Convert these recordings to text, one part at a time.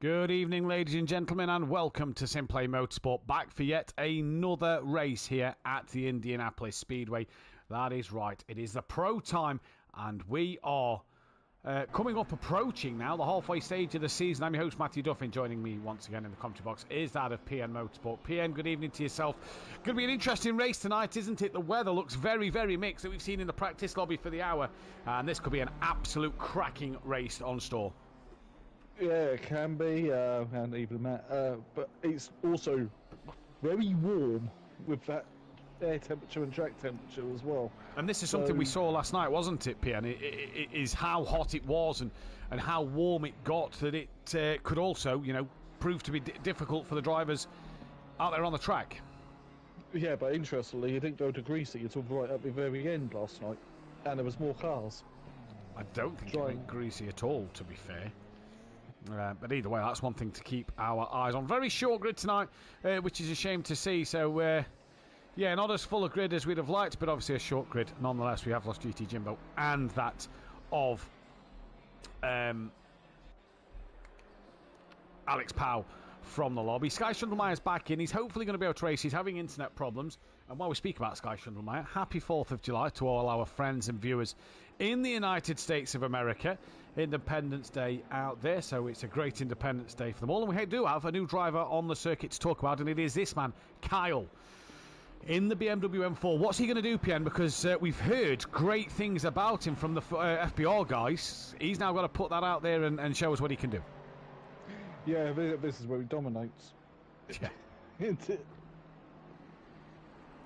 Good evening, ladies and gentlemen, and welcome to SimPlay Motorsport, back for yet another race here at the Indianapolis Speedway. That is right, it is the pro time, and we are approaching now the halfway stage of the season. I'm your host, Mathew Duffin. Joining me once again in the commentary box is that of PN Motorsport. PN, good evening to yourself. Going to be an interesting race tonight, isn't it? The weather looks very, very mixed that we've seen in the practice lobby for the hour, and this could be an absolute cracking race on store. Yeah, it can be, and even that, but it's also very warm with that air temperature and track temperature as well. And this is something we saw last night, wasn't it, PN? It is how hot it was and how warm it got that it could also, prove to be difficult for the drivers out there on the track. Yeah, but interestingly, it didn't go to greasy until right at the very end last night, and there was more cars. I don't think it went greasy at all, to be fair. But either way, that's one thing to keep our eyes on. Very short grid tonight, which is a shame to see. So, yeah, not as full a grid as we'd have liked, but obviously a short grid. Nonetheless, we have lost GT Jimbo and that of Alex Powell from the lobby. Sky Schundelmeyer's back in. He's hopefully going to be able to race. He's having internet problems. And while we speak about Sky Schundelmeyer, happy 4th of July to all our friends and viewers in the United States of America. Independence Day out there, so it's a great Independence Day for them all. And we do have a new driver on the circuit to talk about, and it is this man, Kyle, in the BMW M4. What's he going to do, PN? Because we've heard great things about him from the FBR guys. He's now got to put that out there and show us what he can do. Yeah, this is where he dominates. Yeah.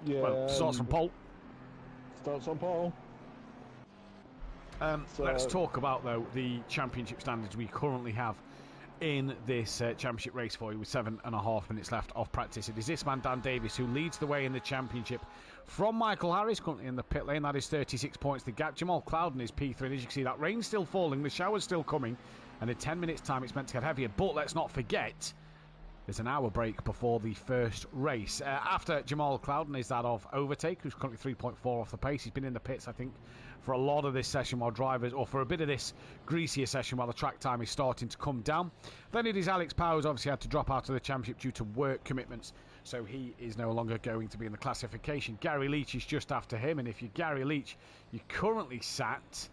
Yeah. Well, starts from pole. Starts on pole. Let's talk about, though, the championship standards we currently have in this championship race for you with 7.5 minutes left of practice. It is this man, Dan Davis, who leads the way in the championship from Michael Harris, currently in the pit lane. That is 36 points the gap. Jamal Clouden is P3, and as you can see, that rain's still falling, the shower's still coming, and in 10 minutes time it's meant to get heavier. But let's not forget, there's an hour break before the first race. After Jamal Clouden is that of Overtake, who's currently 3.4 off the pace. He's been in the pits, I think, for a lot of this session while drivers, or for a bit of this greasier session while the track time is starting to come down. Then it is Alex Powers, obviously had to drop out of the championship due to work commitments, so he is no longer going to be in the classification. Gary Leach is just after him, and if you're Gary Leach, you're currently sat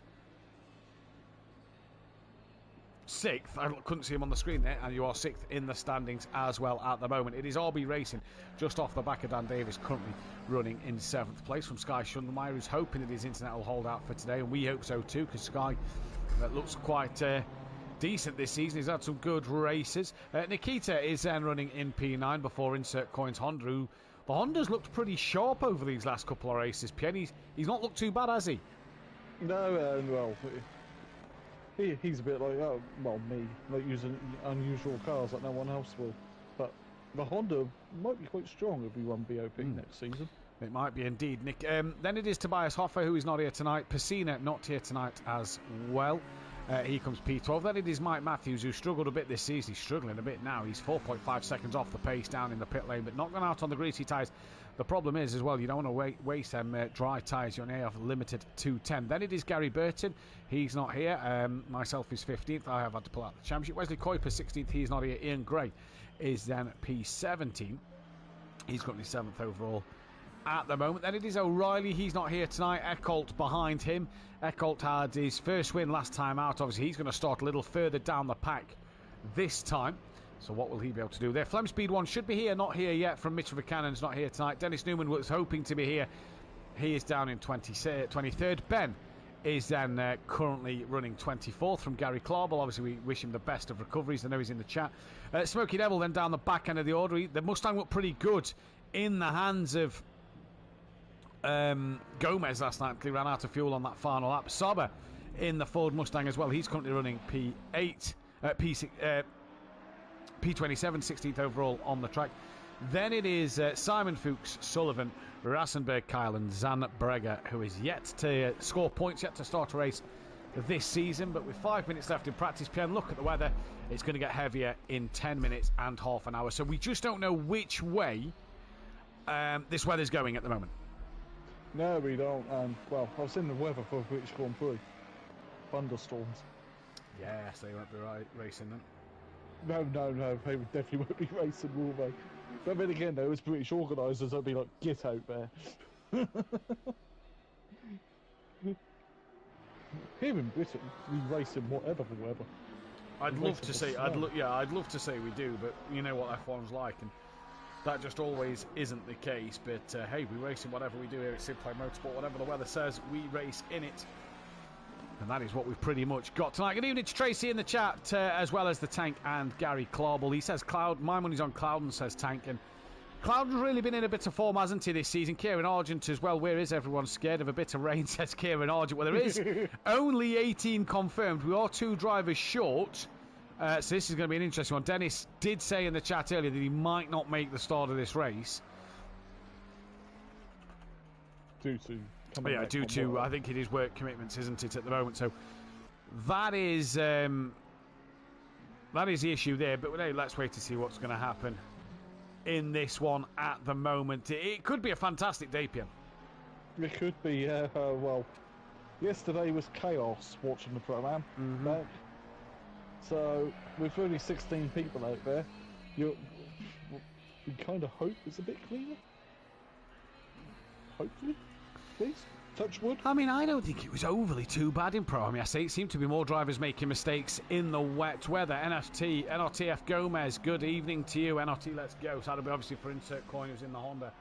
6th. I couldn't see him on the screen there, and you are 6th in the standings as well at the moment. It is RB Racing just off the back of Dan Davis, currently running in 7th place from Sky Schundelmeyer, who's hoping that his internet will hold out for today, and we hope so too, because Sky looks quite decent this season. He's had some good races. Nikita is then running in P9 before Insert Coins Honda, who the Honda's looked pretty sharp over these last couple of races. He's not looked too bad, has he? No, well, he's a bit like, me, like using unusual cars like no one else will. But the Honda might be quite strong if we run BOP next season. It might be indeed, Nick. Then it is Tobias Hoffer, who is not here tonight. Pacina not here tonight as well. He comes P12. Then it is Mike Matthews, who struggled a bit this season. He's struggling a bit now. He's 4.5 seconds off the pace down in the pit lane, but not gone out on the greasy tyres. The problem is, as well, you don't want to waste them dry tyres. You only have limited to 10. Then it is Gary Burton. He's not here. Myself is 15th. I have had to pull out the championship. Wesley Kuiper, 16th. He's not here. Ian Gray is then P17. He's currently 7th overall at the moment. Then it is O'Reilly. He's not here tonight. Eckholt behind him. Eckholt had his first win last time out. Obviously, he's going to start a little further down the pack this time. So what will he be able to do there? Flem Speed 1 should be here. Not here yet from Mitch Buchanan's not here tonight. Dennis Newman was hoping to be here. He is down in 23rd. Ben is then currently running 24th from Gary Clarble. Obviously, we wish him the best of recoveries. I know he's in the chat. Smokey Devil then down the back end of the order. The Mustang looked pretty good in the hands of Gomez last night. He ran out of fuel on that final lap. Saba in the Ford Mustang as well. He's currently running P8, P27, 16th overall on the track. Then it is Simon Fuchs, Sullivan, Rassenberg, Kyle, and Zan Breger, who is yet to score points, yet to start a race this season. But with 5 minutes left in practice, Pierre, look at the weather. It's going to get heavier in 10 minutes and half an hour. So we just don't know which way this weather's going at the moment. No, we don't. Well, I've seen the weather for British Grand Prix. Thunderstorms. Yes, they won't be racing them. No, they would definitely won't be racing, will they? But then again, though, as British organisers, they'll be like, get out there. Here in Britain, we race in whatever the weather. I'd love to say, I'd love to say we do, but you know what F1's like, and that just always isn't the case. But hey, we race in whatever we do here at SimPlay Motorsport. Whatever the weather says, we race in it. And that is what we've pretty much got tonight. Good evening to Tracy in the chat, as well as the Tank and Gary Clarble. He says Cloud, my money's on Cloud, and says Tank. And Cloud's really been in a bit of form, hasn't he, this season? Kieran Argent as well. Where is everyone scared of a bit of rain, says Kieran Argent. Well, there is only 18 confirmed. We are 2 drivers short. So this is going to be an interesting one. Dennis did say in the chat earlier that he might not make the start of this race. Due to I think it is work commitments, isn't it, at the moment? So that is the issue there. But let's wait to see what's going to happen in this one at the moment. It could be a fantastic day, Pian. It could be. Well, yesterday was chaos watching the Pro-Am. Mm-hmm. So with only 16 people out there, we kind of hope it's a bit cleaner. Hopefully. Please, touch wood. I mean, I don't think it was overly too bad in Pro. I mean, I say it seemed to be more drivers making mistakes in the wet weather. NRTF Gomez, good evening to you. NRT, let's go. So that'll be obviously for Insert Coin, who's in the Honda.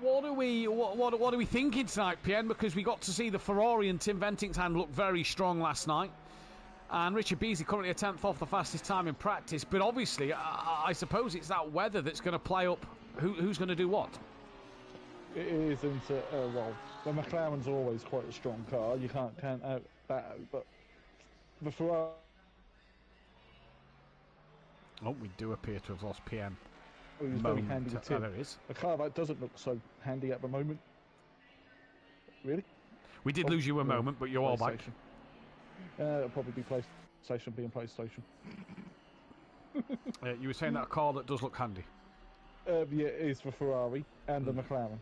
What are we thinking tonight, Pien? Because we got to see the Ferrari and Tim Venting's hand look very strong last night. And Richard Beasley currently a 10th off the fastest time in practice. But obviously, I suppose it's that weather that's going to play up who's going to do what. It is, isn't it? Well, the McLaren's always quite a strong car. You can't count that out. But the Ferrari... Oh, we do appear to have lost PM. Oh, he's very handy with Tim. Oh, there is. A car that doesn't look so handy at the moment. Really? We did lose you a moment, but you're all back. It'll probably be PlayStation being PlayStation. You were saying that a car that does look handy. Yeah, it is for Ferrari and the McLaren.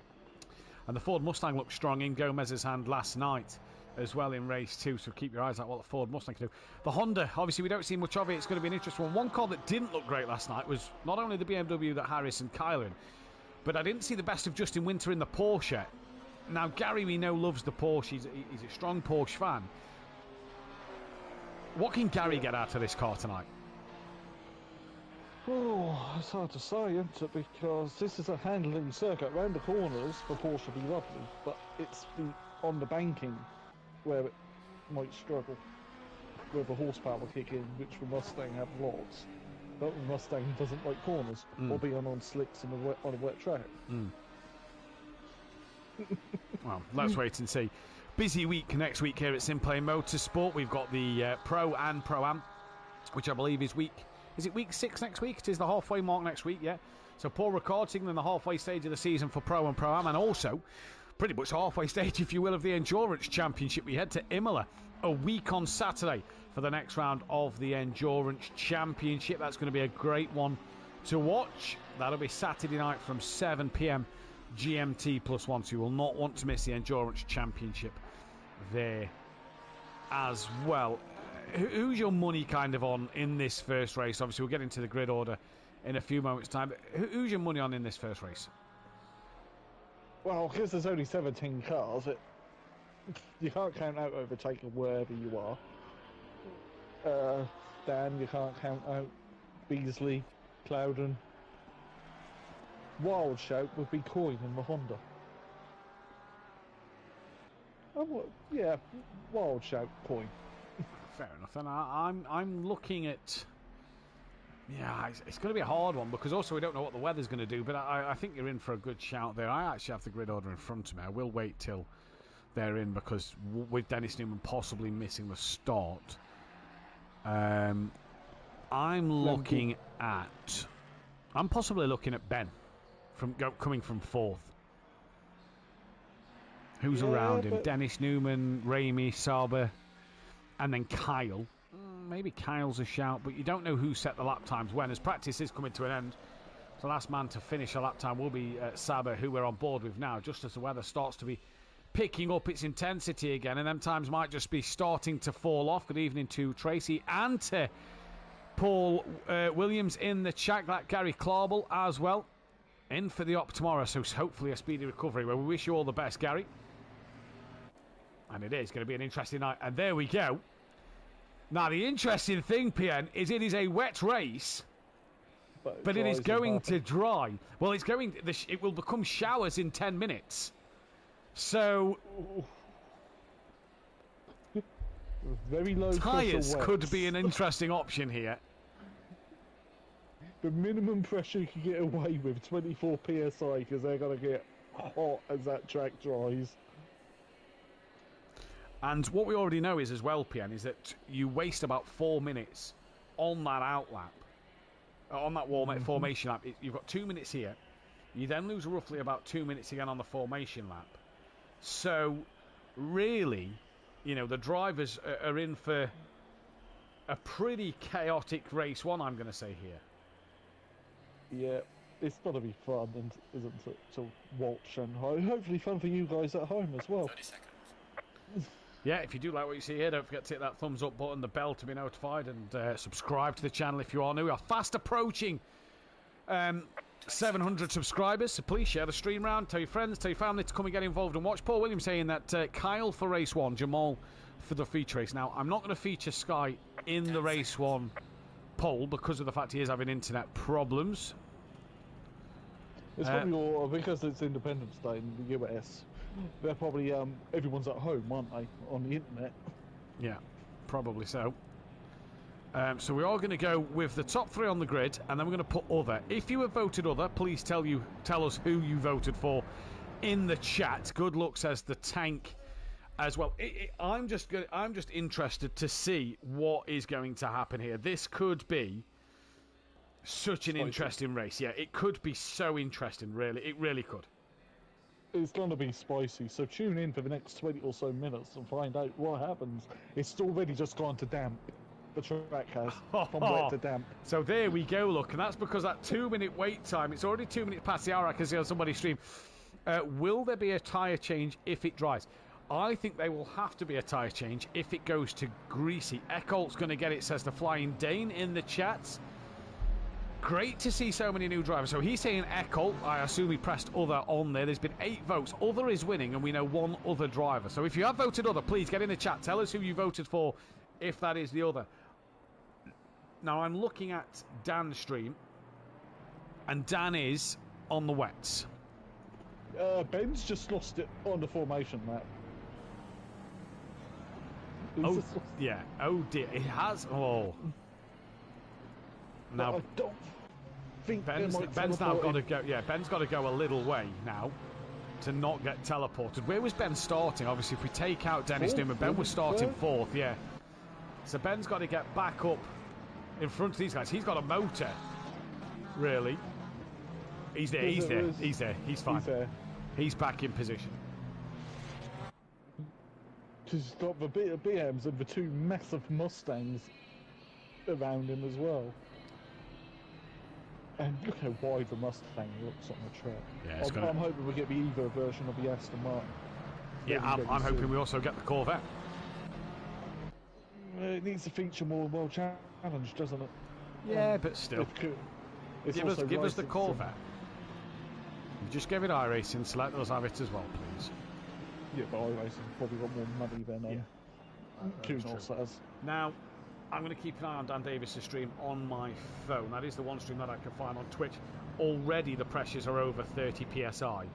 And the Ford Mustang looked strong in Gomez's hand last night as well in race 2, so keep your eyes out what the Ford Mustang can do. The Honda, obviously we don't see much of it. It's going to be an interesting one. One car that didn't look great last night was not only the BMW that Harris and Kyle in, but I didn't see the best of Justin Winter in the Porsche. Now Gary, we know, loves the Porsche. He's a strong Porsche fan. What can Gary get out of this car tonight? Oh, it's hard to say, isn't it? Because this is a handling circuit. Round the corners, the Porsche will be lovely, but it's on the banking where it might struggle, where the horsepower will kick in, which the Mustang have lots. But the Mustang doesn't like corners, or being on slicks on a wet track. Well, let's wait and see. Busy week next week here at SimPlay Motorsport. We've got the Pro and Pro-Am, which I believe is week... Is it week 6 next week? It is the halfway mark next week, yeah. So Paul Ricard signaling the halfway stage of the season for Pro and Pro-Am, and also pretty much halfway stage, if you will, of the Endurance Championship. We head to Imola a week on Saturday for the next round of the Endurance Championship. That's going to be a great one to watch. That'll be Saturday night from 7 p.m. GMT +1, so you will not want to miss the Endurance Championship there as well. Who's your money kind of on in this first race? Obviously, we'll get into the grid order in a few moments' time. But who's your money on in this first race? Well, because there's only 17 cars, you can't count out overtaking wherever you are. Dan, you can't count out Beasley, Clouden. Wild shout would be Coyne in the Honda. Yeah, wild shout Coyne. Fair enough. And I'm looking at... Yeah, it's going to be a hard one because also we don't know what the weather's going to do, but I think you're in for a good shout there. I actually have the grid order in front of me. I will wait till they're in because with Dennis Newman possibly missing the start, I'm possibly looking at Ben coming from 4th. Who's around him? Dennis Newman, Ramey, Sauber, and then Kyle. Maybe Kyle's a shout, but you don't know who set the lap times when. As practice is coming to an end, the last man to finish a lap time will be Sauber, who we're on board with now, just as the weather starts to be picking up its intensity again, and them times might just be starting to fall off. Good evening to Tracy and to Paul Williams in the chat. Gary Clarbel as well. In for the op tomorrow, so hopefully a speedy recovery. Well, we wish you all the best, Gary. And it is going to be an interesting night. And there we go. Now, the interesting thing, PN, is it is a wet race, but it is going to dry. Well, it will become showers in 10 minutes. So, very low tyres could be an interesting option here. The minimum pressure you can get away with, 24 PSI, because they're going to get hot as that track dries. And what we already know is as well, PN, is that you waste about 4 minutes on that outlap, on that formation lap. You've got 2 minutes here. You then lose roughly about 2 minutes again on the formation lap. So, really, you know, the drivers are in for a pretty chaotic race one, I'm going to say here. Yeah, it's got to be fun, and isn't it, to watch, and hopefully fun for you guys at home as well. 30 seconds. Yeah, if you do like what you see here, don't forget to hit that thumbs up button, the bell to be notified, and subscribe to the channel if you are new. We are fast approaching 700 subscribers, so please share the stream round, tell your friends, tell your family to come and get involved and watch. Paul Williams saying that Kyle for race 1, Jamal for the feature race. Now, I'm not going to feature Sky in the race 1 poll because of the fact he is having internet problems. It's probably all because it's Independence Day in the US. They're probably everyone's at home, aren't they, on the internet? Yeah, probably so. So we are going to go with the top 3 on the grid, and then we're going to put other. If you have voted other, please tell us who you voted for in the chat. Good luck, says the Tank as well. I'm just interested to see what is going to happen here. This could be such an interesting race. Yeah, it could be so interesting. Really, it really could. It's going to be spicy, so tune in for the next 20 or so minutes and find out what happens. It's already just gone to damp. The track has, from wet to damp. So there we go, look, and that's because that 2 minute wait time, it's already 2 minutes past the hour, I can see on somebody's stream. Will there be a tyre change if it dries? I think there will have to be a tyre change if it goes to greasy. Eckholt's going to get it, says the Flying Dane in the chats. Great to see so many new drivers. So he's saying Eckholt. I assume he pressed other on there. There's been 8 votes. Other is winning, and we know 1 other driver. So if you have voted other, please get in the chat. Tell us who you voted for, if that is the other. Now, I'm looking at Dan's stream, and Dan is on the wets. Ben's just lost it on the formation lap. Oh, yeah. Oh, dear. It has. Oh. Now, I don't think Ben's now got to go. Yeah, Ben's got to go a little way now to not get teleported. Where was Ben starting? Obviously, if we take out Dennis Newman, Ben was starting 4th. Yeah, so Ben's got to get back up in front of these guys. He's got a motor, really. He's there. He's there. He's there. He's fine. He's back in position. He's got the BMs and the 2 massive Mustangs around him as well. And look how wide the Mustang looks on the track. Yeah, I'm hoping we get the Evo version of the Aston Martin. Yeah, I'm hoping we also get the Corvette. It needs to feature more World Challenge, doesn't it? Yeah, but still. Give us the Corvette. You just give it iRacing, so let us have it as well, please. Yeah, but iRacing probably got more money than Kunos has. Now, I'm going to keep an eye on Dan Davis's stream on my phone. That is the one stream that I can find on Twitch. Already the pressures are over 30 PSI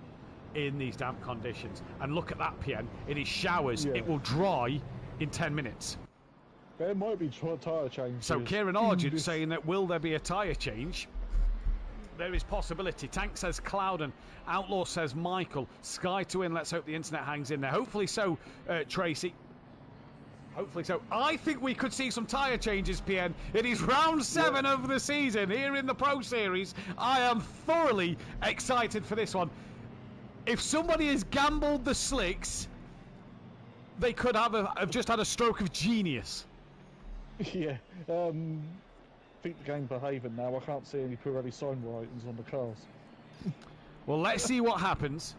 in these damp conditions. And look at that, PN. It is showers. Yeah. It will dry in 10 minutes. There might be tyre changes. So Kieran Argent saying that will there be a tyre change? There is possibility. Tank says Clouden. Outlaw says Michael. Sky to win. Let's hope the internet hangs in there. Hopefully so, Tracy. Hopefully so. I think we could see some tyre changes, PN. It is round 7 of the season here in the Pro Series. I am thoroughly excited for this one. If somebody has gambled the slicks, they could have just had a stroke of genius. Yeah. I think the game's behaving now. I can't see any Pirelli sign writings on the cars. Well, let's see what happens.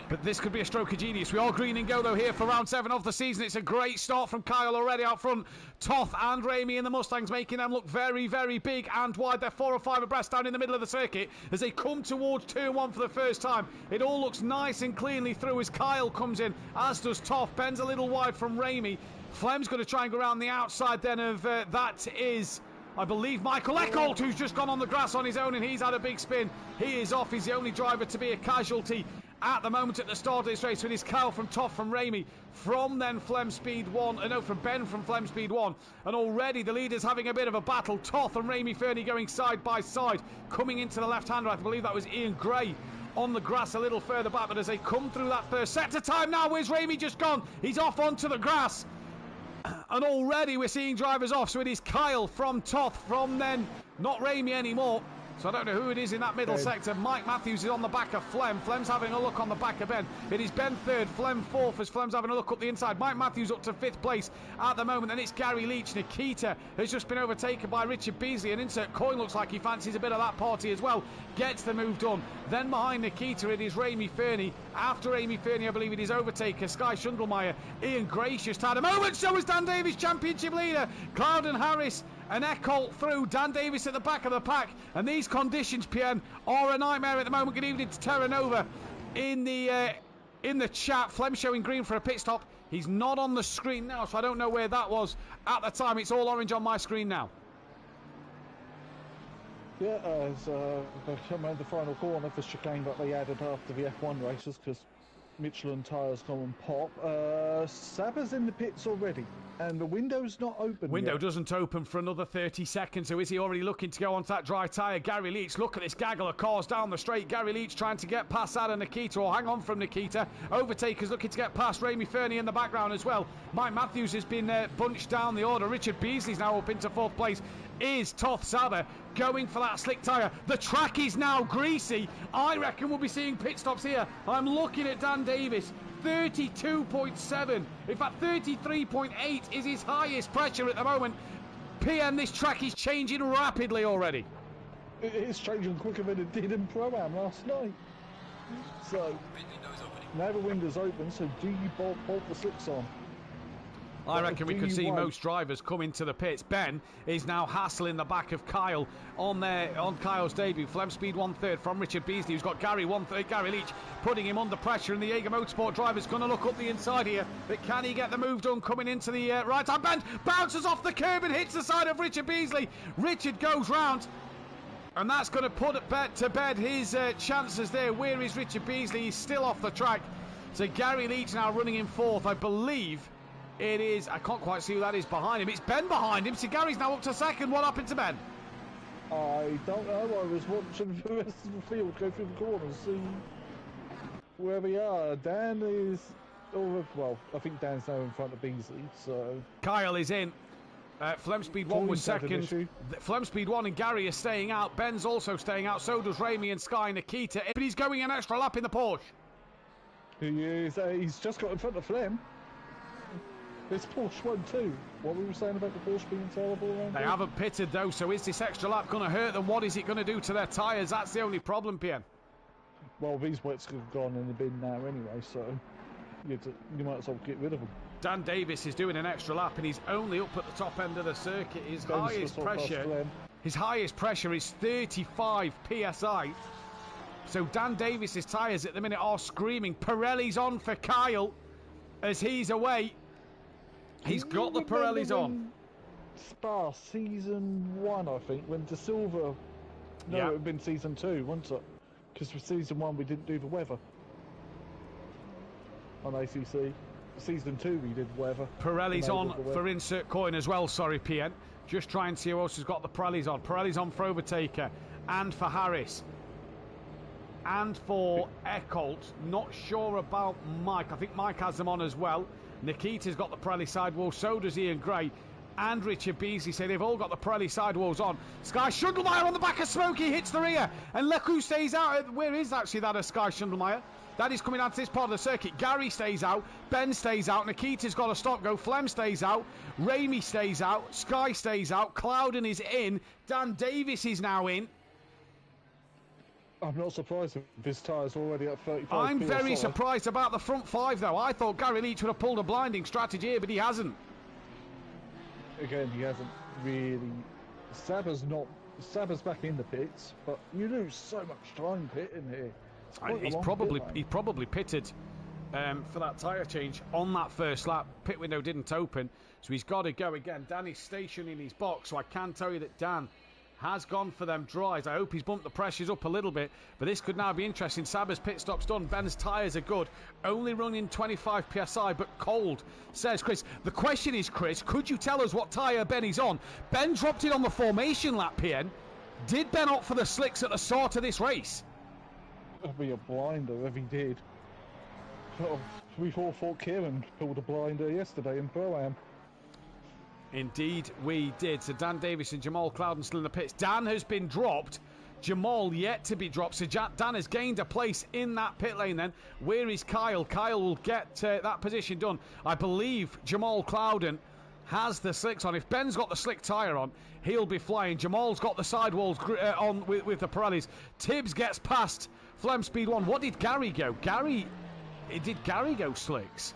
But this could be a stroke of genius. We all green and go, though, here for round 7 of the season. It's a great start from Kyle already out front. Toth and Ramey in the Mustangs, making them look very, very big and wide. They're 4 or 5 abreast down in the middle of the circuit as they come towards turn 1 for the first time. It all looks nice and cleanly through as Kyle comes in, as does Toth. Ben's a little wide from Ramey. Flem's going to try and go around the outside then of that is, I believe, Michael Eckholt, who's just gone on the grass on his own, and he's had a big spin. He is off. He's the only driver to be a casualty at the moment at the start of this race. With his Kyle from Toff from Ramey, from then Flem Speed 1, no, from Ben from Flem Speed 1, and already the leaders having a bit of a battle. Toth and Ramey Fernie going side by side, coming into the left-hander. I believe that was Ian Gray on the grass a little further back, but as they come through that first sector time now, where's Ramey just gone? He's off onto the grass. And already we're seeing drivers off. So it is Kyle from Toth, from then not Ramey anymore. So I don't know who it is in that middle sector. Mike Matthews is on the back of Flem. Flem's having a look on the back of Ben. It is Ben third, Flem fourth as Flem's having a look up the inside. Mike Matthews up to 5th place at the moment. Then it's Gary Leach. Nikita has just been overtaken by Richard Beasley. And Insert Coin looks like he fancies a bit of that party as well. Gets the move done. Then behind Nikita it is Ramey Fernie. After Ramey Fernie, I believe it is overtaker Sky Shundlemeyer. Ian Grace just had a moment. So was Dan Davis, championship leader. Clouden Harris and Eckholt through. Dan Davis at the back of the pack. And these conditions, PM, are a nightmare at the moment. Good evening to Terra Nova in the chat. Flem showing green for a pit stop. He's not on the screen now, so I don't know where that was at the time. It's all orange on my screen now. Yeah, as they come around the final corner for chicane that they added after the F1 races because Michelin tyres come and pop. Saba's in the pits already, and the window's not open Window yet. Doesn't open for another 30 seconds, so is he already looking to go onto that dry tyre? Gary Leach, look at this gaggle of cars down the straight. Gary Leach trying to get past that and Nikita, or hang on from Nikita. Overtakers looking to get past Ramey Fernie in the background as well. Mike Matthews has been bunched down the order. Richard Beasley's now up into 4th place. Is Toth Saba going for that slick tyre? The track is now greasy. I reckon we'll be seeing pit stops here. I'm looking at Dan Davis. 32.7, in fact 33.8 is his highest pressure at the moment. PM, this track is changing rapidly already. It's changing quicker than it did in Pro-Am last night. So now the window's open, so do you bolt the slicks on? I reckon we could see most drivers come into the pits. Ben is now hassling the back of Kyle on Kyle's debut. Flem Speed 1/3 from Richard Beasley, who's got Gary 1/3. Gary Leach putting him under pressure, and the Jaeger Motorsport driver's going to look up the inside here. But can he get the move done coming into the right-hand bend? Bounces off the curb and hits the side of Richard Beasley. Richard goes round, and that's going to put to bed his chances there. Where is Richard Beasley? He's still off the track. So Gary Leach now running in 4th, I believe. It is, I can't quite see who that is behind him. It's Ben behind him. So Gary's now up to 2nd. What happened to Ben? I don't know. I was watching the rest of the field go through the corners, see where we are. Dan is, well, I think Dan's now in front of Beasley, so... Kyle is in. Flem Speed 1 was 2nd. Flem Speed 1 and Gary are staying out. Ben's also staying out. So does Ramey and Sky Nikita. But he's going an extra lap in the Porsche. He is. He's just got in front of Flem. This Porsche won too. What were we saying about the Porsche being terrible around They here? haven't pitted though, so is this extra lap going to hurt them? What is it going to do to their tyres? That's the only problem, PM. Well, these wets have gone in the bin now anyway, so you might as well get rid of them. Dan Davis is doing an extra lap, and he's only up at the top end of the circuit. His highest pressure is 35 psi. So Dan Davis's tyres at the minute are screaming. Pirelli's on for Kyle as he's away. He's got the Pirellis on. Spa season 1, I think, when De Silva. No, it would have been season 2, wouldn't it? Because for season 1 we didn't do the weather on ACC. Season 2 we did weather. Pirelli's on for Insert Coin as well. Sorry, PN. Just trying to see who else has got the Pirellis on. Pirelli's on for Overtaker and for Harris and for Eckholt. Not sure about Mike. I think Mike has them on as well. Nikita's got the Pirelli sidewall, so does Ian Gray and Richard Beasley. So they've all got the Pirelli sidewalls on. Sky Shundlemeyer on the back of Smokey hits the rear, and look who stays out. Where is actually that a Sky Shundlemeyer? That is coming down to this part of the circuit. Gary stays out, Ben stays out, Nikita's got a stop go, Flem stays out, Ramey stays out, Sky stays out, Clouden is in, Dan Davis is now in. I'm not surprised if his tyre's already at 35. I'm very PSI. surprised about the front five, though. I thought Gary Leach would have pulled a blinding strategy here, but he hasn't. Again, he hasn't really. Saba's back in the pits, but you lose so much time pitting here. He's probably pitted for that tyre change on that first lap. Pit window didn't open, so he's got to go again. Danny's stationed in his box, so I can tell you that Dan has gone for them dries. I hope he's bumped the pressures up a little bit, but this could now be interesting. Saba's pit stop's done. Ben's tyres are good. Only running 25 PSI, but cold, says Chris. The question is, Chris, could you tell us what tyre Ben is on? Ben dropped it on the formation lap, PN. Did Ben opt for the slicks at the start of this race? That'd be a blinder if he did. Oh, we all thought Kieran pulled a blinder yesterday in Pro-Am. Indeed we did. So Dan Davis and Jamal Clouden still in the pits. Dan has been dropped. Jamal yet to be dropped. So Dan has gained a place in that pit lane then. Where is Kyle? Kyle will get that position done. I believe Jamal Clouden has the slicks on. If Ben's got the slick tyre on, he'll be flying. Jamal's got the sidewalls on with the Pirellis. Tibbs gets past Flem Speed 1. What did Gary go? Did Gary go slicks?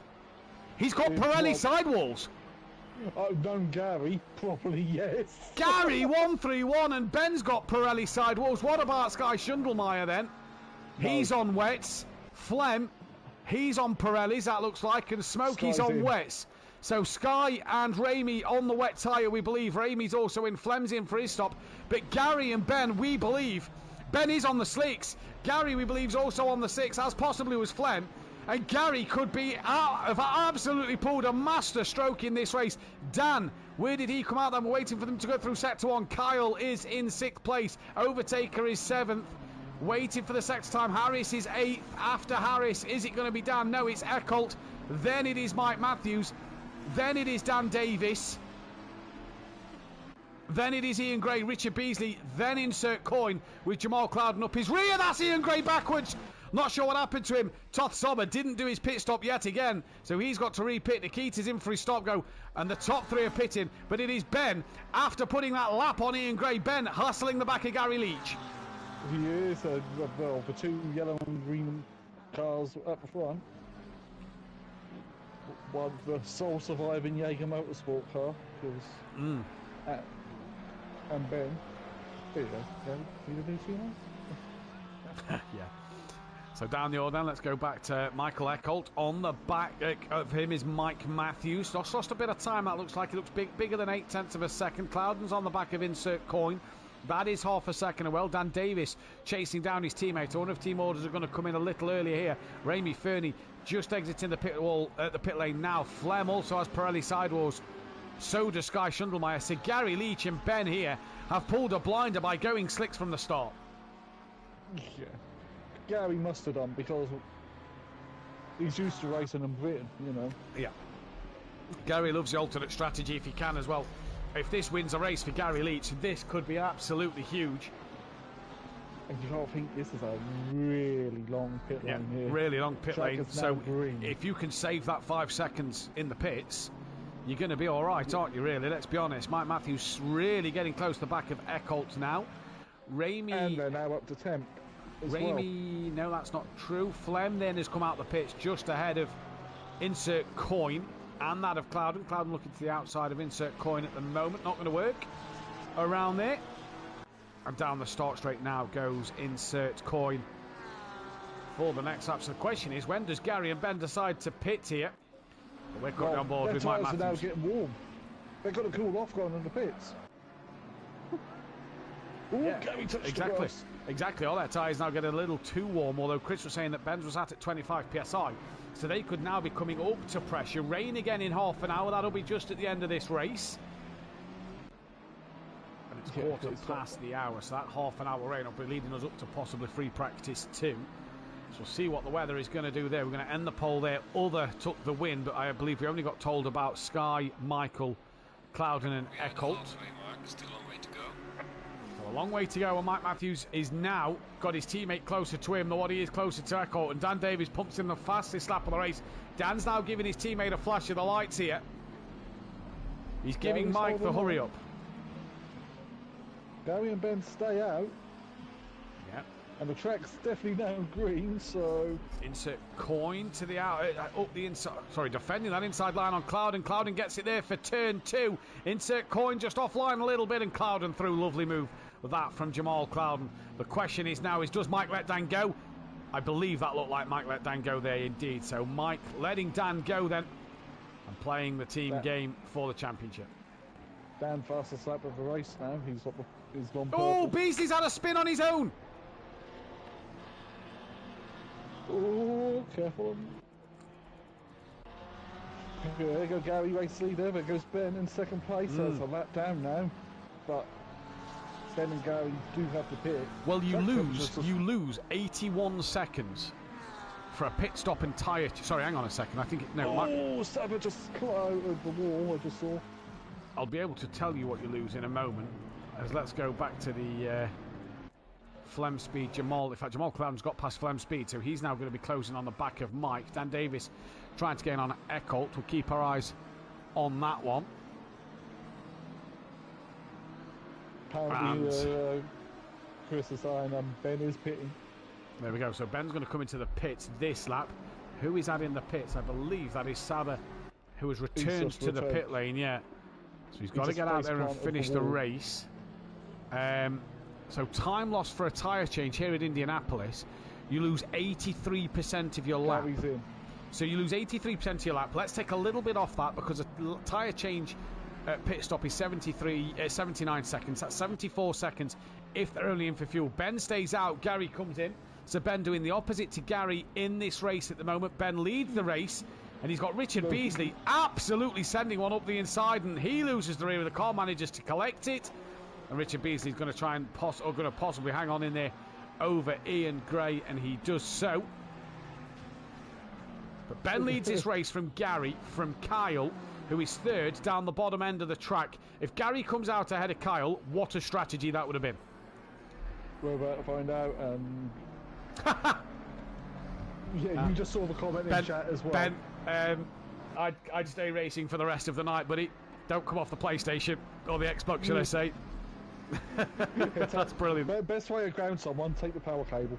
He's got Pirelli sidewalls. I've known Gary, probably yes. Gary 131 and Ben's got Pirelli sidewalls. What about Sky Schundelmeyer then? No. He's on wets. Flem, he's on Pirellis, that looks like, and Smokey's on wets. So Sky and Ramey on the wet tyre, we believe. Ramey's also in. Flem's in for his stop. But Gary and Ben, we believe. Ben is on the slicks. Gary, we believe, is also on the six, as possibly was Flem. And Gary could have absolutely pulled a master stroke in this race. Dan, where did he come out? I'm waiting for them to go through sector one. Kyle is in 6th place. Overtaker is 7th. Waiting for the sector time. Harris is 8th. After Harris, is it going to be Dan? No, it's Eckholt. Then it is Mike Matthews. Then it is Dan Davis. Then it is Ian Gray, Richard Beasley. Then insert Coyne with Jamal Clouden up his rear. That's Ian Gray backwards. Not sure what happened to him. Toth Sommer didn't do his pit stop yet again, so he's got to re-pit. Nikita's in for his stop go, and the top 3 are pitting. But it is Ben, after putting that lap on Ian Gray, Ben hustling the back of Gary Leach. He is, well, the 2 yellow and green cars up the front. One, the sole surviving Jaeger Motorsport car, because and Ben. There you go. You do see that? Yeah. So down the order then, let's go back to Michael Eckholt. On the back of him is Mike Matthews. Just lost a bit of time, that looks like. It looks bigger than 0.8 of a second. Clouden's on the back of insert Coyne. That is half a second. Well, Dan Davis chasing down his teammate. I wonder if team orders are going to come in a little earlier here. Ramey Fernie just exiting the pit wall at the pit lane now. Flem also has Pirelli sidewalls. So does Sky Schundelmeyer. So Gary Leach and Ben here have pulled a blinder by going slicks from the start. Yeah. Gary must have done, because he's used to racing in Britain, you know. Yeah. Gary loves the alternate strategy if he can as well. If this wins a race for Gary Leach, this could be absolutely huge. And you don't think this is a really long pit lane here. Really long pit lane. So green. If you can save that 5 seconds in the pits, you're going to be all right, aren't you, really? Let's be honest. Mike Matthews really getting close to the back of Eckholt now. Ramey... And they're now up to 10th. Ramey, no, that's not true. Flem then has come out the pits just ahead of insert Coyne and that of Clouden. Clouden looking to the outside of insert Coyne at the moment. Not going to work around there. And down the start straight now goes insert Coyne for the next lap. So the question is, when does Gary and Ben decide to pit here? Well, we're currently on board with Mike Matthews. Their tyres are now getting warm. They've got to cool off going in the pits. Ooh, yeah, Gary touched exactly. Exactly. All their tyres now getting a little too warm, although Chris was saying that Ben's was at 25 PSI. So they could now be coming up to pressure. Rain again in half an hour. That'll be just at the end of this race. And it's quarter past the hour, so that half an hour rain will be leading us up to possibly free practice 2. So we'll see what the weather is going to do there. We're going to end the poll there. Other took the win, but I believe we only got told about Sky, Michael, Clouden and Eckholt. Still a long way to go. So a long way to go, and Mike Matthews is now got his teammate closer to him than what he is closer to Eckholt. And Dan Davies pumps in the fastest lap of the race. Dan's now giving his teammate a flash of the lights here. He's giving Mike the hurry up. Gary and Ben stay out. Yeah. And the track's definitely now green, so... Insert coin to the up the inside. Sorry, defending that inside line on Clouden. Clouden gets it there for turn 2. Insert coin just offline a little bit, and Clouden through. Lovely move with that from Jamal Clouden. The question is now, does Mike let Dan go? I believe that looked like Mike let Dan go there indeed. So Mike letting Dan go then, and playing the team game for the championship. Dan fastest lap of the race now. He's gone purple. Oh, Beasley's had a spin on his own. Oh, careful. There you go, Gary, race leader. There goes Ben in second place. That's a lap down now. But Ben and Gary do have the pit. Well, you lose 81 seconds for a pit stop and tyre. Sorry, hang on a second. I think Saba just caught out of the wall. I just saw. I'll be able to tell you what you lose in a moment. As let's go back to the Flem Speed Jamal. In fact, Jamal Clown's got past Flem Speed, so he's now going to be closing on the back of Mike. Dan Davis trying to gain on Eckholt. We'll keep our eyes on that one. Apparently, Chris is saying Ben is pitting. There we go. So Ben's going to come into the pits this lap. Who is that in the pits? I believe that is Saba, who has returned to the pit lane. Yeah. So he's got to get out there and finish the race. So time lost for a tyre change here at Indianapolis. You lose 83% of your lap. So you lose 83% of your lap. Let's take a little bit off that because a tyre change at pit stop is 79 seconds. That's 74 seconds if they're only in for fuel. Ben stays out. Gary comes in. So Ben doing the opposite to Gary in this race at the moment. Ben leads the race. And he's got Richard Beasley absolutely sending one up the inside, and he loses the rear of the car, manages to collect it. And Richard Beasley's going to try and possibly hang on in there over Ian Gray, and he does so. But Ben leads this race from Gary, from Kyle, who is third down the bottom end of the track. If Gary comes out ahead of Kyle, what a strategy that would have been. We're about to find out. Yeah, you just saw the comment in chat as well. Ben, I'd stay racing for the rest of the night, buddy. Don't come off the PlayStation or the Xbox, should I say. That's brilliant. Best way to ground someone, take the power cable.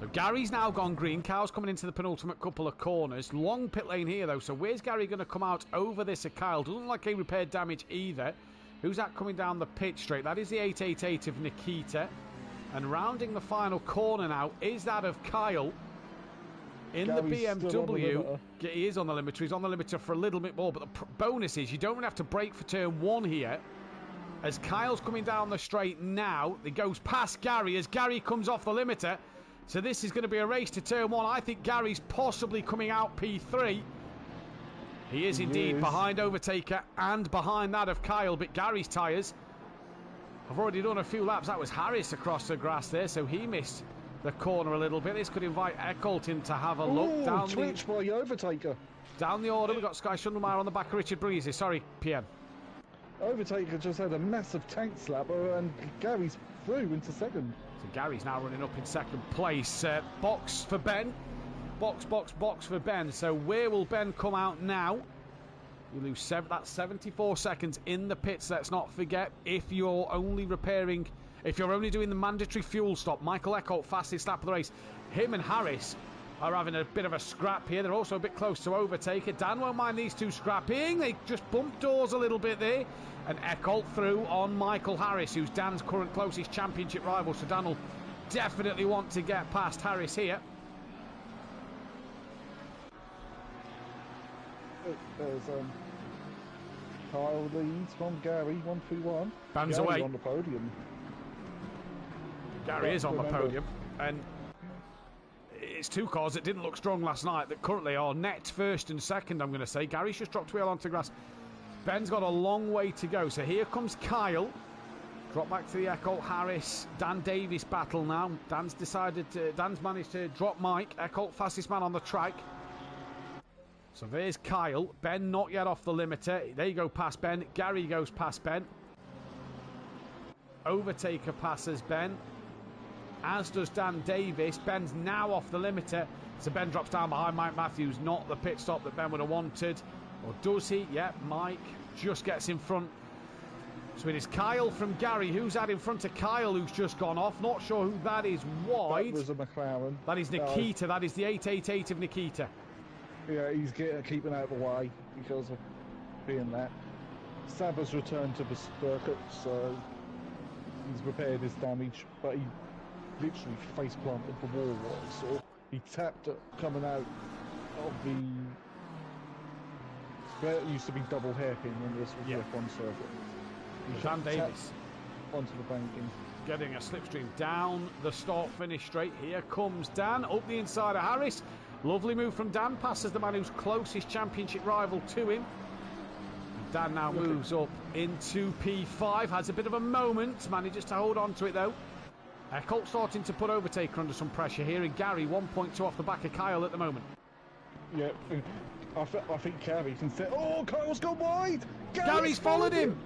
So Gary's now gone green. Kyle's coming into the penultimate couple of corners. Long pit lane here, though. So where's Gary going to come out over this at Kyle? Doesn't look like he repaired damage either. Who's that coming down the pit straight? That is the 888 of Nikita. And rounding the final corner now is that of Kyle in Gary's the BMW. He is on the limiter. He's on the limiter for a little bit more. But the bonus is you don't really have to brake for turn 1 here. As Kyle's coming down the straight now, it goes past Gary as Gary comes off the limiter. So this is going to be a race to turn 1. I think Gary's possibly coming out P3. He is indeed behind Overtaker and behind that of Kyle. But Gary's tyres have already done a few laps. That was Harris across the grass there, so he missed the corner a little bit. This could invite Eckholt in to have a look. Down twitch by Overtaker. Down the order, we've got Sky Schundelmeyer on the back of Richard Breezy. Sorry, PM. Overtaker just had a massive tank slapper, and Gary's through into second. So Gary's now running up in second place. Box for Ben. Box for Ben. So where will Ben come out now? You lose that's 74 seconds in the pits, let's not forget. If you're only doing the mandatory fuel stop, Michael Eckholt, fastest lap of the race. Him and Harris are having a bit of a scrap here. They're also a bit close to Overtaker. Dan won't mind these two scrapping. They just bump doors a little bit there. And Eckholt through on Michael Harris, who's Dan's current closest championship rival. So Dan will definitely want to get past Harris here. There's Kyle leads from Gary, 1-3-1. Bands Gary away on the podium. Gary is on the podium, and it's two cars that didn't look strong last night that currently are net first and second, I'm going to say. Gary's just dropped wheel onto grass. Ben's got a long way to go, so here comes Kyle. Drop back to the Eckholt Harris Dan Davis battle now. Dan's managed to drop Mike. Eckholt fastest man on the track. So there's Kyle. Ben not yet off the limiter. There you go past Ben. Gary goes past Ben. Overtaker passes Ben, as does Dan Davis. Ben's now off the limiter. So Ben drops down behind Mike Matthews. Not the pit stop that Ben would have wanted. Or does he? Yeah, Mike just gets in front So it is Kyle from Gary. Who's that in front of Kyle who's just gone off? Not sure who that is wide. That was a McLaren. That is Nikita. That is the 888 of Nikita. Yeah, he's keeping out of the way because of being that. Saba's returned to the circuit, so he's repaired his damage, but he literally face planted the wall. So he tapped it coming out of the. Where it used to be double hairpin when this was the F1 circuit. Dan Davis onto the banking. Getting a slipstream down the start-finish straight. Here comes Dan up the inside of Harris. Lovely move from Dan. Passes the man who's closest championship rival to him. Dan now moves up into P5. Has a bit of a moment. Manages to hold on to it though. Colt starting to put Overtaker under some pressure here. And Gary 1.2 off the back of Kyle at the moment. Yeah, I think Gary can say, oh, Kyle's gone wide! Gary's followed him!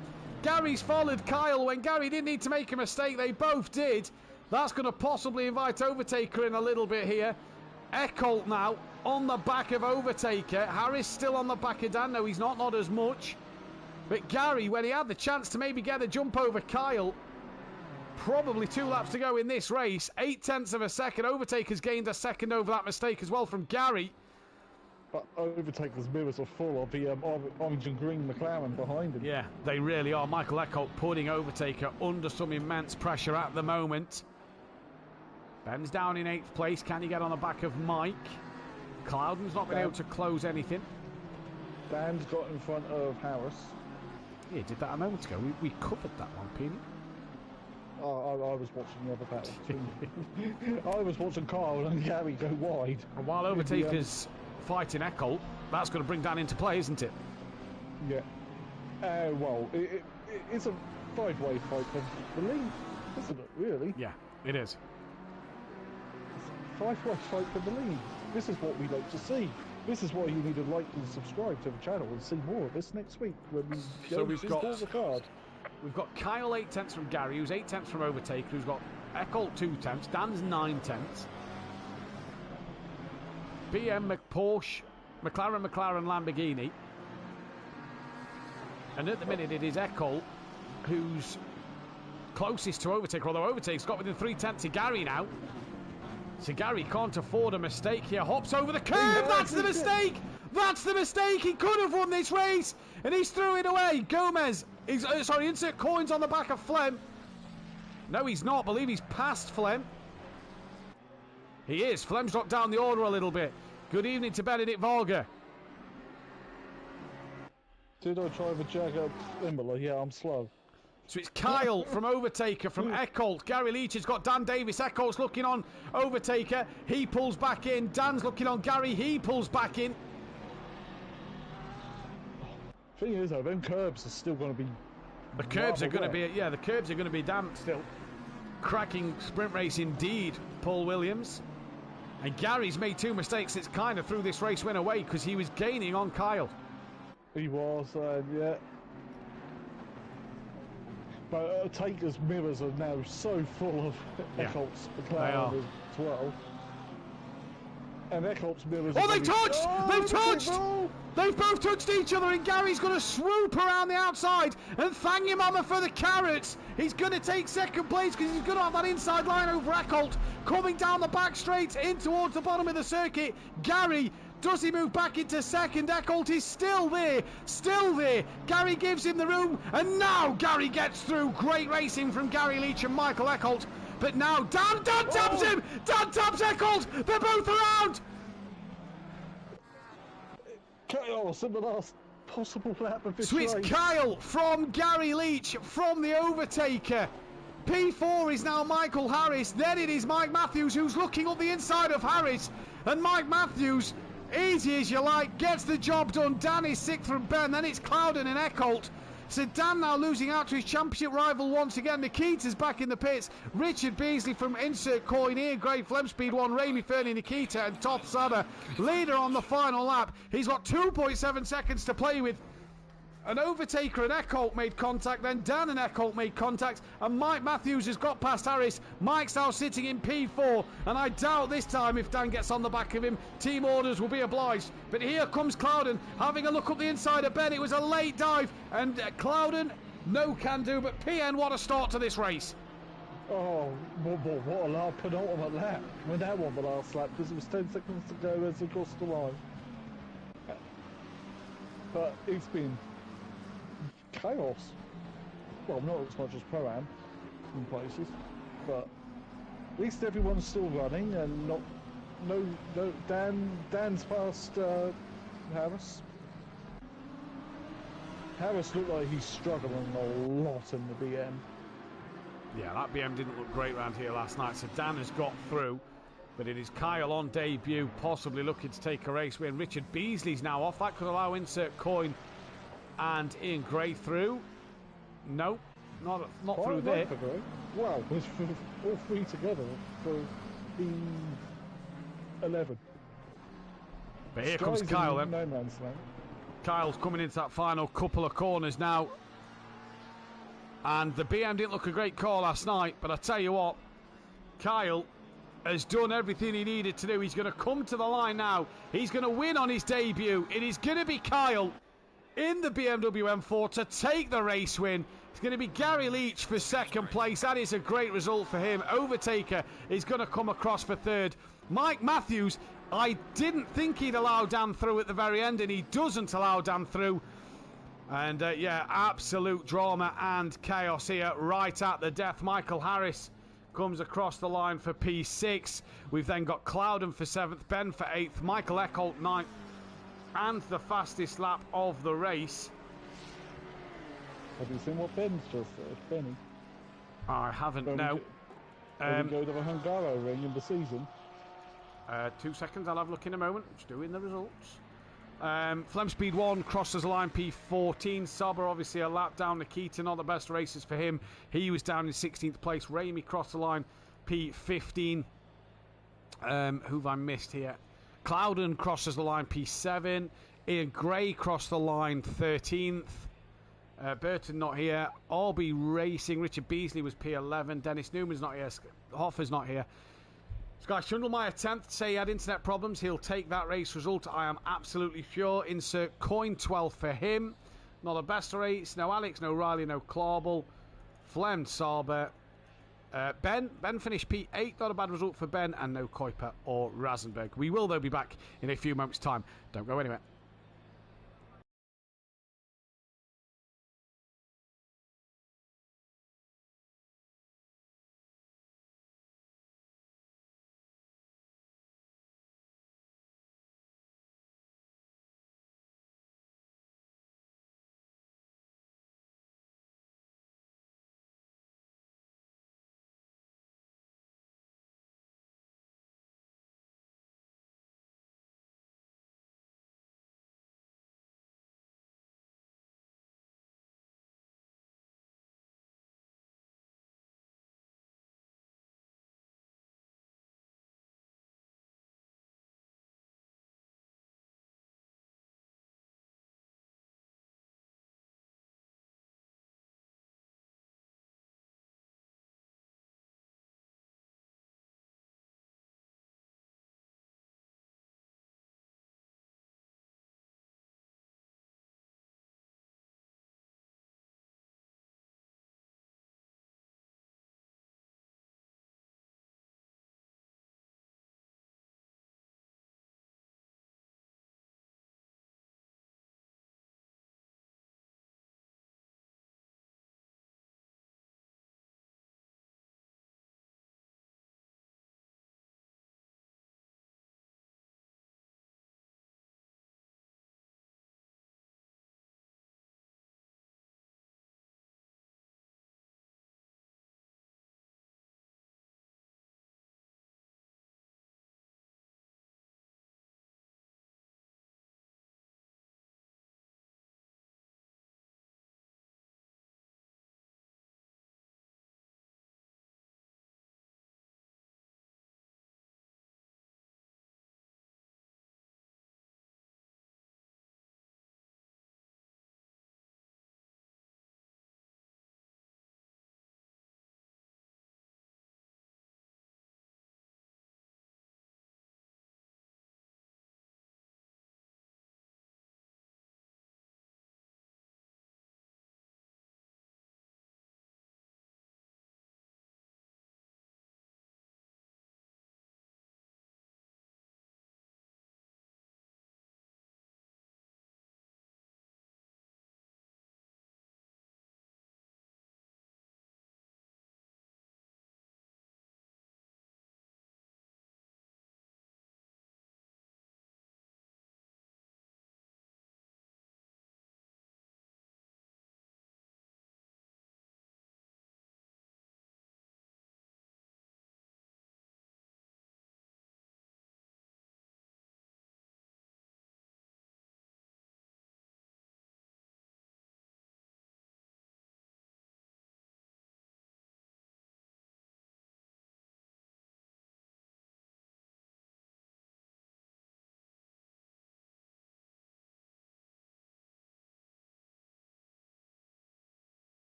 Gary's followed Kyle when Gary didn't need to make a mistake. They both did. That's going to possibly invite Overtaker in a little bit here. Eckholt now on the back of Overtaker. Harris still on the back of Dan. No, he's not as much. But Gary, when he had the chance to maybe get a jump over Kyle, probably 2 laps to go in this race. 0.8 of a second. Overtaker's gained a second over that mistake as well from Gary. But Overtaker's mirrors are full of the orange and green McLaren behind him. Yeah, they really are. Michael Eckholt putting Overtaker under some immense pressure at the moment. Ben's down in 8th place. Can he get on the back of Mike? Cloudon's not been able to close anything. Dan's got in front of Harris. Yeah, did that a moment ago. We covered that one, Peony. I was watching the other battle too. I was watching Kyle and Gary go wide. And while Overtaker's fighting Eckholt, that's going to bring Dan into play, isn't it? Yeah. Well, it's a 5-way fight for the lead, isn't it, really? Yeah, it is. It's a 5-way fight for the lead. This is what we like to see. This is why you need to like and subscribe to the channel and see more of this next week when we go to the card. We've got Kyle 0.8 from Gary, who's 0.8 from Overtaker, who's got Eckholt 0.2, Dan's 0.9. BM, Porsche, McLaren, Lamborghini. And at the minute it is Eckholt who's closest to Overtaker, although Overtaker's got within 0.3 of Gary now. So Gary can't afford a mistake here. Hops over the curb. That's the mistake. That's the mistake. He could have won this race, and he's threw it away. Gomez, insert coins on the back of Flem. No, he's not. I believe he's past Flem. He is. Flem's dropped down the order a little bit. Good evening to Benedict Varga. Did I try the Jag-up Imola? Yeah, I'm slow. So it's Kyle from Overtaker, from Eckholt. Gary Leach has got Dan Davis. Eckholt's looking on Overtaker. He pulls back in. Dan's looking on Gary. He pulls back in. Thing is, though, them curbs are still going to be... The curbs are going to be... Yeah, the curbs are going to be damp still. Cracking sprint race indeed, Paul Williams. And Gary's made 2 mistakes. It's kind of threw this race win away because he was gaining on Kyle. He was, yeah. But Taker's mirrors are now so full of Eckholt's McLaren as well. And Eckholt's mirrors. Oh, they've touched! They've touched! They've both touched each other, and Gary's going to swoop around the outside and thank your mama for the carrots. He's going to take second place because he's going to have that inside line over Eckholt. Coming down the back straight in towards the bottom of the circuit. Gary, does he move back into second? Eckholt is still there, still there. Gary gives him the room, and now Gary gets through. Great racing from Gary Leach and Michael Eckholt. But now Dan taps him! Dan taps Eckholt! They're both around! Chaos in the last possible lap of this race. So it's Kyle from Gary Leach from the Overtaker. P4 is now Michael Harris. Then it is Mike Matthews who's looking up the inside of Harris. And Mike Matthews, easy as you like, gets the job done. Dan is 6th from Ben. Then it's Clouden and Eckholt. So Dan now losing out to his championship rival once again. Nikita's back in the pits. Richard Beasley from Insert Coin here. Great Flem Speed 1. Ramy Fernie, Nikita and Top Sada. Leader on the final lap. He's got 2.7 seconds to play with. An Overtaker and Eckholt made contact, then Dan and Eckholt made contact, and Mike Matthews has got past Harris. Mike's now sitting in P4, and I doubt this time if Dan gets on the back of him, team orders will be obliged. But here comes Clouden, having a look up the inside of Ben. It was a late dive, and Clouden No can do, but PN, what a start to this race. Oh, what a last penultimate lap. I mean, that wasn't the last lap because it was 10 seconds to go as it crossed the line. But it's been chaos. Well, not as much as Pro-Am in places, but at least everyone's still running and not. No, Dan's past Harris. Harris looked like he's struggling a lot in the BM. Yeah, that BM didn't look great around here last night, so Dan has got through. But it is Kyle on debut, possibly looking to take a race win. Richard Beasley's now off. That could allow Insert Coin and Ian Gray through. Nope, not through there. Wow, it's all three together for P11. But here comes Kyle then. No man's land. Kyle's coming into that final couple of corners now. And the BM didn't look a great call last night, but I tell you what, Kyle has done everything he needed to do. He's going to come to the line now. He's going to win on his debut. It is going to be Kyle in the BMW M4 to take the race win. It's going to be Gary Leach for second place. That is a great result for him. Overtaker is going to come across for third. Mike Matthews, I didn't think he'd allow Dan through at the very end, and he doesn't allow Dan through. And yeah, absolute drama and chaos here right at the death. Michael Harris comes across the line for P6. We've then got Clouden for 7th, Ben for 8th, Michael Eckholt 9th, and the fastest lap of the race. Have you seen what Ben's just said, Benny? I haven't, no. We go to the Hungaro ring in the season. 2 seconds, I'll have a look in a moment. Just doing the results. Flem Speed 1 crosses the line P14. Sauber obviously a lap down. Nikita, not the best races for him. He was down in 16th place. Ramey crossed the line P15. Who've I missed here? Clouden crosses the line P7. Ian Gray crossed the line 13th. Burton not here. Orby Racing. Richard Beasley was P11. Dennis Newman's not here. Hoffer's not here. Sky Schundelmeyer 10th, say he had internet problems. He'll take that race result, I am absolutely sure. Insert Coin 12th for him. Not the best race. No Alex, no Riley, no Clawball. Flem, Sauber. Ben finished P8. Not a bad result for Ben. And no Kuiper or Rasenberg. We will, though, be back in a few moments' time. Don't go anywhere.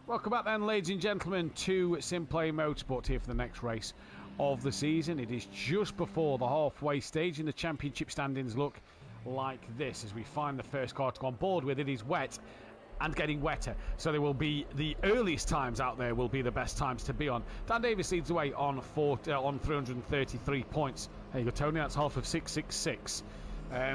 Welcome back then, ladies and gentlemen, to SimPlay Motorsport here for the next race of the season. It is just before the halfway stage, and the championship standings look like this as we find the first car to go on board with. It is wet and getting wetter, so there will be the earliest times out there will be the best times to be on. Dan Davis leads the way on 333 points. There you go, Tony, that's half of 666.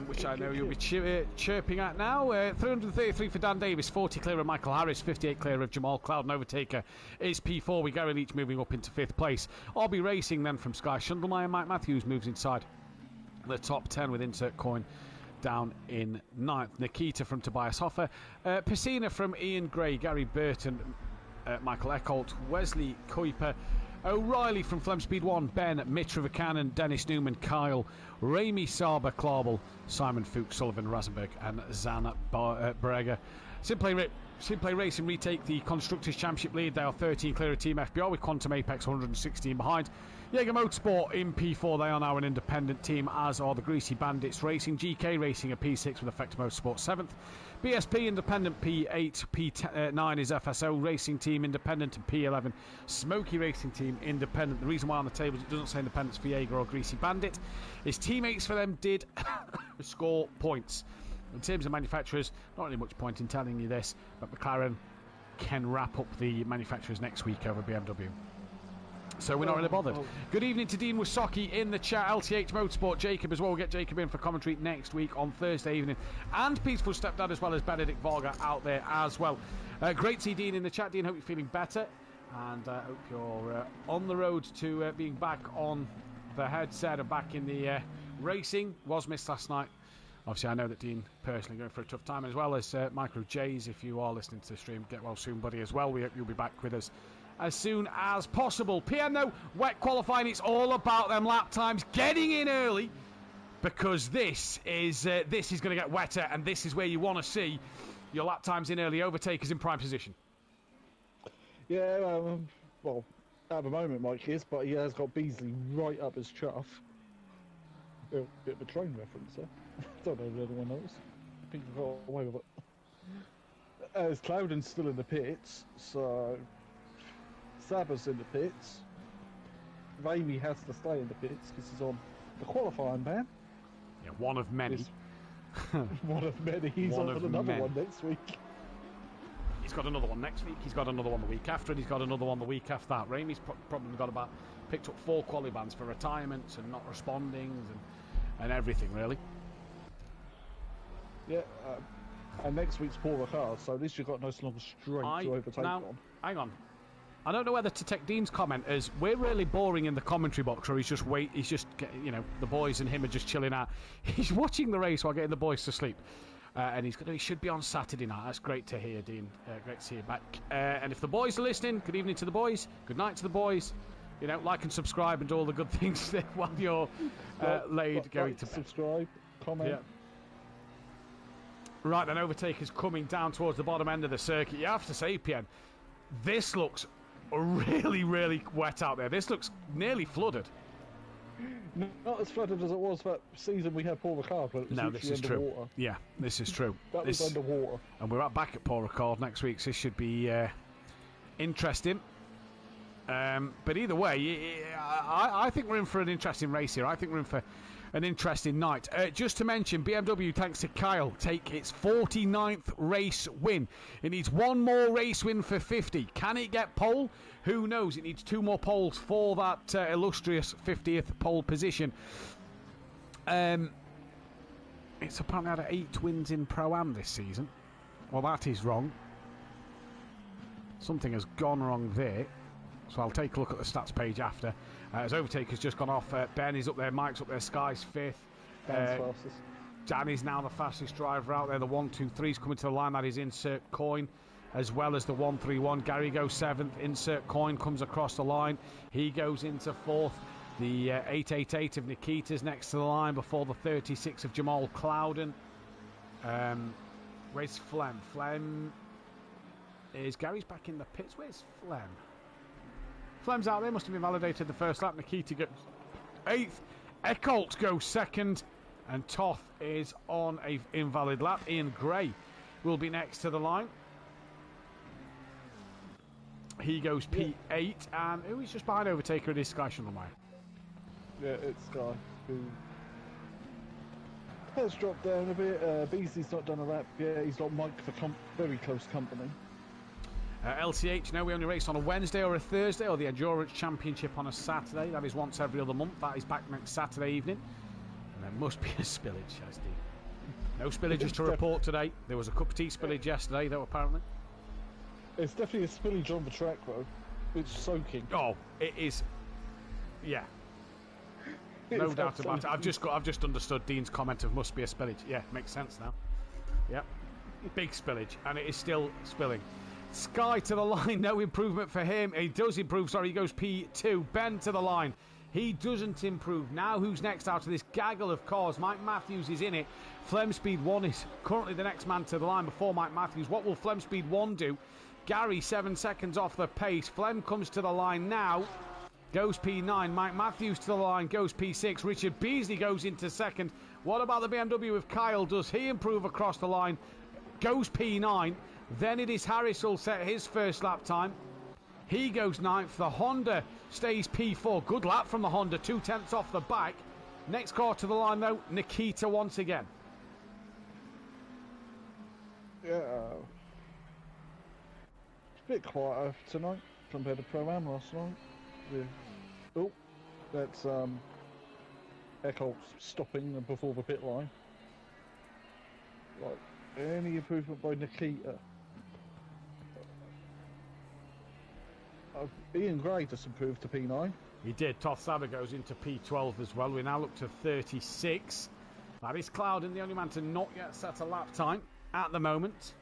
Which I know you'll be chirping at now. 333 for Dan Davis, 40 clear of Michael Harris, 58 clear of Jamal Cloud. And overtaker is P4 with Gary Leach moving up into 5th place. RB Racing then from Sky Shundelmeyer. Mike Matthews moves inside the top 10 with insert coin down in 9th. Nikita from Tobias Hoffer. Piscina from Ian Gray, Gary Burton, Michael Eckholt, Wesley Kuiper. O'Reilly from Flem Speed 1, Ben, Mitch Rivakanen, Dennis Newman, Kyle, Ramy Saba, Klarbel, Simon Fuchs, Sullivan, Rasenberg, and Zan Breger. SimPlay Racing retake the Constructors' Championship lead. They are 13 clear of Team FBR with Quantum Apex 116 behind. Jaeger Motorsport in P4, they are now an independent team, as are the Greasy Bandits Racing. GK Racing a P6 with Effective Motorsport 7th. BSP Independent P8, P9 is FSO Racing Team Independent, and P11 Smoky Racing Team Independent. The reason why on the table it doesn't say independence for Jaeger or Greasy Bandit is teammates for them did score points. In terms of manufacturers, not really much point in telling you this, but McLaren can wrap up the manufacturers next week over BMW. So we're not really bothered. Good evening to Dean Wasocki in the chat. LTH Motorsport, Jacob as well. We'll get Jacob in for commentary next week on Thursday evening. And Peaceful Stepdad as well as Benedict Varga out there as well. Great to see Dean in the chat. Dean, hope you're feeling better. And hope you're on the road to being back on the headset and back in the racing. Was missed last night. Obviously, I know that Dean personally going for a tough time, as well as Micro J's. If you are listening to the stream, get well soon, buddy, as well. We hope you'll be back with us as soon as possible. PM, though, wet qualifying, it's all about them lap times. Getting in early, because this is going to get wetter, and this is where you want to see your lap times in early. Overtakers in prime position. Yeah, well, at the moment Mike is, but he has got Beasley right up his chuff. A bit of a train reference there. Don't know if anyone knows. I think we got away with it. As Cloudon's still in the pits, so Saba's in the pits. Ramy has to stay in the pits because he's on the qualifying ban. Yeah, one of many. One of many. He's on another one next week. He's got another one next week. He's got another one the week after, and he's got another one the week after that. Ramy's probably picked up 4 quali bans for retirements and not responding and everything, really. Yeah, and next week's poorer cars, so at least you've got a nice long straight to overtake on. Hang on. I don't know whether to take Dean's comment as we're really boring in the commentary box, or he's just the boys and him are just chilling out. He's watching the race while getting the boys to sleep. And he should be on Saturday night. That's great to hear, Dean. Great to see you back. And if the boys are listening, good evening to the boys. Good night to the boys. Like and subscribe and do all the good things while you're going to bed. Subscribe, comment. Yeah. Right, then overtakers coming down towards the bottom end of the circuit. You have to say, PN, this looks really, really wet out there. This looks nearly flooded. Not as flooded as it was that season we had Paul Ricard, but it was this is underwater. True. Yeah, this is true. That was underwater. And we're back at Paul Ricard next week, so this should be interesting. But either way, I think we're in for an interesting race here. I think we're in for an interesting night. Just to mention, BMW, thanks to Kyle, take its 49th race win. It needs one more race win for 50. Can it get pole? Who knows? It needs 2 more poles for that illustrious 50th pole position. It's apparently had 8 wins in Pro-Am this season. Well, that is wrong. Something has gone wrong there. So I'll take a look at the stats page after. As Overtaker's just gone off, Ben is up there, Mike's up there, Sky's 5th. Danny's now the fastest driver out there. The 1-2-3's coming to the line. That is insert coin, as well as the 1-3-1. Gary goes 7th. Insert coin comes across the line. He goes into 4th. The 888 of Nikita's next to the line before the 36 of Jamal Clouden. Where's Flem? Flem is Gary's back in the pits. Where's Flem? Flem's out there, must have been validated the first lap. Nikita goes 8th. Eckholt goes 2nd. And Toth is on an invalid lap. Ian Gray will be next to the line. He goes P8, and who is just behind overtaker? It is Sky Schundelmeyer. Yeah, it's Sky, who has dropped down a bit. Beasley's not done a lap yet. He's got Mike for very close company. LCH, no, we only race on a Wednesday or a Thursday, or the Endurance Championship on a Saturday. That is once every other month. That is back next Saturday evening. And there must be a spillage, as Steve. No spillages to report today. There was a cup of tea spillage yesterday, though, apparently. It's definitely a spillage on the track, though. It's soaking. Oh, it is. Yeah. No doubt about it. I've just understood Dean's comment of must be a spillage. Yeah, makes sense now. Yep. Big spillage, and it is still spilling. Sky to the line, no improvement for him. He does improve, sorry, he goes P2. Ben to the line. He doesn't improve. Now who's next out of this gaggle of cars? Mike Matthews is in it. Flem Speed 1 is currently the next man to the line before Mike Matthews. What will Flem Speed 1 do? Gary 7 seconds off the pace. Flem comes to the line now. Goes P9. Mike Matthews to the line. Goes P6. Richard Beasley goes into second. What about the BMW with Kyle? Does he improve across the line? Goes P9. Then it is Harris who'll set his first lap time. He goes 9th. The Honda stays P4. Good lap from the Honda. 2/10 off the back. Next car to the line, though, Nikita once again. Yeah. It's a bit quieter tonight compared to Pro-Am last night. Yeah. Oh, that's Eccles stopping before the pit line. Like, any improvement by Nikita? Ian Gray just improved to P9. He did. Toth Saber goes into P12 as well. We now look to 36. That is Clouden, the only man to not yet set a lap time at the moment.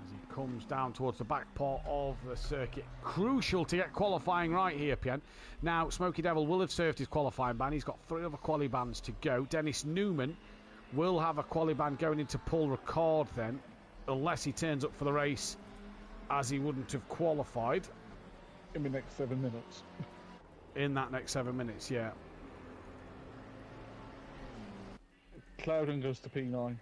As he comes down towards the back part of the circuit. Crucial to get qualifying right here, Pien. Now, Smokey Devil will have served his qualifying ban. He's got 3 other quali bans to go. Dennis Newman will have a quali ban going into Paul Ricard then, unless he turns up for the race as he wouldn't have qualified. In the next 7 minutes. In that next 7 minutes, yeah. Clouden goes to P9.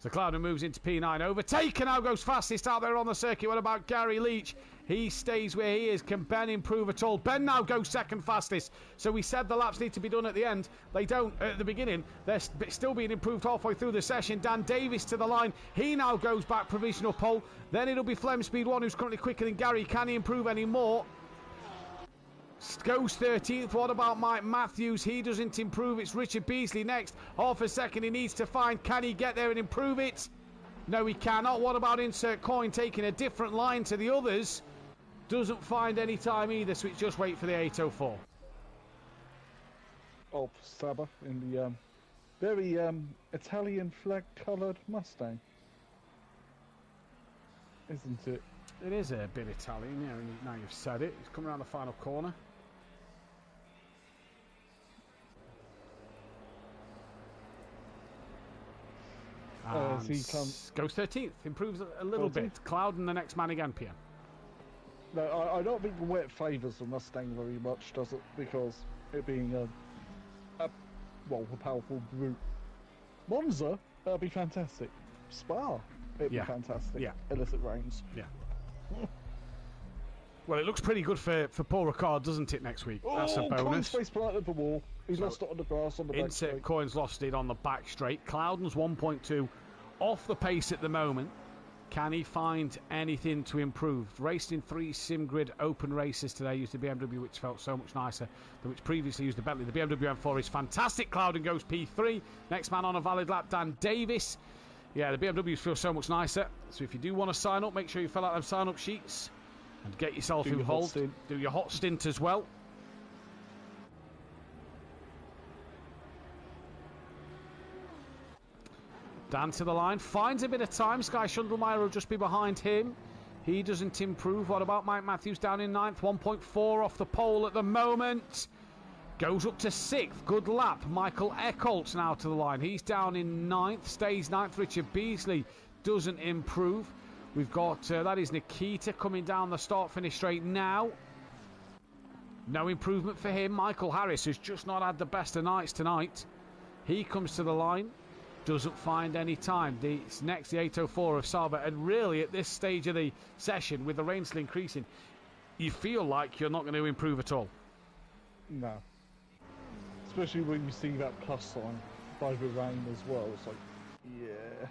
So Clouden moves into P9. Overtaken now, goes fastest out there on the circuit. What about Gary Leach? He stays where he is. Can Ben improve at all? Ben now goes second fastest. So we said the laps need to be done at the end. They don't at the beginning. They're still being improved halfway through the session. Dan Davis to the line. He now goes back provisional pole. Then it'll be Flem Speed 1 who's currently quicker than Gary. Can he improve any more? Goes 13th. What about Mike Matthews? He doesn't improve. It's Richard Beasley next. Half a second he needs to find. Can he get there and improve it? No, he cannot. What about Insert Coin taking a different line to the others? Doesn't find any time either, so it's just wait for the 804. Of Saba in the very Italian flag coloured Mustang. Isn't it? It is a bit Italian, yeah, now you've said it. He's coming around the final corner. And he goes 13th, improves a little bit. Clouden the next man again, Pierre. No, I don't think the wet favours the Mustang very much, does it? Because it being a powerful brute. Monza, that'd be fantastic. Spa, it'd be fantastic. Yeah. Unless it rains. Yeah. Well, it looks pretty good for Paul Ricard, doesn't it, next week? That's a bonus. Coins face planted the wall. He's lost it on the grass on the back Insert straight. Coins lost it on the back straight. Clouden's 1.2 off the pace at the moment. Can he find anything to improve? Raced in 3 SimGrid open races today. Used the BMW, which felt so much nicer than which previously used the Bentley. The BMW M4 is fantastic. Clouden goes P3. Next man on a valid lap, Dan Davis. Yeah, the BMWs feel so much nicer. So if you do want to sign up, make sure you fill out them sign-up sheets and get yourself involved. Do your hot stint as well. Dan to the line, finds a bit of time. Sky Schundelmeyer will just be behind him. He doesn't improve. What about Mike Matthews down in 9th? 1.4 off the pole at the moment. Goes up to 6th. Good lap. Michael Eckholtz now to the line. He's down in 9th. Stays 9th. Richard Beasley doesn't improve. We've got, that is Nikita coming down the start-finish straight now. No improvement for him. Michael Harris has just not had the best of nights tonight. He comes to the line. doesn't find any time. It's next the 804 of Sauber, and really at this stage of the session, with the rain still increasing, you feel like you're not going to improve at all. No. Especially when you see that plus sign by the rain as well. It's like, yeah.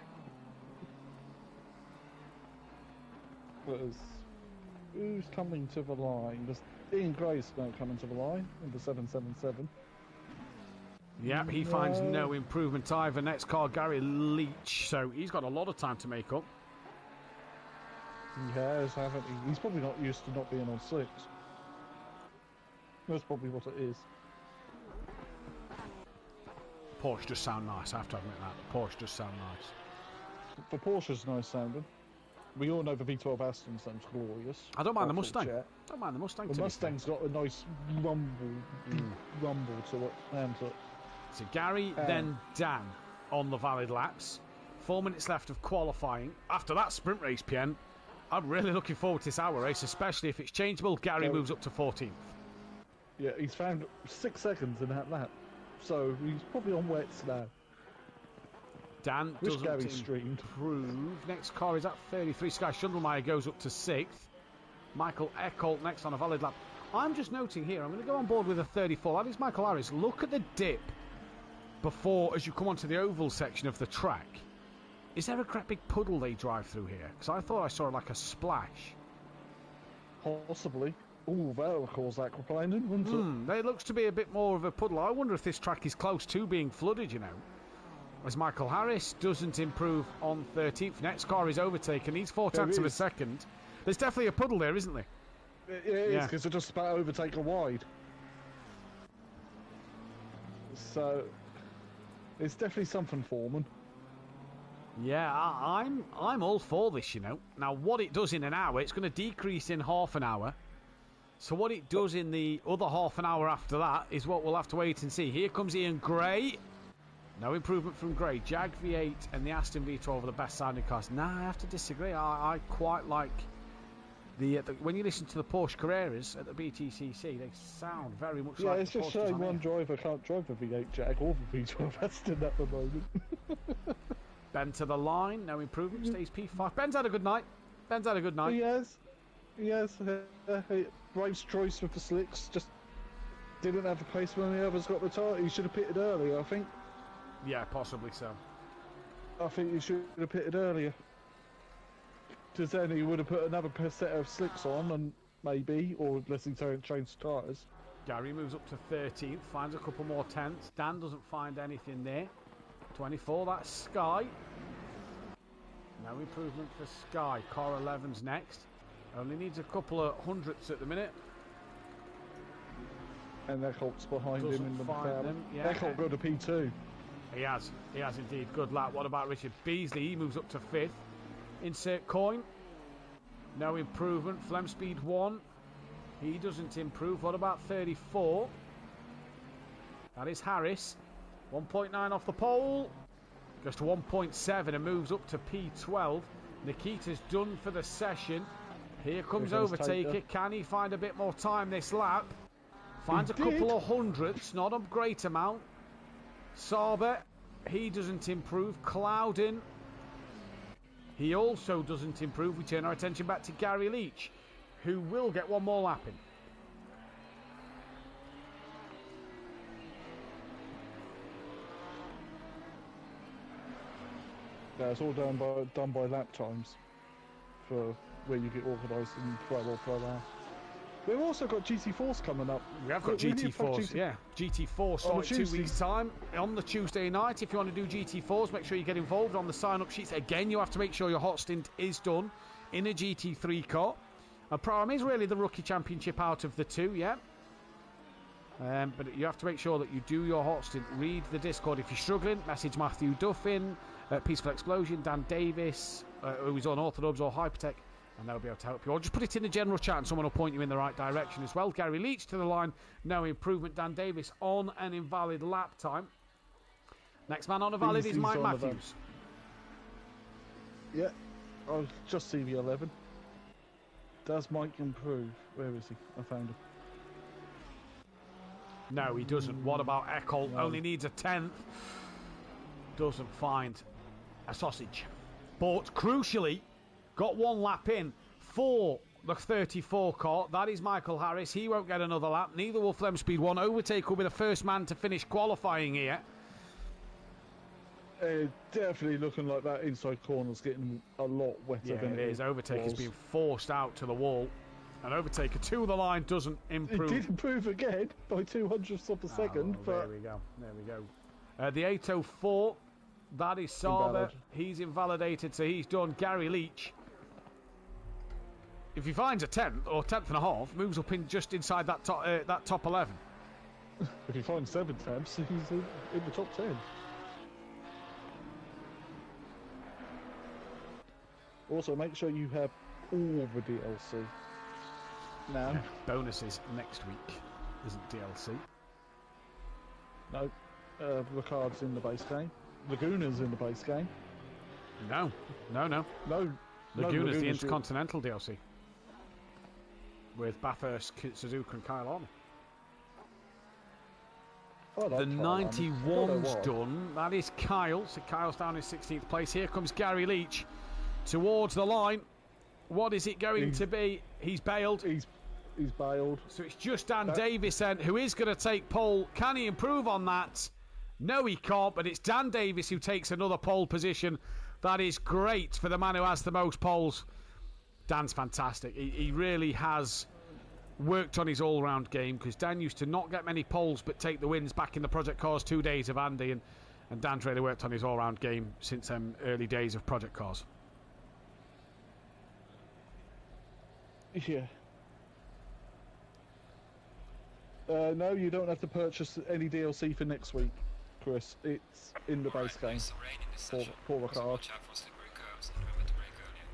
Who's coming to the line? Ian Gray's going to come into the line in the 777. Yep, he finds no improvement either. Next car, Gary Leach. So he's got a lot of time to make up. He has, haven't he? He's probably not used to not being on slicks. That's probably what it is. Porsche does sound nice, I have to admit that. Porsche does sound nice. The Porsche's nice sounding. We all know the V12 Aston sounds glorious. I don't mind the Mustang. Don't mind the Mustang. The Mustang's got a nice rumble to it. So Gary, then Dan on the valid laps. 4 minutes left of qualifying. After that sprint race, Pien, I'm really looking forward to this hour race, especially if it's changeable. Gary moves up to 14th. Yeah, he's found 6 seconds in that lap. So he's probably on wets now. Dan doesn't improve. Next car is at 33. Sky Schundelmeyer goes up to 6th. Michael Eckholt next on a valid lap. I'm just noting here, I'm going to go on board with a 34. That is Michael Harris. Look at the dip before, as you come onto the oval section of the track. Is there a great big puddle they drive through here? Because I thought I saw like a splash. Possibly. Oh, that'll cause aquaplaning, wouldn't it? It looks to be a bit more of a puddle. I wonder if this track is close to being flooded, you know. As Michael Harris doesn't improve on 13th. Next car is overtaken. He's 4/10 of a second. There's definitely a puddle there, isn't there? It is, because they're just about to overtake a wide. So, it's definitely something for them. Yeah, I'm all for this, you know. Now, what it does in an hour, it's going to decrease in half an hour. So what it does in the other half an hour after that is what we'll have to wait and see. Here comes Ian Gray. No improvement from Gray. Jag V8 and the Aston V12 are the best sounding cars. Nah, I have to disagree. I quite like the when you listen to the Porsche Carreras at the BTCC, they sound very much like the Porsche. Yeah, it's just showing one driver can't drive the V8 Jag or the V12 Aston at the moment. Ben to the line. No improvement. Stays P5. Ben's had a good night. He has. Brave's choice with the slicks. Just didn't have the pace when the others got the tire. He should have pitted earlier, I think. Yeah, possibly so. I think he should have pitted earlier. Because then he would have put another set of slicks on, and maybe, or unless he changed tyres. Gary moves up to 13th, finds a couple more tenths. Dan doesn't find anything there. 24, that's Sky. No improvement for Sky. Car 11's next. Only needs a couple of hundredths at the minute. And Eckholt's behind him in the them. Yeah. Eckholt go to P2. He has indeed. Good lap. What about Richard Beasley? He moves up to 5th. Insert coin. No improvement. Flem Speed 1. He doesn't improve. What about 34? That is Harris. 1.9 off the pole. Goes to 1.7 and moves up to P12. Nikita's done for the session. Here comes Overtaker. Can he find a bit more time this lap? Finds a couple of hundredths. Not a great amount. Sauber, he doesn't improve. Clouden, he also doesn't improve. We turn our attention back to Gary Leach, who will get one more lap in. Yeah, it's all done by lap times for where you get organised in pro or pro hour. We've also got GT4s coming up. We have got GT4s, yeah. GT4 starting 2 weeks' time on the Tuesday night. If you want to do GT4s, make sure you get involved on the sign-up sheets. Again, you have to make sure your hot stint is done in a GT3 car. Pro-Am is really the rookie championship out of the two, yeah. But you have to make sure that you do your hot stint. Read the Discord if you're struggling. Message Mathew Duffin, Peaceful Explosion, Dan Davis, who's on Orthodubs or Hypertech, and they'll be able to help you. Or just put it in the general chat and someone will point you in the right direction as well. Gary Leach to the line, no improvement. Dan Davis on an invalid lap time. Next man on a valid is Mike Matthews. Yeah, I'll just see the 11. Does Mike improve? Where is he? I found him. No, he doesn't. What about Eckholt? No. Only needs a 10th. doesn't find a sausage. But crucially, got one lap in for the 34 car. That is Michael Harris. He won't get another lap. Neither will Flem Speed 1. Overtake will be the first man to finish qualifying here. Definitely looking like that inside corner's getting a lot wetter than it is. Overtake is being forced out to the wall. And Overtaker to the line doesn't improve. It did improve again by 200ths of a second. But there we go. There we go. The 804, that is Sava. He's invalidated, so he's done. Gary Leach, if he finds a 10th or 10th and a half, moves up in just inside that top 11. If he finds 7 temps, he's in the top 10. Also, make sure you have all the DLC. Now, bonuses next week isn't DLC. No, Ricard's in the base game. Laguna's in the base game. No. Laguna's the Intercontinental DLC with Bathurst, Suzuka, and Kyle on. The 91's done. That is Kyle. So Kyle's down in 16th place. Here comes Gary Leach towards the line. What is it going to be? He's bailed. He's bailed. So it's just Dan Davis then, who is going to take pole. Can he improve on that? No, he can't, but it's Dan Davis who takes another pole position. That is great for the man who has the most poles. Dan's fantastic. He really has worked on his all-round game, because Dan used to not get many poles but take the wins back in the Project Cars 2 days of Andy, and Dan's really worked on his all-round game since early days of Project Cars. Yeah. No, you don't have to purchase any DLC for next week, Chris. It's in the base game for Ricard.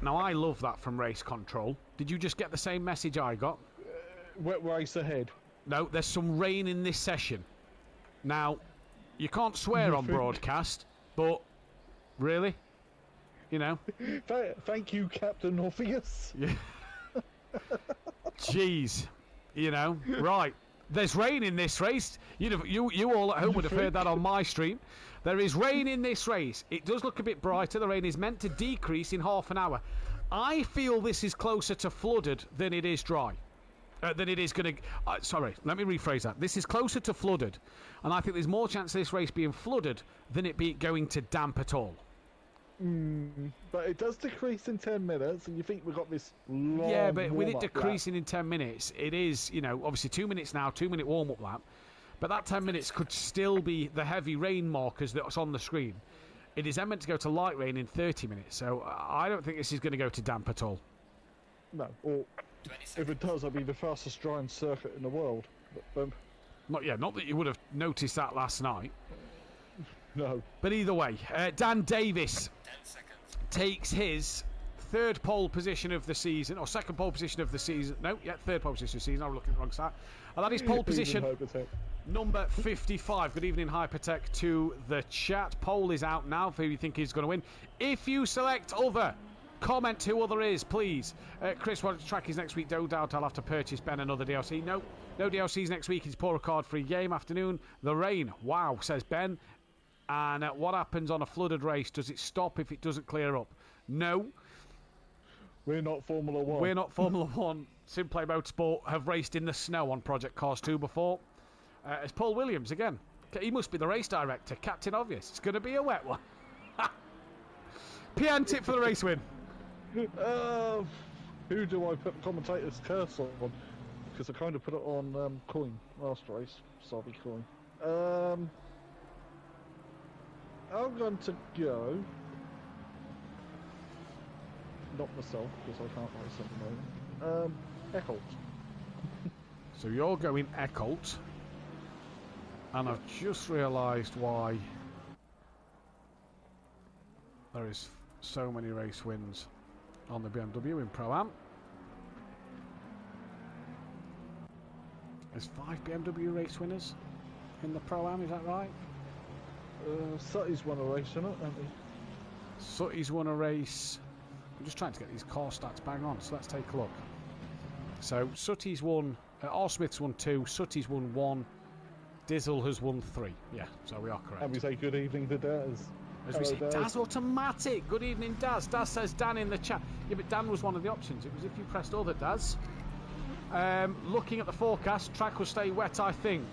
Now, I love that from Race Control. Did you just get the same message I got? Wet race ahead. No, there's some rain in this session. Now, you can't swear on broadcast, but really? You know? Thank you, Captain Orpheus. Yeah. Jeez. You know, right. There's rain in this race. You all at home would have heard that on my stream. There is rain in this race. It does look a bit brighter. The rain is meant to decrease in half an hour. I feel this is closer to flooded than it is dry. Than it is going to... sorry, let me rephrase that. This is closer to flooded. And I think there's more chance of this race being flooded than it be going to damp at all. But it does decrease in 10 minutes, and you think we've got this long... Yeah, but with it decreasing in 10 minutes, it is, obviously 2 minutes now, 2 minute warm-up lap. But that 10 minutes could still be the heavy rain markers that's on the screen. It is then meant to go to light rain in 30 minutes, so I don't think this is going to go to damp at all. No, or if it does, it'll be the fastest drying circuit in the world. But, not that you would have noticed that last night. No. But either way, Dan Davis takes his third pole position of the season, or second pole position of the season. No, third pole position of the season. I'm looking at the wrong side. And that is pole position number 55. Good evening, Hypertech, to the chat. Pole is out now for who you think is going to win. If you select other, comment who other is, please. Chris, what track is next week? No doubt I'll have to purchase Ben another DLC. No DLCs next week. It's pour a card free game afternoon. The rain. Wow, says Ben. And what happens on a flooded race? Does it stop if it doesn't clear up? No. We're not Formula 1. We're not Formula 1. SimPlay Motorsport have raced in the snow on Project Cars 2 before. It's Paul Williams again. He must be the race director. Captain Obvious. It's going to be a wet one. PN tip for the race win. Who do I put the commentator's curse on? Because I kind of put it on Coin last race. Sorry, Coin. I'm going to go... Not myself, because I can't race at the moment. Eckholt. So you're going Eckholt. And I've just realised why there is so many race wins on the BMW in Pro-Am. There's 5 BMW race winners in the Pro-Am, is that right? Sutty's won a race, isn't it? Sutty's won a race. I'm just trying to get these car stats bang on, so let's take a look. So Sutty's won, R. Smith's won 2, Sutty's won 1, Dizzle has won 3. Yeah, so we are correct. And we say good evening to Daz. As we Hello, see, Daz. Daz Automatic. Good evening, Daz. Daz says Dan in the chat. Yeah, but Dan was one of the options. It was if you pressed other, Daz. Looking at the forecast, track will stay wet, I think.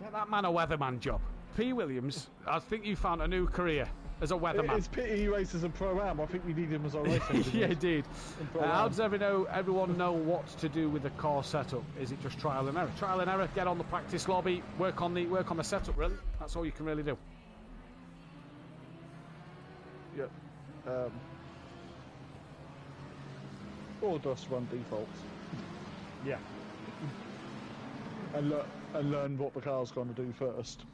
Get that man a weatherman job. P. Williams, I think you found a new career as a weatherman. It's pity he races a Pro-Am. I think we need him as our race engineer. Yeah, indeed. How does everyone know what to do with the car setup? Is it just trial and error? Trial and error. Get on the practice lobby. Work on the setup. Really, that's all you can really do. Yep. Or just run defaults Yeah. and learn what the car's going to do first.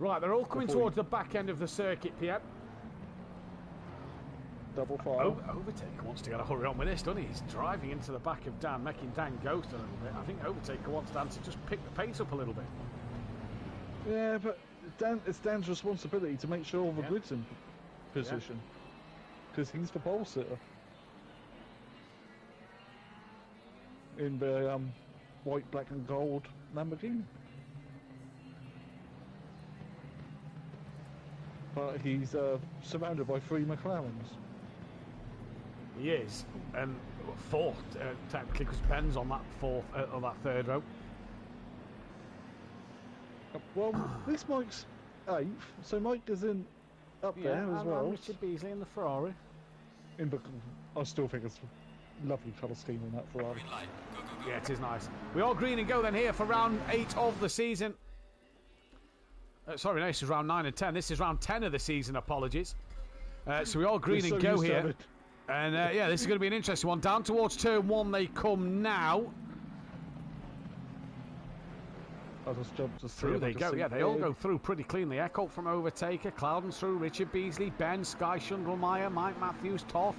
Right, they're all coming Before towards the back end of the circuit, PM. Double file. Overtaker wants to get a hurry on with this, doesn't he? He's driving into the back of Dan, making Dan ghost a little bit. I think Overtaker wants Dan to just pick the pace up a little bit. Yeah, but it's Dan's responsibility to make sure all the grid's in position. Because he's the pole sitter. In the white, black and gold Lamborghini. But he's surrounded by 3 McLarens. He is, and fourth technically because Ben's on that on that third row. Well, this Mike's 8th, so Mike is in up there as well. Richard Beasley in the Ferrari. I still think it's a lovely colour scheme on that Ferrari. Green light. Go, go, go. Yeah, it is nice. We are green and go then here for round 8 of the season. Sorry, no, this is round 9 and 10. This is round 10 of the season, apologies. So we all green and go here. And yeah, this is going to be an interesting one. Down towards turn 1 they come now. I'll just jump to Through they go, yeah, they all go through pretty cleanly. Eckholt from Overtaker, Cloudens through, Richard Beasley, Ben, Sky Shundlemeyer, Mike Matthews, Toff,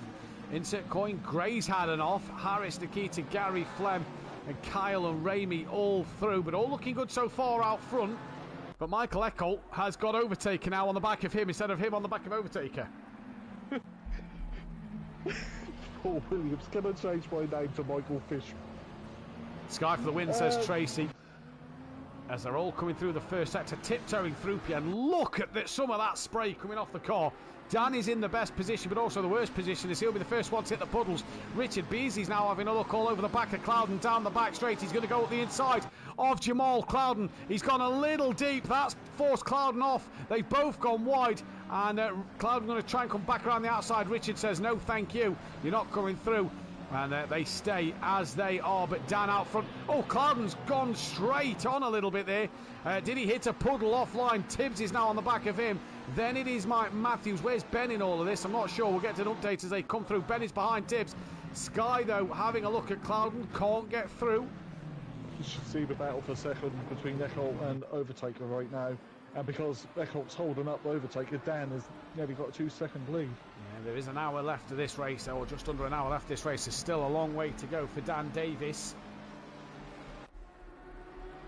Insert Coin, Gray's had an off, Harris, Nikita, Gary, Flem, and Kyle and Ramey all through, but all looking good so far out front. But Michael Eckholt has got Overtaker now on the back of him instead of him on the back of Overtaker. Paul Williams, can I change my name to Michael Fish? Sky for the win, says Tracy. As they're all coming through the first sector, tiptoeing through Pian. Look at some of that spray coming off the car. Dan is in the best position, but also the worst position, as he'll be the first one to hit the puddles. Richard Beasley's now having a look all over the back of Clouden, down the back straight. He's going to go up the inside of Jamal Clouden. He's gone a little deep. That's forced Clouden off. They've both gone wide, and Clouden going to try and come back around the outside. Richard says, no, thank you. You're not coming through. And they stay as they are, but Dan out front. Oh, Clouden's gone straight on a little bit there. Did he hit a puddle offline? Tibbs is now on the back of him. Then it is Mike Matthews. Where's Ben in all of this? I'm not sure. We'll get to an update as they come through. Ben is behind Tibbs. Sky, though, having a look at Clouden. Can't get through. You should see the battle for second between Eckholt and Overtaker right now. And because Eckholt's holding up Overtaker, Dan has nearly got a 2-second lead. Yeah, there is an hour left of this race, or just under an hour left of this race. There's still a long way to go for Dan Davis.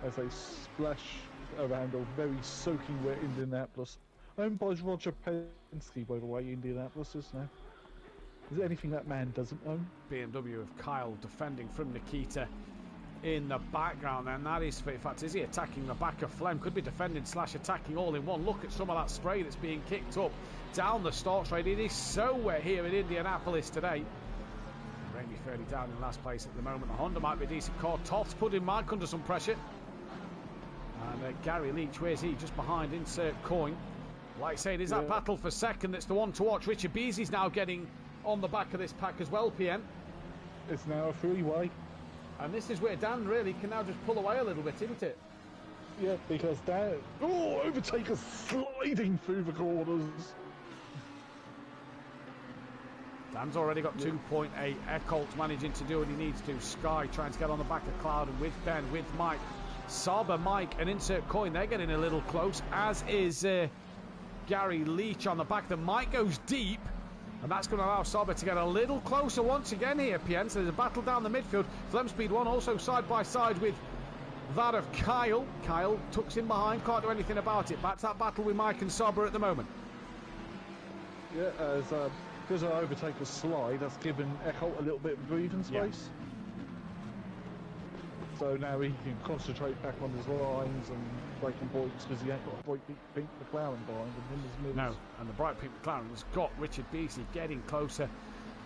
As they splash around a very soaking wet Indianapolis. Owned by Roger Penske, by the way, Indianapolis is now. Is there anything that man doesn't own? BMW of Kyle defending from Nikita in the background, and that is, in fact, is he attacking the back of Flem? Could be defending / attacking all in one. Look at some of that spray that's being kicked up down the start straight. It is so wet here in Indianapolis today. Ramey fairly down in last place at the moment. The Honda might be a decent car. Toff's putting Mike under some pressure. And Gary Leach, where's he? Just behind Insert Coin. Like I say, it is that battle for second that's the one to watch. Richard Beasley's now getting on the back of this pack as well, PM. It's now a three-way. And this is where Dan really can now just pull away a little bit, isn't it? Yeah, because Dan... Oh, Overtaker sliding through the corners. Dan's already got 2.8. Eckholt's managing to do what he needs to. Sky trying to get on the back of Clouden with Ben, with Mike. Saber, Mike, and Insert Coin. They're getting a little close, as is Gary Leach on the back. The Mike goes deep. And that's going to allow Sauber to get a little closer once again here, Pien. So there's a battle down the midfield. Flem Speed 1 also side by side with that of Kyle. Kyle tucks in behind, can't do anything about it. Back to that battle with Mike and Sauber at the moment. Yeah, as because of Overtaker's slide, that's given Eckholt a little bit of breathing space. So now he can concentrate back on his lines and breaking points because he ain't got a bright pink McLaren behind him as Mills. No, and the bright pink McLaren has got Richard Beasley getting closer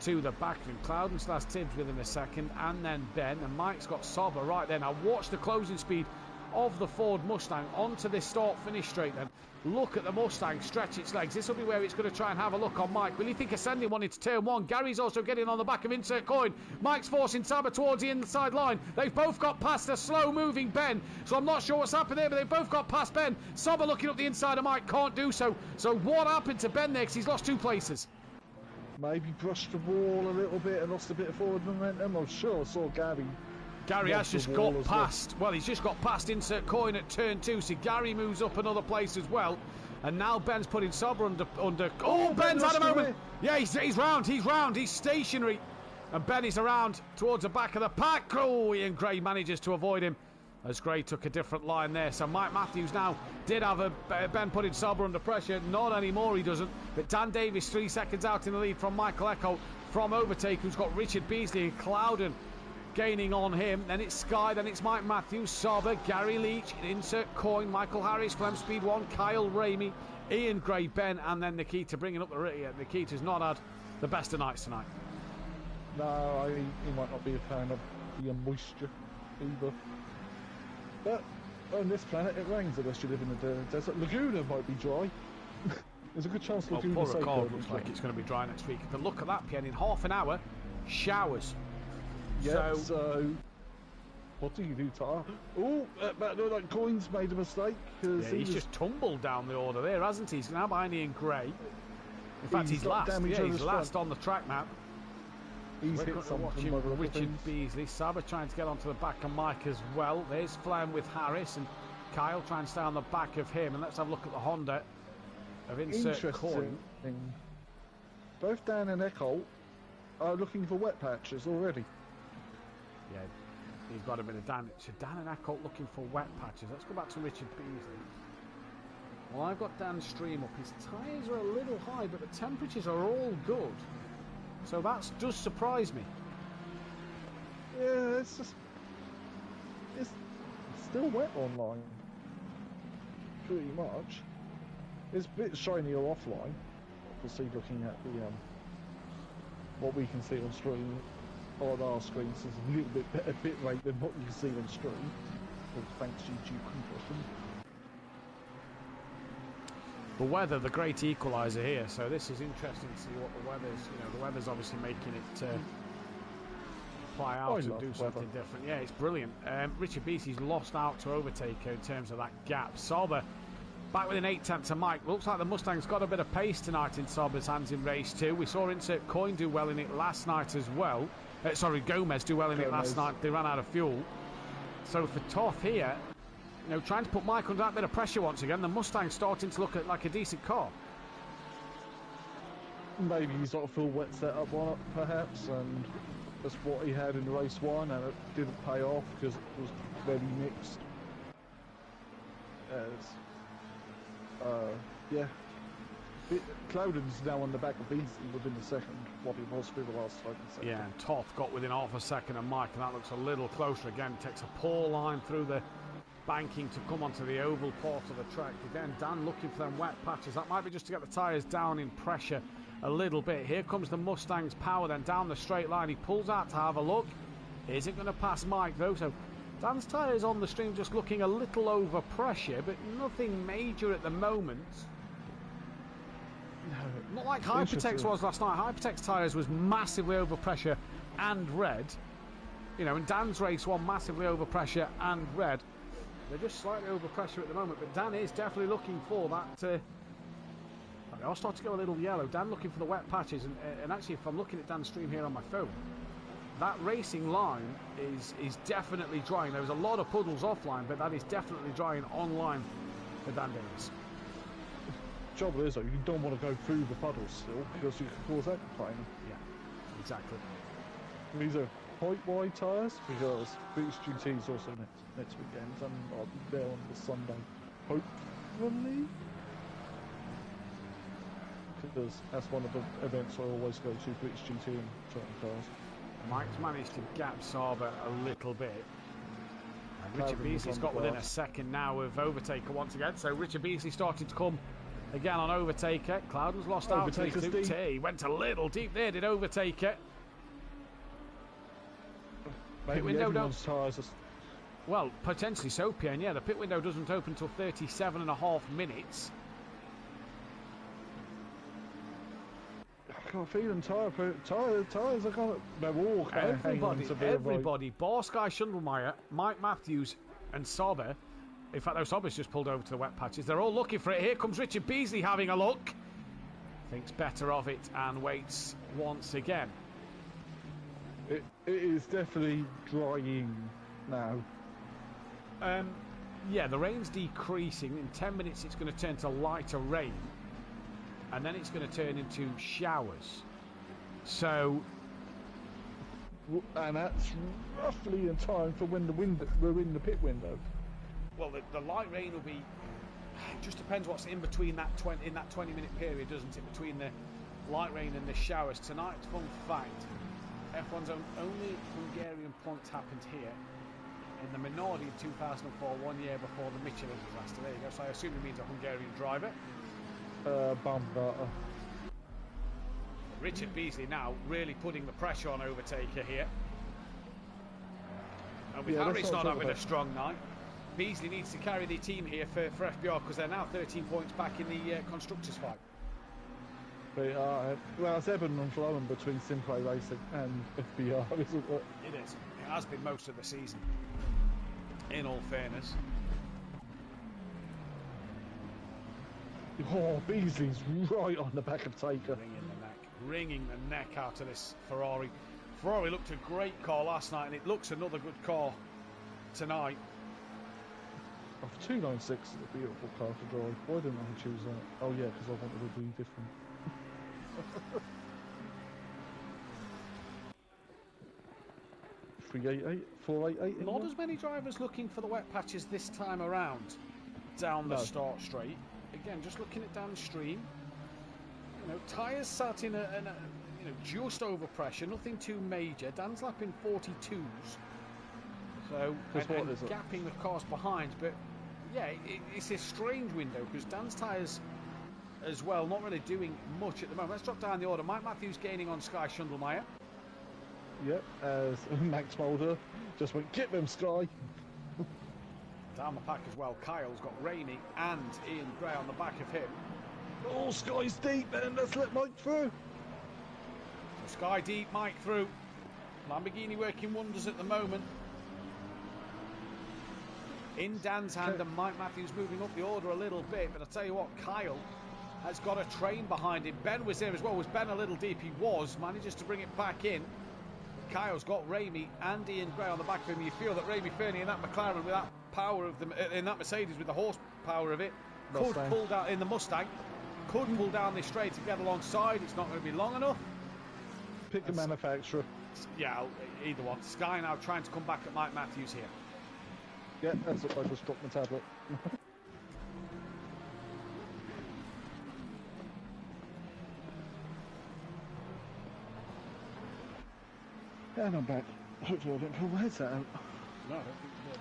to the back of him. Clouden still has Tibbs within a second, and then Ben, and Mike's got Sauber right there. Now watch the closing speed of the Ford Mustang onto this start-finish straight then. Look at the Mustang stretch its legs. This will be where it's going to try and have a look on Mike. Will he think ascending one into turn one? Gary's also getting on the back of Insert Coin. Mike's forcing Sauber towards the inside line. They've both got past a slow-moving Ben, so I'm not sure what's happened there, but they've both got past Ben. Sauber looking up the inside of Mike, can't do so. So what happened to Ben there? Because he's lost 2 places. Maybe brushed the wall a little bit and lost a bit of forward momentum. I'm sure I saw Gary has just got past, well, he's just got past Insert Coin at turn 2, so Gary moves up another place as well. And now Ben's putting Sauber under. Oh, Ben's had a moment. Yeah, he's round, he's stationary. And Ben is around towards the back of the pack. Oh, Ian Gray manages to avoid him as Gray took a different line there. So Mike Matthews now did have Ben putting Sauber under pressure. Not anymore, he doesn't. But Dan Davis 3 seconds out in the lead from Michael Eckholt from Overtake, who's got Richard Beasley and Clouden gaining on him. Then it's Sky, then it's Mike Matthews, Sauber, Gary Leach, Insert Coin, Michael Harris, Flem Speed 1, Kyle Ramey, Ian Gray, Ben, and then Nikita bringing up the rear. Nikita's not had the best of nights tonight. No, he might not be a fan of the moisture either. But on this planet it rains unless you live in the desert. Laguna might be dry. There's a good chance Laguna looks like it's going to be dry next week. But look at that, Pian, in half an hour, showers. Yeah, so what do you do, Tar? Oh, but no, like Coin's made a mistake. Yeah, he's just tumbled down the order there, hasn't he? He's now behind Ian Gray. In fact, he's last. Yeah, he's last on the track map. He's hit something. Richard Beasley. Sauber trying to get onto the back of Mike as well. There's Flem with Harris and Kyle trying to stay on the back of him. And let's have a look at the Honda of Insert Coin. Both Dan and Eckholt are looking for wet patches already. Yeah, he's got a bit of damage. So Dan and Eckholt looking for wet patches. Let's go back to Richard Beasley. Well, I've got Dan's stream up. His tyres are a little high, but the temperatures are all good. So that does surprise me. Yeah, it's still wet online. Pretty much. It's a bit shinier offline. Obviously, looking at the what we can see on stream. On our screens is a little bit better bit rate than what you can see on stream. Thanks to YouTube compression. The weather, the great equaliser here. So this is interesting to see what the weather's. The weather's obviously making it fly out and do something different. Yeah, it's brilliant. Richard Beasley's lost out to Overtaker in terms of that gap. Sauber back with an 8/10 to Mike. Looks like the Mustang's got a bit of pace tonight in Sauber's hands in race 2. We saw Insert Coin do well in it last night as well. Gomez do well in it last night. They ran out of fuel. So for Toth here, trying to put Mike under that bit of pressure once again. The Mustang's starting to look like a decent car. Maybe he's got a full wet setup on it, perhaps, and that's what he had in race 1, and it didn't pay off because it was very mixed. Yeah. Clouden's now on the back of Beasley within a second, what he was for the last 5 seconds. Yeah, and Toth got within half a second of Mike, and that looks a little closer again. Takes a poor line through the banking to come onto the oval part of the track. Again, Dan looking for them wet patches. That might be just to get the tyres down in pressure a little bit. Here comes the Mustang's power then down the straight line. He pulls out to have a look. Isn't going to pass Mike though, so Dan's tyres on the stream just looking a little over pressure, but nothing major at the moment. No, not like Hypertex was last night. Hypertex tyres was massively over pressure and red. In Dan's race 1, massively over pressure and red. They're just slightly over pressure at the moment, but Dan is definitely looking for that. I'll start to go a little yellow. Dan looking for the wet patches, and actually, if I'm looking at Dan's stream here on my phone, that racing line is definitely drying. There was a lot of puddles offline, but that is definitely drying online for Dan Davis. Trouble is, though, you don't want to go through the puddles still because you can cause aquaplaning. Yeah, exactly. These are quite wide tyres because British GT is also next weekend, and I'll be there on the Sunday, hopefully. Because that's one of the events I always go to, British GT and certain cars. Mike's managed to gap Sauber a little bit. And Richard Beasley's got within a second now of Overtaker once again. So Richard Beasley starting to come again on Overtaker. Cloudon's lost out to his He went a little deep there, did Overtaker. Pit window don't. Well, potentially so, Pierre. Yeah, the pit window doesn't open until 37.5 minutes. I've got a feeling tyres are going to... Everybody, bar Sky Schundelmeyer, Mike Matthews and Sauber. In fact, no, Sauber's just pulled over to the wet patches. They're all looking for it. Here comes Richard Beasley having a look. Thinks better of it and waits once again. It is definitely drying now. Yeah, the rain's decreasing. In 10 minutes it's going to turn to lighter rain. And then it's going to turn into showers. So... And that's roughly in time for when we're in the pit window. Well, the light rain will be... It just depends what's in between that 20-minute period, doesn't it? Between the light rain and the showers. Tonight's fun fact. F1's only Hungarian points happened here in the Minardi in 2004, 1 year before the Michelin disaster. There you go. So I assume it means a Hungarian driver. Richard Beasley now really putting the pressure on Overtaker here. And with Harris not having a strong night, Beasley needs to carry the team here for FBR because they're now 13 points back in the constructors' fight. Well, it's ebbing and flowing between SimPlay Racing and FBR, isn't it? It is. It has been most of the season, in all fairness. Oh, Beasley's right on the back of Taker. Wringing the neck out of this Ferrari. Ferrari looked a great car last night, and it looks another good car tonight. Oh, 296 is a beautiful car to drive. Why didn't I choose that? Oh yeah, because I wanted to be different. 388, 488. Not as many drivers looking for the wet patches this time around down the start straight. Again, just looking at downstream. You know, tyres sat in a just over pressure, nothing too major. Dan's lapping 42s, so and gapping the cars behind. But yeah, it's a strange window because Dan's tyres as well not really doing much at the moment. Let's drop down the order. Mike Matthews gaining on Sky Schundelmeyer. Yep, as Max Mulder just went, get them, Sky. Down the pack as well, Kyle's got Rainey and Ian Gray on the back of him. Oh, Sky's deep, then let's let Mike through. So Sky deep, Mike through. Lamborghini working wonders at the moment. In Dan's hand, and Mike Matthews moving up the order a little bit. But I tell you what, Kyle has got a train behind him. Ben was there as well. Was Ben a little deep? He was. Manages to bring it back in. Kyle's got Ramey and Ian Gray on the back of him. You feel that Ramey Fernie in that McLaren with that power of the in that Mercedes with the horsepower of it could pull down in the Mustang. Could pull down this straight to get alongside. It's not going to be long enough. Pick the manufacturer. Yeah, either one. Sky now trying to come back at Mike Matthews here. Yeah, that's what I just dropped my tablet. And I'm back. Hopefully I didn't pull my headset out. No, I don't think you did.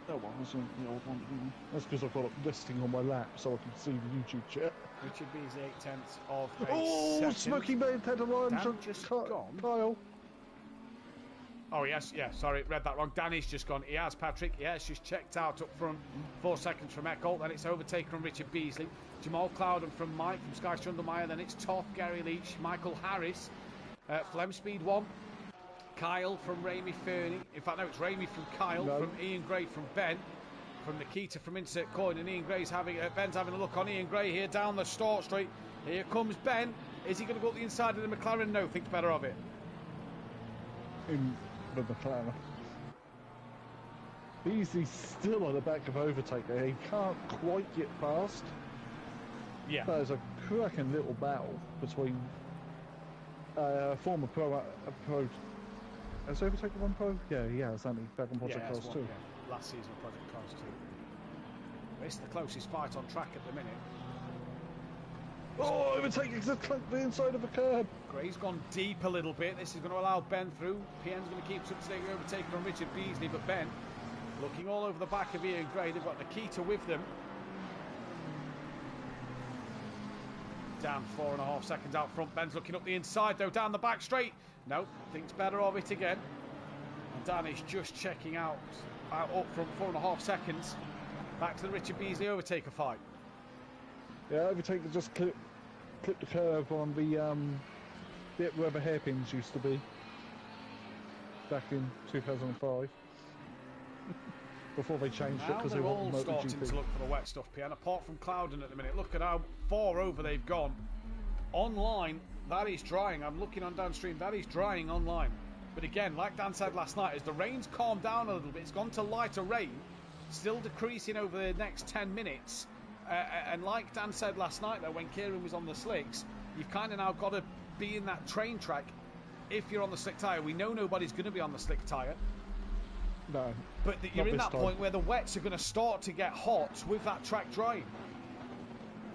Oh well, that's the old one. That's because I've got it resting on my lap so I can see the YouTube chat. Richard Beasley 8/10 of a second. Smoking Bay head of Ryan just gone. Kyle. Oh, yes, yeah, sorry, read that wrong. Danny's just gone. He has, Patrick. He has just checked out up front. 4 seconds from Eccles. Then it's overtaken from Richard Beasley. Jamal Clouden from Mike from Sky Schundelmeyer. Then it's Toff, Gary Leach, Michael Harris. Flem Speed 1. Kyle from Ramey Fernie. In fact, no, it's Ramey from Kyle. No. From Ian Gray from Ben. From Nikita from Insert Coin. And Ian Gray's Ben's having a look on Ian Gray here down the start straight. Here comes Ben. Is he going to go up the inside of the McLaren? No, thinks better of it. In the McLaren. Beasley's still on the back of Overtaker. He can't quite get past. Yeah. There's a cracking little battle between former pro. Has Overtaker won pro? Yeah, he has, hasn't he? Back on Project Cars 2. Yeah. Last season of Project Cars 2. It's the closest fight on track at the minute. Oh, overtaking exactly the inside of a curb. Gray's gone deep a little bit. This is going to allow Ben through. PN's going to keep substituting overtaking from Richard Beasley, but Ben looking all over the back of Ian Gray. They've got Nikita with them. Down 4.5 seconds out front. Ben's looking up the inside though, down the back straight. No, thinks better of it again. And Dan is just checking out up front, 4.5 seconds. Back to the Richard Beasley overtaker fight. Yeah, overtaker just clipped the curve on the bit where the hairpins used to be back in 2005. Before they changed it because they they're wanted all starting MotoGP. to look for the wet stuff, PN, apart from Clouden at the minute. Look at how far over they've gone. Online, that is drying. I'm looking on downstream, that is drying online. But again, like Dan said last night, as the rain's calmed down a little bit, it's gone to lighter rain, still decreasing over the next 10 minutes. And like Dan said last night, though, when Kieran was on the slicks, you've kind of now got to be in that train track if you're on the slick tyre. We know nobody's going to be on the slick tyre. No. But you're in that point where the wets are going to start to get hot with that track drying.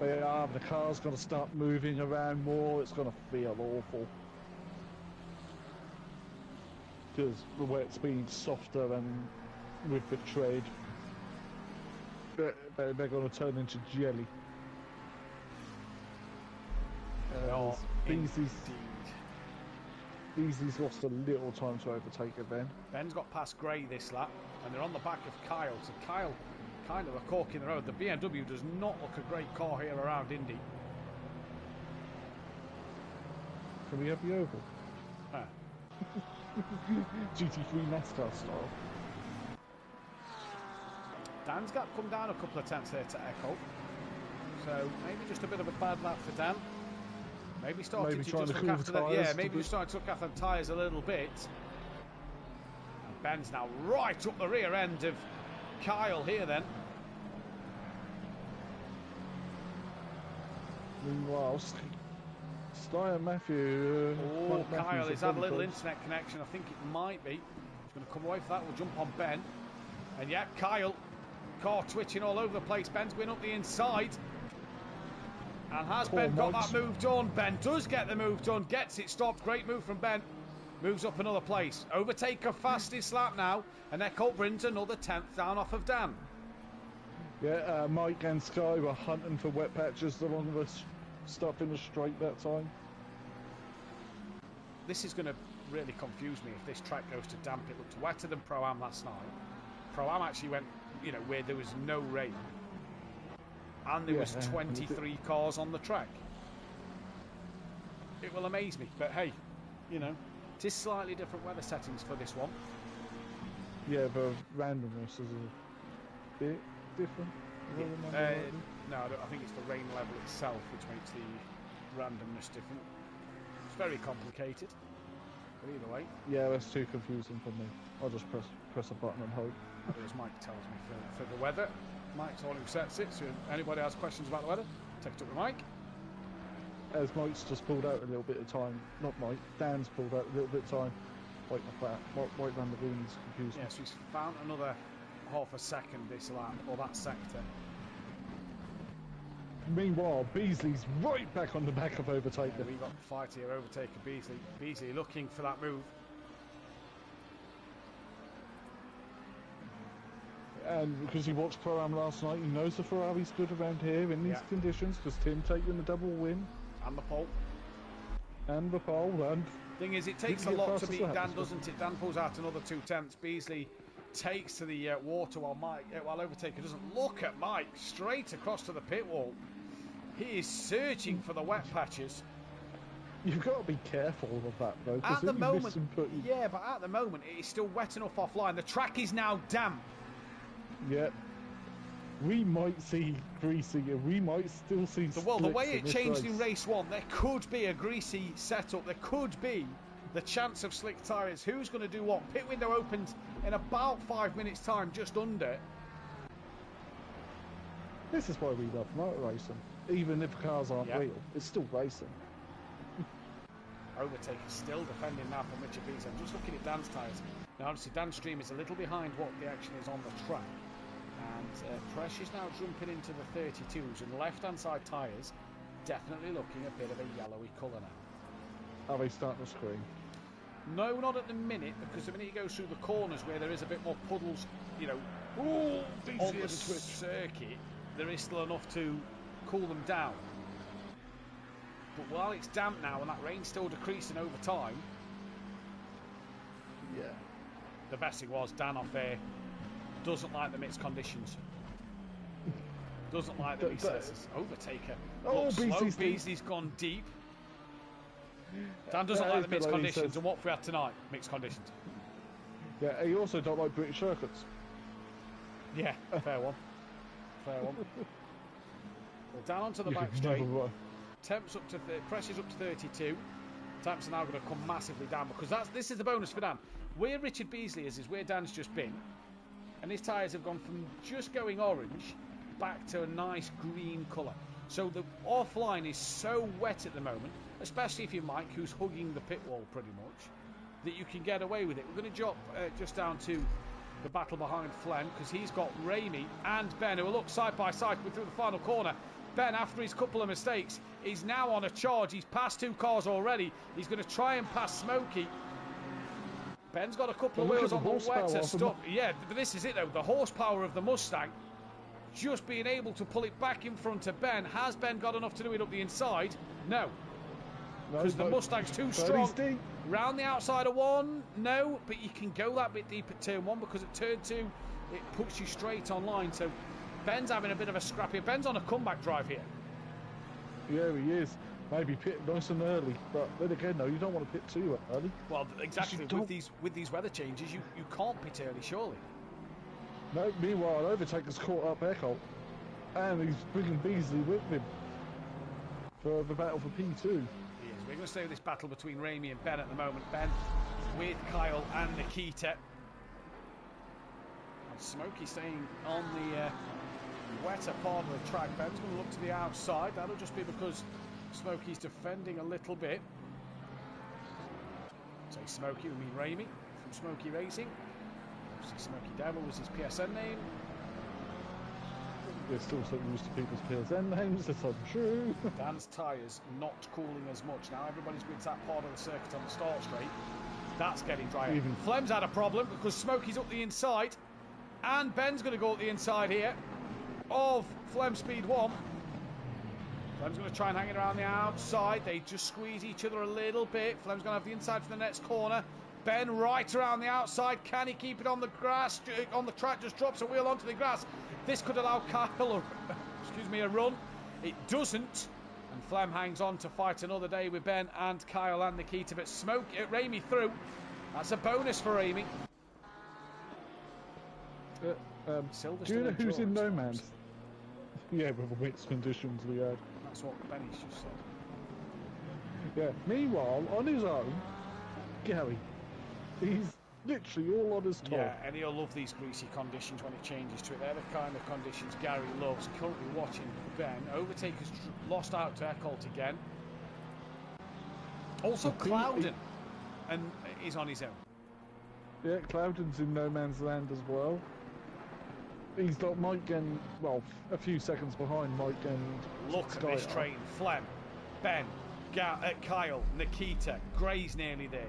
They are. The car's going to start moving around more. It's going to feel awful. Because the wet's being softer and with the tread, they're going to turn into jelly. Beasley's lost a little time to overtake her, Ben. Ben's got past Gray this lap, and they're on the back of Kyle. So Kyle, kind of a cork in the road. The BMW does not look a great car here around Indy. Can we have the oval? Huh. GT3 NASCAR style. Dan's gap come down a couple of tenths there to Echo. So maybe just a bit of a bad lap for Dan. Maybe starting to just look after that. Yeah, maybe he's starting to look after the tyres a little bit. And Ben's now right up the rear end of Kyle here then. Meanwhile, Sty and Mathew. Oh, Kyle has had a little internet connection. I think it might be. He's going to come away for that. We'll jump on Ben. And yeah, Kyle, car twitching all over the place. Ben's going up the inside. And has Ben got that move done? Ben does get the move done. Gets it stopped. Great move from Ben. Moves up another place. Overtaker fastest lap now. And Echo brings another 10th down off of Dan. Yeah, Mike and Sky were hunting for wet patches along the stuff in the straight that time. This is going to really confuse me if this track goes to damp. It looked wetter than Pro-Am last night. Pro-Am actually went, you know, where there was no rain. And there was 23 cars on the track. It will amaze me, but hey, you know, it is slightly different weather settings for this one. Yeah, the randomness is a bit different. No, I think it's the rain level itself which makes the randomness different. It's very complicated, but either way. Yeah, that's too confusing for me. I'll just press a button and hope. As Mike tells me for the weather. Mike's the one who sets it, so if anybody has questions about the weather, take it up with Mike. As Mike's just pulled out a little bit of time, not Mike, Dan's pulled out a little bit of time. White Lamborghini's confused me. Yeah, so he's found another half a second this lap, or that sector. Meanwhile, Beasley's right back on the back of Overtaker. Yeah, we got the fight here, Overtaker Beasley. Beasley looking for that move. And because he watched Pro-Am last night, he knows the Ferrari's good around here in these conditions, because Tim taking the double win. And the pole. And the pole, and... Thing is, it takes a lot to beat Dan, doesn't it? Dan pulls out another 2 tenths. Beasley takes to the water while Overtaker doesn't. Look at Mike, straight across to the pit wall. He is searching for the wet patches. You've got to be careful of that, though. At the moment, yeah, but at the moment, it is still wet enough offline. The track is now damp. Yep. We might see greasy, and we might still see the way it changed in race 1, there could be a greasy setup. There could be the chance of slick tyres. Who's going to do what? Pit window opens in about 5 minutes' time, just under. This is why we love motor racing. Even if cars aren't real, it's still racing. Overtaker still defending now from Richard Beasley. I'm just looking at Dan's tyres. Now, obviously, Dan's stream is a little behind what the action is on the track. And pressure's now jumping into the 32s and left-hand side tyres definitely looking a bit of a yellowy colour now. Are they starting to scream? No, not at the minute, because the minute he goes through the corners where there is a bit more puddles, you know, on the circuit, there is still enough to cool them down. But while it's damp now and that rain's still decreasing over time, yeah. The best thing was Dan off there doesn't like the mixed conditions. Doesn't like the says overtaker. Oh, Beasley's gone deep. Dan doesn't like the mixed conditions, and what have we had tonight? Mixed conditions. Yeah, he also don't like British circuits. Yeah, fair one. Fair one. Well, down onto the back straight. Temps up to pressure's up to 32. Temps are now going to come massively down because this is the bonus for Dan. Where Richard Beasley is where Dan's just been, and his tyres have gone from just going orange back to a nice green colour. So the offline is so wet at the moment, especially if you're Mike, who's hugging the pit wall pretty much, that you can get away with it. We're going to drop just down to the battle behind Flem because he's got Ramey and Ben who will look side by side through the final corner. Ben, after his couple of mistakes, is now on a charge. He's passed 2 cars already. He's going to try and pass Smokey. Ben's got a couple of wheels on the wetter stuff. Yeah, but this is it though. The horsepower of the Mustang just being able to pull it back in front of Ben. Has Ben got enough to do it up the inside? No. Because the Mustang's too strong. Round the outside of 1? No. But you can go that bit deep at turn 1 because at turn 2 it puts you straight on line. So Ben's having a bit of a scrap here. Ben's on a comeback drive here. Yeah, he is. Maybe pit nice and early, but then again, no, you don't want to pit too early. Well, exactly. With these weather changes, you can't pit early, surely. No. Meanwhile, Overtaker's caught up Echo, and he's bringing Beasley with him for the battle for P2. He is. We're going to stay with this battle between Ramey and Ben at the moment. Ben with Kyle and Nikita. And Smokey staying on the wetter part of the track. Ben's going to look to the outside. That'll just be because Smokey's defending a little bit. Say Smokey, we mean Ramey from Smokey Racing. Obviously Smokey Devil was his PSN name. We're still so used to people's PSN names, that's untrue. Dan's tyres not cooling as much. Now everybody's with that part of the circuit on the start straight. That's getting drier. Flem's had a problem because Smokey's up the inside. And Ben's going to go up the inside here of Flem Speed 1. Flem's going to try and hang it around the outside. They just squeeze each other a little bit. Flem's going to have the inside for the next corner. Ben right around the outside. Can he keep it on the grass? On the track, just drops a wheel onto the grass. This could allow Kyle a run. It doesn't. And Flem hangs on to fight another day with Ben and Kyle and Nikita. But Ramey through. That's a bonus for Ramey. Do you know who's in no man's? Yeah, with the mixed conditions we had. That's what Benny's just said. Yeah. Meanwhile, on his own, Gary, he's literally all on his top. Yeah, and he'll love these greasy conditions when it changes to it. They're the kind of conditions Gary loves. Currently watching Ben. Overtaker's lost out to Eckholt again. Also Clouden, and he's on his own. Yeah, Clouden's in no man's land as well. He's got Mike and, well, a few seconds behind Mike and Look at this train. Flem, Ben, Kyle, Nikita, Gray's nearly there.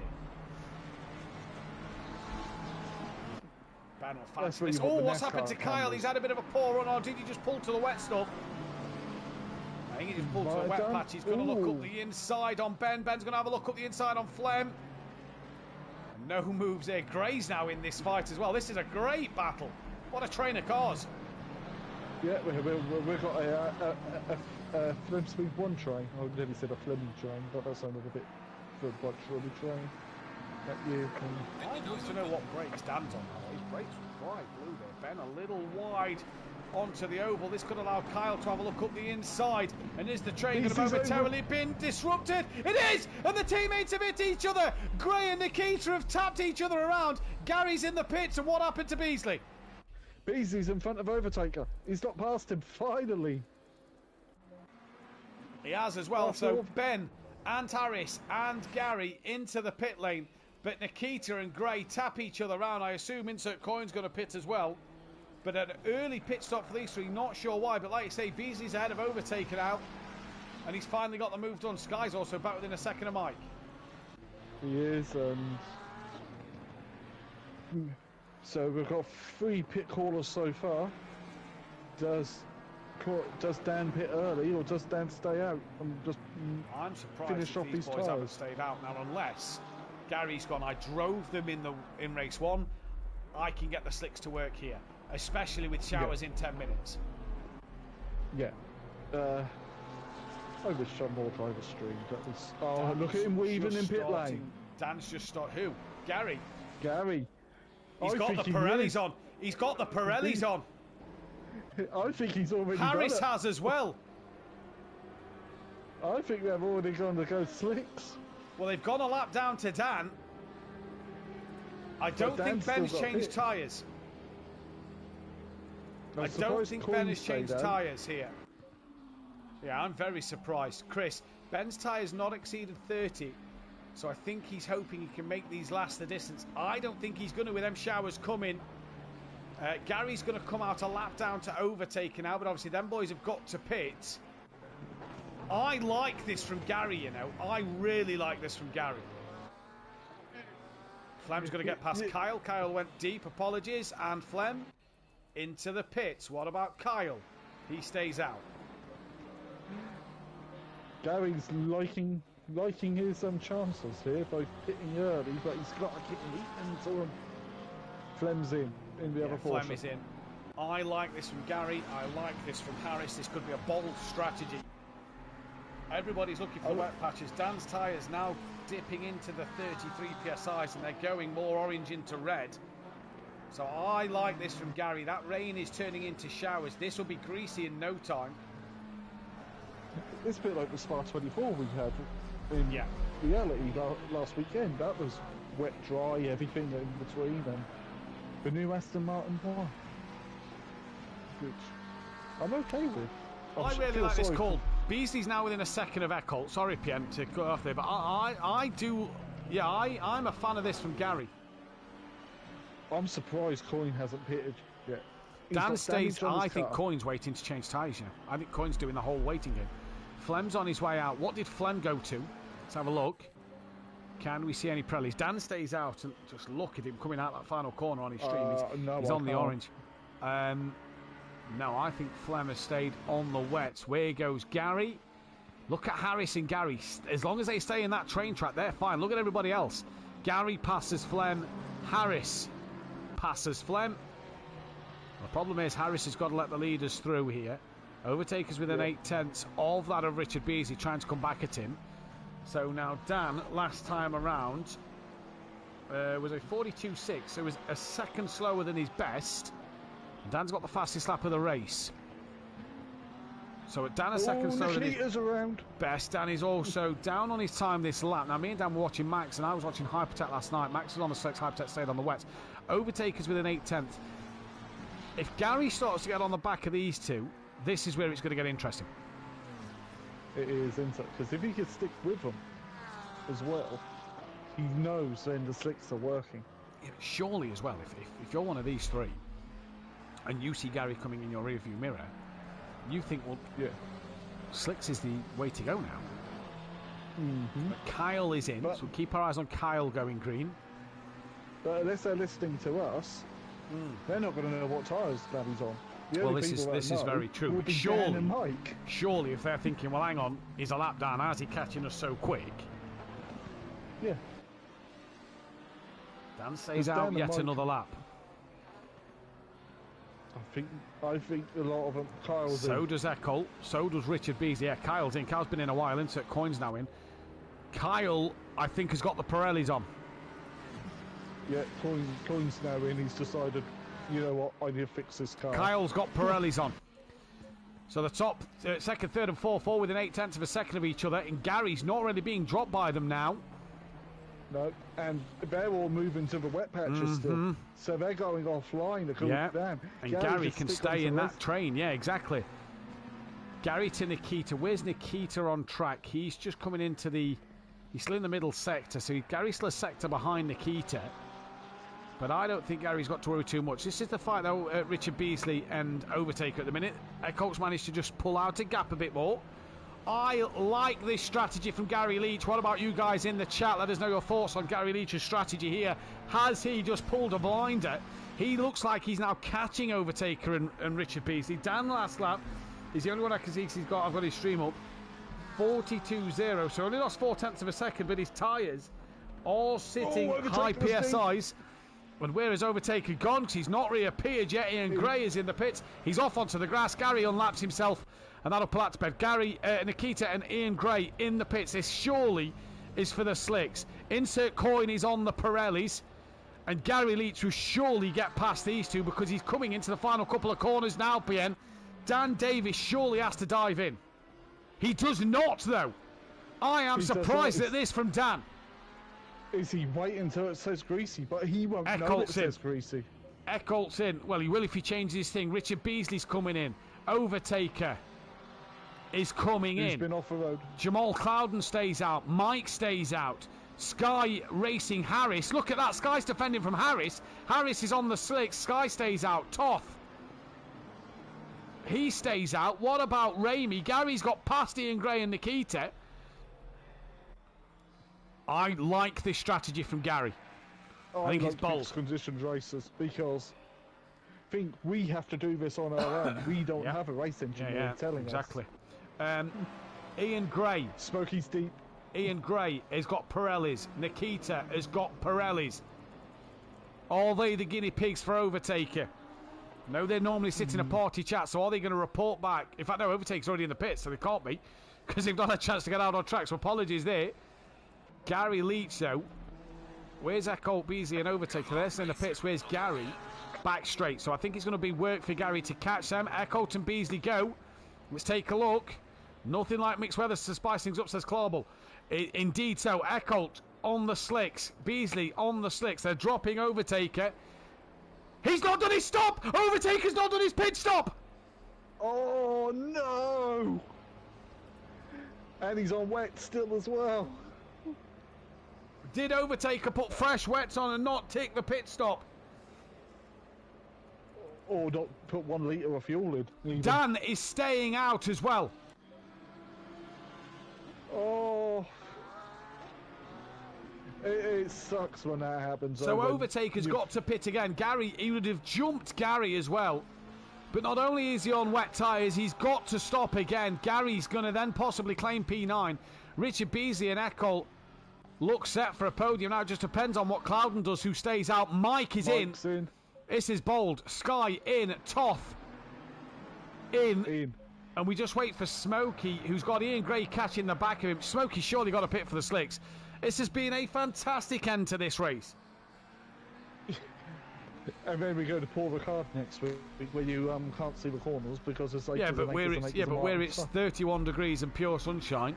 Ben will fancy this. Oh, what's happened to Kyle? He's had a bit of a poor run, or did he just pull to the wet stuff? I think he just pulled to the wet patch. He's going to look up the inside on Ben. Ben's going to have a look up the inside on Flem. No moves there. Gray's now in this fight as well. This is a great battle. What a train of cars. Yeah, we've got a Flem Speed 1 train. I nearly said a Fleming train, but that sounded a bit for a Flem train. That you can... I'd love to know what brakes Dan's on now. His brakes were bright blue there. Ben a little wide onto the oval. This could allow Kyle to have a look up the inside. And is the train going to momentarily been disrupted? It is! And the teammates have hit each other. Gray and Nikita have tapped each other around. Gary's in the pits, and what happened to Beasley? Beasley's in front of Overtaker. He's not past him, finally. He has as well. So Ben and Harris and Gary into the pit lane. But Nikita and Gray tap each other around. I assume Insert Coin's going to pit as well. But an early pit stop for these three. Not sure why. But like you say, Beasley's ahead of Overtaker now. And he's finally got the move done. Sky's also back within a second of Mike. He is, and so we've got 3 pit callers so far. Does Dan pit early, or does Dan stay out and just I'm surprised finish off these his boys haven't tyres? stayed out now, unless Gary's gone, I drove them in race 1. I can get the slicks to work here, especially with showers in 10 minutes. Yeah. I wish some more drivers streamed. That was. Oh, look at him weaving in pit lane. Dan's just started. Who? Gary. Gary. He's got the Pirellis on. He's got the Pirellis on. I think he's already Harris done it. has as well. I think they've already gone to go slicks. Well, they've gone a lap down to Dan. I don't think Ben's changed tyres. I don't think Ben has changed tyres here. Yeah, I'm very surprised. Chris, Ben's tyres not exceeded 30, so I think he's hoping he can make these last the distance. I don't think he's going to with them showers coming. Gary's going to come out a lap down to overtake now, but obviously them boys have got to pit. I like this from Gary, you know. I really like this from Gary. Flem's going to get past Kyle. Kyle went deep, apologies. And Flem into the pits. What about Kyle? He stays out. Gary's liking his chances here by pitting early, but he's got to keep into him. Flem's in the other portion. Flem is in. I like this from Gary. I like this from Harris. This could be a bold strategy. Everybody's looking for wet patches. Dan's tyres now dipping into the 33 PSIs and they're going more orange into red. So I like this from Gary. That rain is turning into showers. This will be greasy in no time. It's a bit like the Spa 24 we had in reality last weekend. That was wet, dry, everything in between, and the new Aston Martin Y, which I'm okay with. I really like this call. Beasley's now within a second of Eccles. Sorry, PM, to cut off there, but I do. Yeah, I'm a fan of this from Gary. I'm surprised Coyne hasn't pitted yet. Dan stays. I think Coyne's waiting to change tyres. You know, I think Coyne's doing the whole waiting game. Flem's on his way out. What did Flem go to? Let's have a look. Can we see any Pirellis? Dan stays out, and just look at him coming out that final corner on his stream. He's on the orange. No, I think Flem has stayed on the wets. Where goes Gary? Look at Harris and Gary. As long as they stay in that train track, they're fine. Look at everybody else. Gary passes Flem. Harris passes Flem. The problem is Harris has got to let the leaders through here. Overtakers within 8/10 of that of Richard Beasley trying to come back at him. So now Dan, last time around, was a 42.6. So it was a second slower than his best. Dan's got the fastest lap of the race. So Dan a second slower than his best. Dan is also down on his time this lap. Now me and Dan were watching Max and I was watching Hypertech last night. Max was on the slicks, Hypertech stayed on the wets. Overtakers within 8/10. If Gary starts to get on the back of these two, this is where it's going to get interesting. It is, isn't it? Because if he could stick with them as well, he knows then the slicks are working. Yeah, surely as well, if you're one of these three and you see Gary coming in your rearview mirror, you think, well, slicks is the way to go now. But Kyle is in, so keep our eyes on Kyle going green. But unless they're listening to us, they're not going to know what tyres Gary's on. Well, this is very true. Surely, if they're thinking, well, hang on, he's a lap down. How's he catching us so quick? Yeah. Dan stays out yet another lap. I think a lot of them. Kyle's so in. Does Eccles. So does Richard Beasley. Yeah, Kyle's in. Kyle's been in a while. Insert Coyne's now in. Kyle, I think, has got the Pirellis on. Yeah, Coyne's now in. He's decided, you know what, I need to fix this car. Kyle's got Pirellis on. So the top, second, third and fourth, all within 8/10 of a second of each other. And Gary's not really being dropped by them now. No, and they're all moving to the wet patches still. So they're going offline to cool down. And Gary can stay in that train. Yeah, exactly. Gary to Nikita. Where's Nikita on track? He's just coming into the... He's still in the middle sector. So Gary's still a sector behind Nikita. But I don't think Gary's got to worry too much. This is the fight, though, Richard Beasley and Overtaker at the minute. Eccles managed to just pull out a gap a bit more. I like this strategy from Gary Leach. What about you guys in the chat? Let us know your thoughts on Gary Leach's strategy here. Has he just pulled a blinder? He looks like he's now catching Overtaker and Richard Beasley. Dan last lap is the only one I can see because I've got his stream up. 42.0, so only lost 0.4 of a second, but his tyres all sitting high PSIs. And where has Overtaker gone? Because he's not reappeared yet. Ian Gray is in the pits. He's off onto the grass. Gary unlaps himself, and that'll pull out to bed. Gary, Nikita and Ian Gray in the pits. This surely is for the slicks. Insert coin is on the Pirellis, and Gary Leach will surely get past these two because he's coming into the final couple of corners now, PN. Dan Davis surely has to dive in. He does not, though. I am surprised at this from Dan. Is he waiting until it says greasy? But he won't know it says greasy. Eckholt's in. Well, he will if he changes his thing. Richard Beasley's coming in. Overtaker is coming in. He's been off the road. Jamal Clouden stays out. Mike stays out. Sky racing Harris. Look at that. Sky's defending from Harris. Harris is on the slicks. Sky stays out. Toth. He stays out. What about Ramey? Gary's got past Ian Gray and Nikita. I like this strategy from Gary. I think it's bold. Conditions races because I think we have to do this on our own. We don't have a race engineer telling us. Exactly. Ian Gray. Smokey's deep. Ian Gray has got Pirellis. Nikita has got Pirellis. Are they the guinea pigs for Overtaker? No, they normally sit in a party chat, so are they going to report back? In fact, no, Overtaker's already in the pits, so they can't be, because they've not had a chance to get out on track, so apologies there. Gary Leach, though. Where's Eckholt, Beasley and Overtaker? They're in the pits. Where's Gary? Back straight. So I think it's going to be work for Gary to catch them. Eckholt and Beasley go. Let's take a look. Nothing like mixed weather to spice things up, says Clawball. Indeed so. Eckholt on the slicks. Beasley on the slicks. They're dropping Overtaker. He's not done his stop! Overtaker's not done his pit stop! Oh, no! And he's on wet still as well. Did Overtaker put fresh wets on and not tick the pit stop? Or not put 1 litre of fuel in. Even. Dan is staying out as well. Oh... It sucks when that happens. So Overtaker's got to pit again. Gary, he would have jumped Gary as well. But not only is he on wet tyres, he's got to stop again. Gary's going to then possibly claim P9. Richard Beasley and Eckholt look set for a podium. Now it just depends on what Clouden does, who stays out. Mike is in. This is bold. Sky in. Toth in. And we just wait for Smokey, who's got Ian Gray catching the back of him. Smokey surely got a pit for the slicks. This has been a fantastic end to this race. And then we go to Paul Ricard next week, where you can't see the corners because it's like but where it's 31 degrees and pure sunshine.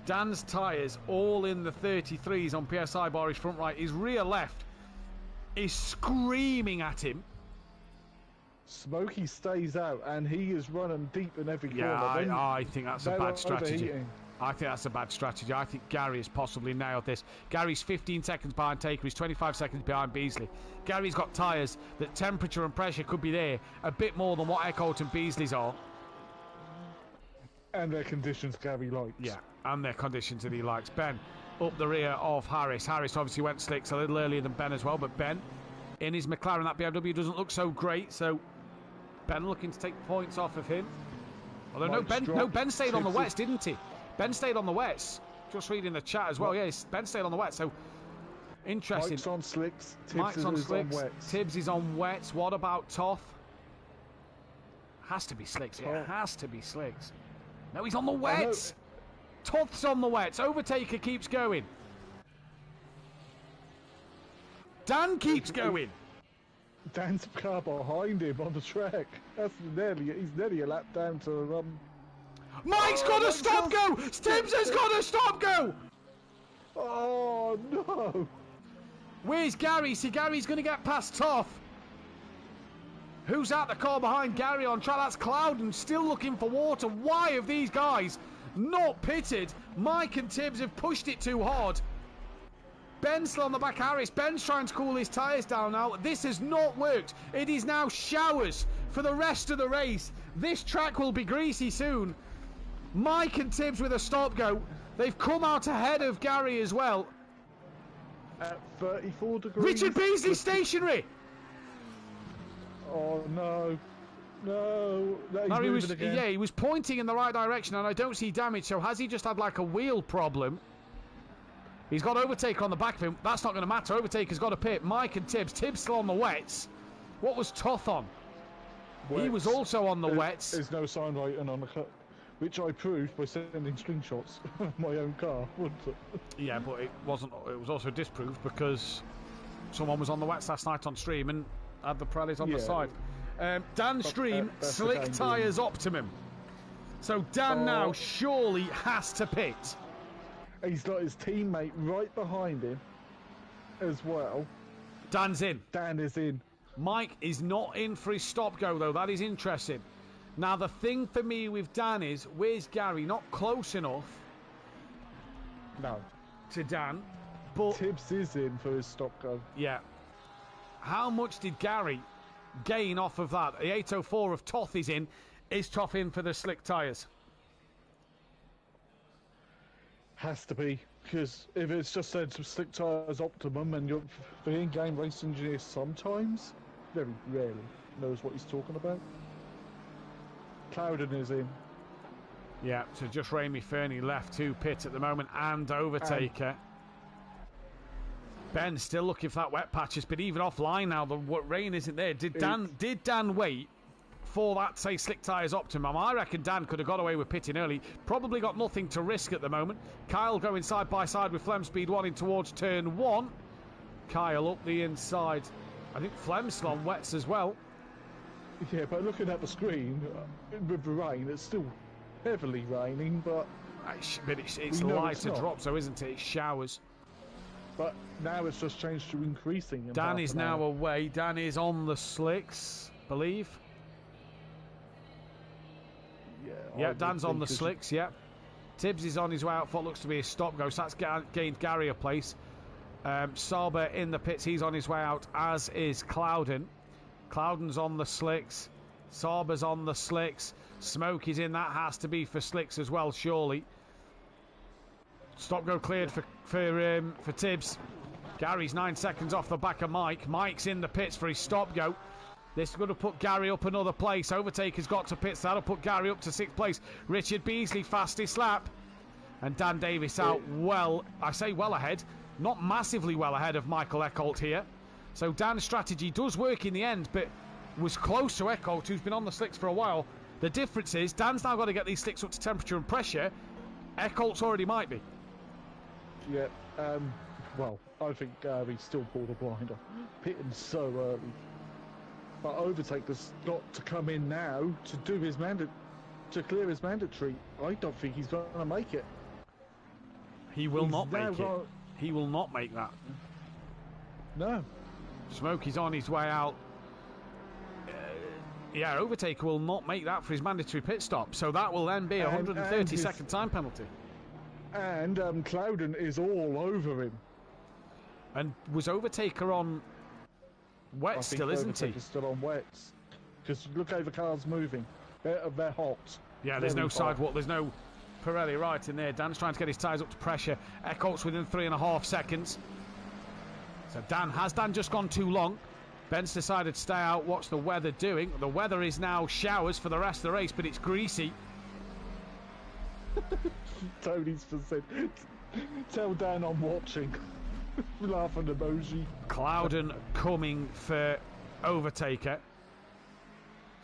Dan's tyres all in the 33s on PSI bar. His front right, his rear left is screaming at him. Smokey stays out and he is running deep in every corner. I think that's a bad strategy. I think that's a bad strategy. I think Gary has possibly nailed this. Gary's 15 seconds behind Taker. He's 25 seconds behind Beasley. Gary's got tyres that temperature and pressure could be there a bit more than what Eckholt and Beasley's are. And their conditions Gary likes. Yeah, and their conditions that he likes. Ben up the rear of Harris. Harris obviously went slicks a little earlier than Ben as well, but Ben in his McLaren, that BMW doesn't look so great, so Ben looking to take points off of him. Although Ben stayed on the wets, didn't he? Ben stayed on the wets. Just reading the chat as well. Yes, Ben stayed on the wets. So interesting. Mike's on slicks. Mike's on slicks. Tibbs is on wets. What about Toth? Has to be slicks. Yeah, has to be slicks. No, he's on the wets. Toth's on the wets. Overtaker keeps going. Dan keeps going. Dan's car behind him on the track. He's nearly a lap down to Mike's got a stop go! Tibbs has got a stop go! Oh no! Where's Gary? See, Gary's going to get past Toth. Who's at the car behind Gary on track? That's Clouden, still looking for water. Why have these guys not pitted? Mike and Tibbs have pushed it too hard. Ben's still on the back. Harris. Ben's trying to cool his tyres down now. This has not worked. It is now showers for the rest of the race. This track will be greasy soon. Mike and Tibbs with a stop-go. They've come out ahead of Gary as well. At 34 degrees. Richard Beasley stationary. Oh no. No. He's No, moving again. yeah, he was pointing in the right direction and I don't see damage, so has he just had like a wheel problem? He's got overtake on the back of him. That's not going to matter. Overtaker's got a pit. Mike and Tibbs. Tibbs still on the wets. What was Toth on? Wets. He was also on the wets. There's no sign rating on the cut, which I proved by sending screenshots of my own car, wasn't it? Yeah, but it wasn't. It was also disproved because someone was on the wets last night on stream and had the Pirellis on the side. Dan Stream, slick tyres optimum. So Dan now surely has to pit. He's got his teammate right behind him as well. Dan's in. Dan is in. Mike is not in for his stop-go, though. That is interesting. Now, the thing for me with Dan is, where's Gary? Not close enough. No. To Dan. But Tibbs is in for his stop-go. Yeah. How much did Gary gain off of that? The 804 of Toth is in. Is Toth in for the slick tyres? Has to be, because if it's just said slick tyres optimum and the in-game race engineer sometimes, very rarely, knows what he's talking about. Clouden is in. Yeah, so just Raimi Fernie left to pit at the moment and overtaker. Ben still looking for that wet patch. It's been even offline now. The rain isn't there. Did Dan wait for that, say, slick tyres optimum? I reckon Dan could have got away with pitting early. Probably got nothing to risk at the moment. Kyle going side by side with Flem Speed 1 in towards turn 1. Kyle up the inside. I think Flem's still on wets as well. Yeah, but looking at the screen, with the rain, it's still heavily raining, but it's lighter drops, though, isn't it? It's showers. But now it's just changed to increasing. Dan is now away. Dan is on the slicks, believe. Yeah, Dan's on the slicks, yeah. Tibbs is on his way out for what looks to be a stop-go, so that's gained Gary a place. Sauber in the pits, he's on his way out, as is Clouden. Clouden's on the slicks. Sauber's on the slicks. Smoke is in, that has to be for slicks as well, surely. Stop-go cleared for Tibbs. Gary's 9 seconds off the back of Mike. Mike's in the pits for his stop-go. This is going to put Gary up another place. Overtaker's got to pits. That'll put Gary up to 6th place. Richard Beasley, fastest lap. And Dan Davis out I say well ahead. Not massively well ahead of Michael Eckholt here. So Dan's strategy does work in the end, but was close to Eckholt, who's been on the slicks for a while. The difference is Dan's now got to get these slicks up to temperature and pressure. Eckholt's already might be. Yeah, well, I think Gary still pulled a blinder. Pitting so early. But Overtaker's got to come in now to do his to clear his mandatory. I don't think he's going to make it. He will not make it. He will not make that. No. Smokey's on his way out. Yeah, Overtaker will not make that for his mandatory pit stop. So that will then be a 130-second time penalty. And Clouden is all over him. And was Overtaker on wets still, isn't he? Still on wets. Because look how the car's moving. They're hot. Yeah, there's no sidewalk. There's no Pirelli right in there. Dan's trying to get his tyres up to pressure. Eckholt's within 3.5 seconds. So has Dan just gone too long? Ben's decided to stay out. What's the weather doing? The weather is now showers for the rest of the race, but it's greasy. Tony's said, tell Dan I'm watching. Laughing emoji. Clouden coming for Overtaker.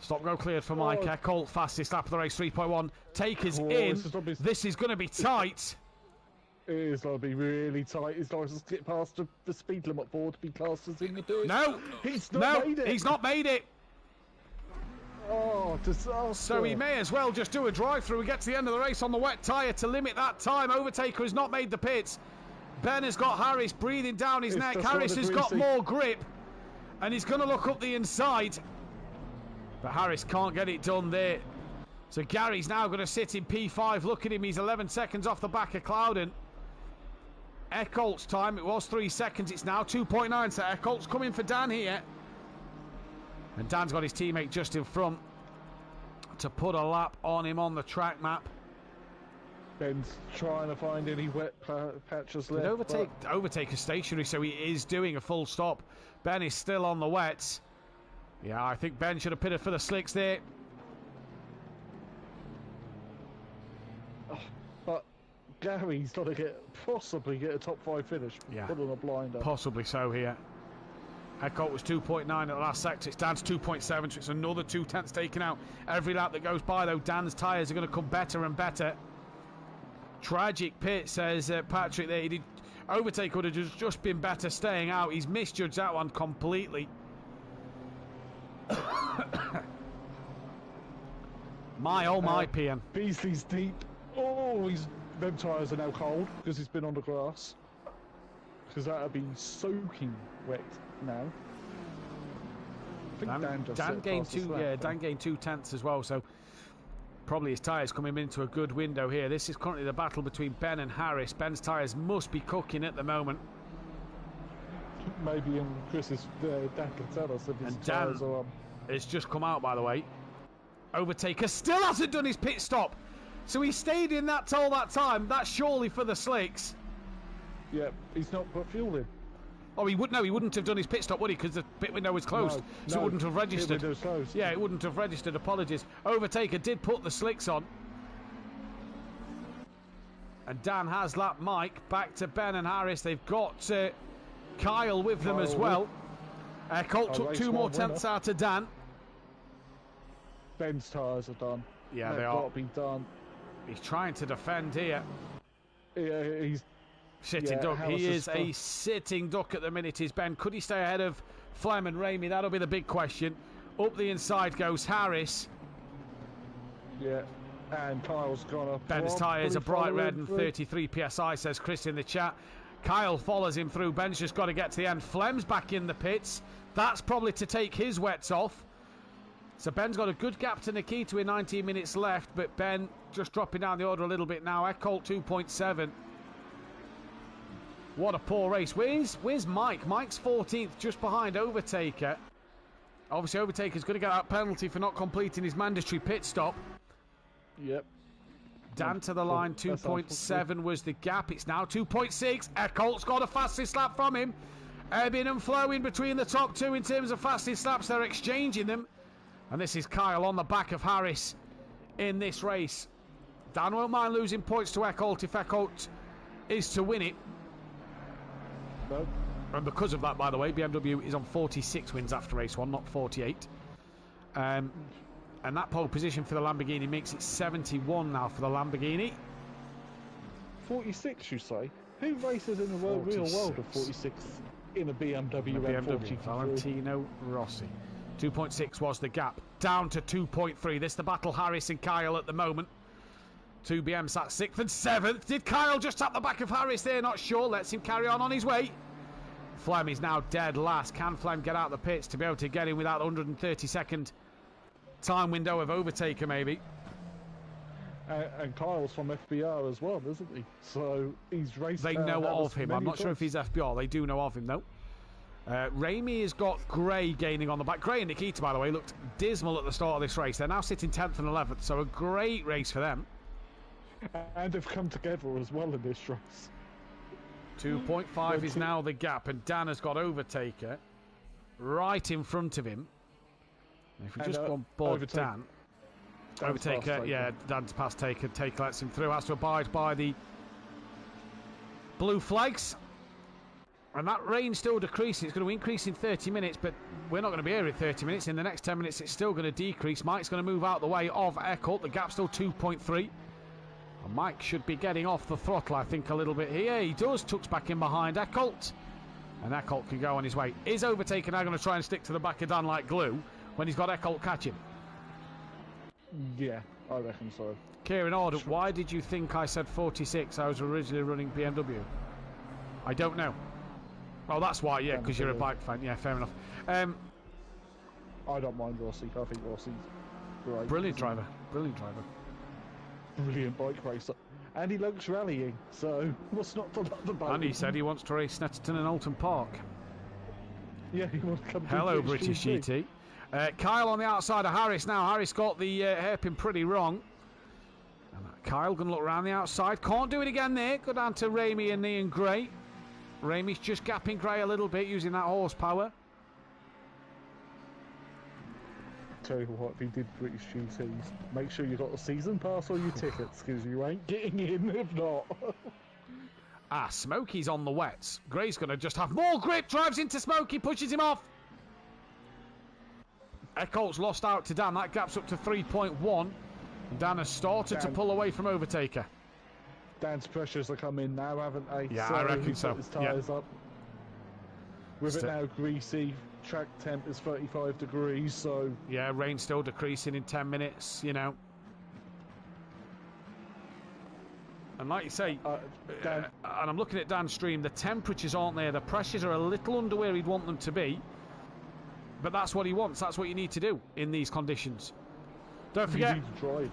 Stop-go cleared for Mike Eckholt. Fastest lap of the race, 3.1. Taker's in. This is going to be tight. It is going to be really tight. He's going to skip past the speed limit board to be classed as in the dirt. No! He's not made it. He's not made it. Oh, disaster. So he may as well just do a drive-through and get to the end of the race on the wet tyre to limit that time. Overtaker has not made the pits. Ben has got Harris breathing down his neck. Harris has got more grip. And he's going to look up the inside. But Harris can't get it done there. So Gary's now going to sit in P5. Look at him. He's 11 seconds off the back of Clouden. Eckholt's time, it was 3 seconds. It's now 2.9. So Eckholt's coming for Dan here. And Dan's got his teammate just in front to put a lap on him on the track map. Ben's trying to find any wet patches left. Overtaker stationary, so he is doing a full stop. Ben is still on the wets. Yeah, I think Ben should have pitted for the slicks there. But Gary's got to possibly get a top 5 finish. Yeah, put on a blinder. Possibly so here. Eckholt was 2.9 at the last sector. It's down to 2.7, so it's another 2/10 taken out. Every lap that goes by, though, Dan's tyres are going to come better and better. Tragic pit, says Patrick there. Overtake would have just been better staying out. He's misjudged that one completely. My PM. Beasley's deep. Oh, them tyres are now cold because he's been on the grass. Because that would be soaking wet now. I think Dan gained 2/10 as well, so probably his tyres coming into a good window here. This is currently the battle between Ben and Harris. Ben's tyres must be cooking at the moment. Maybe Chris's Dan can tell us if his tyres are on. It's just come out, by the way. Overtaker still hasn't done his pit stop, so he stayed in that all that time. That's surely for the slicks. Yeah, he's not put fuel in. Oh, he wouldn't have done his pit stop, would he? Because the pit window was closed, so it wouldn't have registered. Pit window's closed. Yeah, it wouldn't have registered. Apologies. Overtaker did put the slicks on. And Dan has lapped Mike. Back to Ben and Harris. They've got Kyle with them as well. Colt took 2 more tenths out of Dan. Ben's tyres are done. Yeah, They've got to be done. He's trying to defend here. Yeah, he's sitting duck. He is a sitting duck at the minute, is Ben. Could he stay ahead of Flem and Ramey? That'll be the big question. Up the inside goes Harris. Yeah, and Kyle's gone up. Ben's tyres are bright red and 33 PSI, says Chris in the chat. Kyle follows him through. Ben's just got to get to the end. Flem's back in the pits. That's probably to take his wets off. So Ben's got a good gap to Nikita with 19 minutes left, but Ben just dropping down the order a little bit now. Eckholt 2.7. What a poor race. Where's Mike? Mike's 14th, just behind Overtaker. Obviously, Overtaker's going to get that penalty for not completing his mandatory pit stop. Yep. Dan to the line, 2.7 was the gap. It's now 2.6. Eckholt's got a fastest lap from him. Ebbing and flowing between the top two in terms of fastest laps. They're exchanging them. And this is Kyle on the back of Harris in this race. Dan won't mind losing points to Eckholt if Eckholt is to win it. No. And because of that, by the way, BMW is on 46 wins after race 1, not 48. And that pole position for the Lamborghini makes it 71 now for the Lamborghini. 46, you say? Who races in the real world of 46 in a BMW M43? Valentino Rossi. 2.6 was the gap. Down to 2.3. This is the battle Harris and Kyle at the moment. 2 BMs at 6th and 7th. Did Kyle just tap the back of Harris there? Not sure. Lets him carry on his way. Flem is now dead last. Can Flem get out the pits to be able to get in without 130-second time window of Overtaker, maybe? And Kyle's from FBR as well, isn't he? So he's raced. They know of him. I'm not sure if he's FBR. They do know of him, though. Ramey has got Gray gaining on the back. Gray and Nikita, by the way, looked dismal at the start of this race. They're now sitting 10th and 11th, so a great race for them. And they've come together as well in this race. 2.5 is now the gap, and Dan has got Overtaker right in front of him. And if we just go on board Dan. Overtaker, yeah, Dan's past Taker. Taker lets him through, has to abide by the blue flags. And that rain still decreasing. It's going to increase in 30 minutes, but we're not going to be here in 30 minutes. In the next 10 minutes, it's still going to decrease. Mike's going to move out the way of Eckholt. The gap's still 2.3. And Mike should be getting off the throttle, I think, a little bit here. He does. Tucks back in behind Eckholt. And Eckholt can go on his way. Is Overtaker now going to try and stick to the back of Dan like glue when he's got Eckholt catching? Yeah, I reckon so. Kieran Order, why did you think I said 46? I was originally running BMW. I don't know. Oh, that's why, yeah, because you're a bike fan. Yeah, fair enough. I don't mind Rossi. I think Rossi's great. Brilliant driver. Brilliant driver. Brilliant bike racer. And he likes rallying, so what's not to love about And he said he wants to race Snetterton and Alton Park. Yeah, he wants to come to Hello, British GT. Kyle on the outside of Harris now. Harris got the hairpin pretty wrong. And Kyle going to look around the outside. Can't do it again there. Go down to Ramey and Ian Gray. Ramey's just gapping Gray a little bit using that horsepower. Tell you what, if you did British GTs, make sure you got a season pass or your tickets, because you ain't getting in if not. Smokey's on the wets. Gray's going to just have more grip. Drives into Smokey, pushes him off. Eckholt's lost out to Dan. That gap's up to 3.1. Dan has started to pull away from Overtaker. Dan's pressures are coming now, haven't they? Yeah, I reckon so. His tyres up. With it now greasy, track temp is 35 degrees, so... Yeah, rain's still decreasing in 10 minutes, you know. And like you say, and I'm looking at Dan's stream, the temperatures aren't there. The pressures are a little under where he'd want them to be. But that's what he wants. That's what you need to do in these conditions. Don't forget... You need to drive.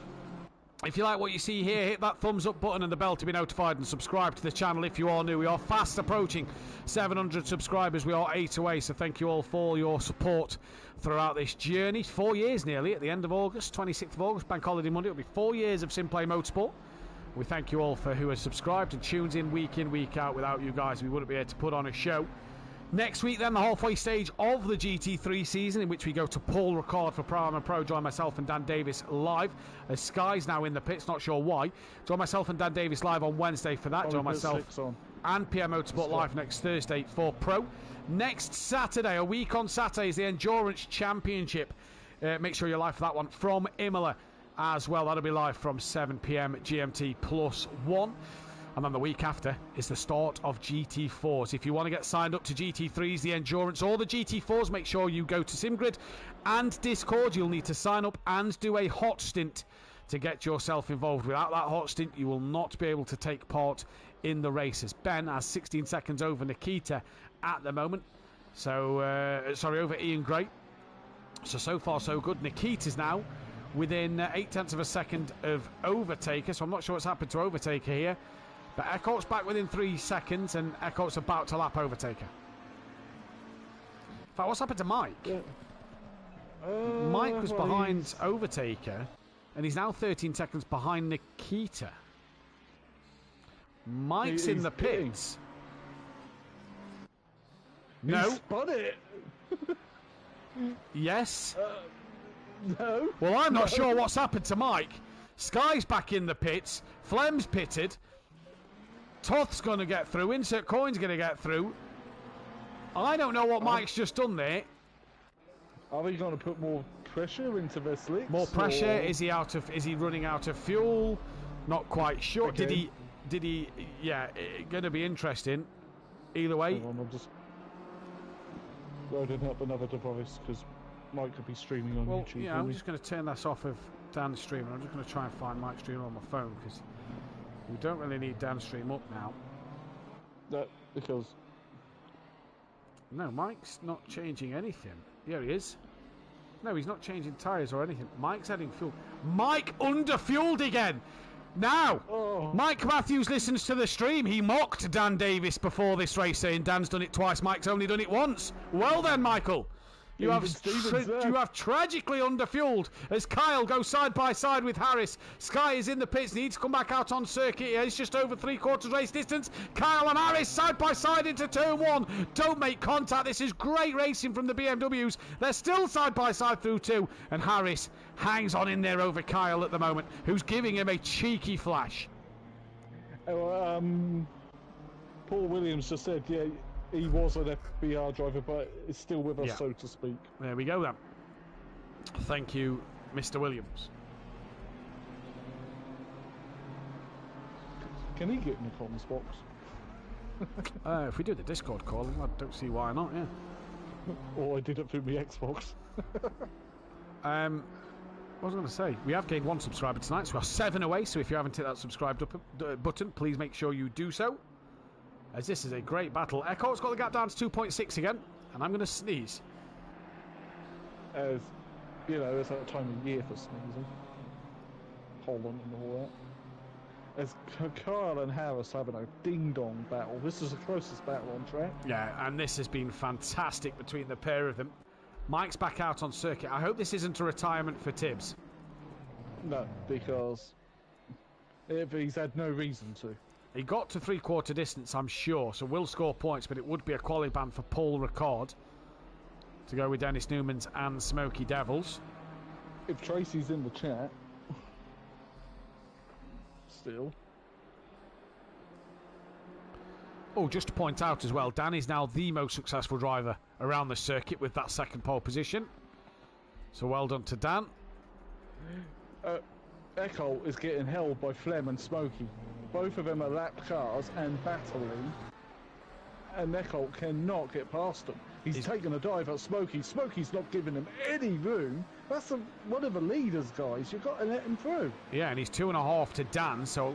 If you like what you see here, hit that thumbs up button and the bell to be notified, and subscribe to the channel if you are new. We are fast approaching 700 subscribers. We are 8 away, so thank you all for your support throughout this journey. 4 years nearly at the end of August, 26th of August, Bank Holiday Monday. It'll be 4 years of SimPlay Motorsport. We thank you all for who has subscribed and tunes in, week out. Without you guys, we wouldn't be able to put on a show. Next week, then, the halfway stage of the GT3 season, in which we go to Paul Ricard for Pro and Pro. Join myself and Dan Davis live. As Sky's now in the pits, not sure why. Join myself and Dan Davis live on Wednesday for that. Join myself and PM Motorsport live next Thursday for Pro. Next Saturday, a week on Saturday, is the Endurance Championship. Make sure you're live for that one from Imola as well. That'll be live from 7 PM GMT +1. And then the week after is the start of GT4s. If you want to get signed up to GT3s, the Endurance, or the GT4s, make sure you go to SimGrid and Discord. You'll need to sign up and do a hot stint to get yourself involved. Without that hot stint, you will not be able to take part in the races. Ben has 16 seconds over Nikita at the moment. So, over Ian Gray. So far, so good. Nikita's now within 0.8 of a second of Overtaker. So I'm not sure what's happened to Overtaker here. But Eckholt's back within 3 seconds, and Eckholt's about to lap Overtaker. In fact, what's happened to Mike? Yeah. Mike was behind Overtaker, and he's now 13 seconds behind Nikita. Mike's in the pits. No. He spun it. Yes. No. Well, I'm not sure what's happened to Mike. Sky's back in the pits. Flem's pitted. Toth's going to get through. Insert Coin's going to get through. I don't know what Mike's just done there. Are we going to put more pressure into the slicks? More pressure? Or... Is he running out of fuel? Not quite sure. Okay. Did he? Yeah, going to be interesting. Either way. Hang on, I'm just loading up another device because Mike could be streaming on YouTube. Yeah, I'm just going to turn this off of Dan's stream, and I'm just going to try and find Mike's stream on my phone because we don't really need Dan's stream up now. That because no, Mike's not changing anything. Here he is. No, he's not changing tyres or anything. Mike's adding fuel. Mike underfueled again. Now, Mike Matthews listens to the stream. He mocked Dan Davis before this race, saying Dan's done it twice, Mike's only done it once. Well then, Michael. You have tragically underfueled as Kyle goes side by side with Harris. Sky is in the pits, needs to come back out on circuit. He's just over 3/4 race distance. Kyle and Harris side by side into turn 1. Don't make contact. This is great racing from the BMWs. They're still side by side through 2, and Harris hangs on in there over Kyle at the moment, who's giving him a cheeky flash. Paul Williams just said, yeah, he was an FBR driver, but is still with us, so to speak. There we go, then. Thank you, Mr. Williams. Can he get in the comms box? If we do the Discord call, I don't see why not, yeah. Or I did it through my Xbox. What was I going to say? We have gained 1 subscriber tonight, so we are 7 away, so if you haven't hit that subscribe button, please make sure you do so. As this is a great battle. Eckholt's got the gap down to 2.6 again, and I'm going to sneeze. As you know, it's that time of year for sneezing. Hold on and all that. As Kyle and Harris having a ding-dong battle. This is the closest battle on track. Yeah, and this has been fantastic between the pair of them. Mike's back out on circuit. I hope this isn't a retirement for Tibbs. No, because if he's had no reason to. He got to three-quarter distance, I'm sure, so will score points, but it would be a quali ban for Paul Ricard to go with Dennis Newman's and Smoky Devils. If Tracy's in the chat, still. Oh, just to point out as well, Dan is now the most successful driver around the circuit with that second pole position. So well done to Dan. Echo is getting held by Flem and Smokey. Both of them are lap cars and battling. And Echo cannot get past them. He's taking a dive at Smokey. Smokey's not giving him any room. That's one of the leaders, guys. You've got to let him through. Yeah, and he's 2.5 to Dan, so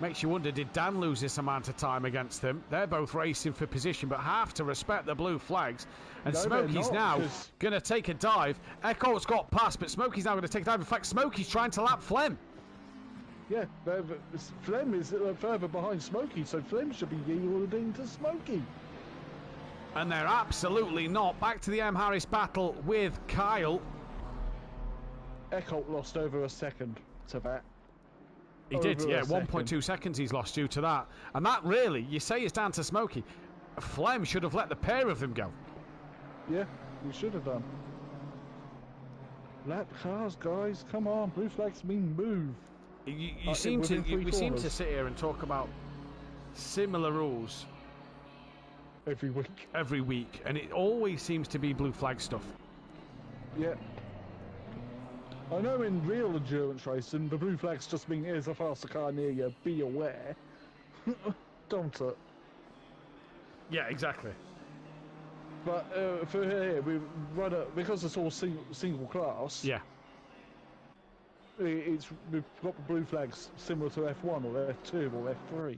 makes you wonder, did Dan lose this amount of time against them? They're both racing for position, but have to respect the blue flags. And no, Smokey's now going to take a dive. Echo's got past, but Smokey's now going to take a dive. In fact, Smokey's trying to lap Flem. Yeah, Flem is further behind Smokey, so Flem should be yielding to Smokey. And they're absolutely not. Back to the M. Harris battle with Kyle. Echo lost over a second to that. He did, yeah, 1.2 seconds he's lost due to that. And that really, you say, is down to Smokey. Flem should have let the pair of them go. Yeah, we should have done. Lap cars, guys, come on, blue flags mean move. We seem to sit here and talk about similar rules every week, and it always seems to be blue flag stuff. Yeah. I know in real endurance racing, the blue flags just mean here's a faster car near you, be aware. Don't it? Yeah, exactly. But for here, we run because it's all single class. Yeah. We've got the blue flags similar to F1 or F2 or F3.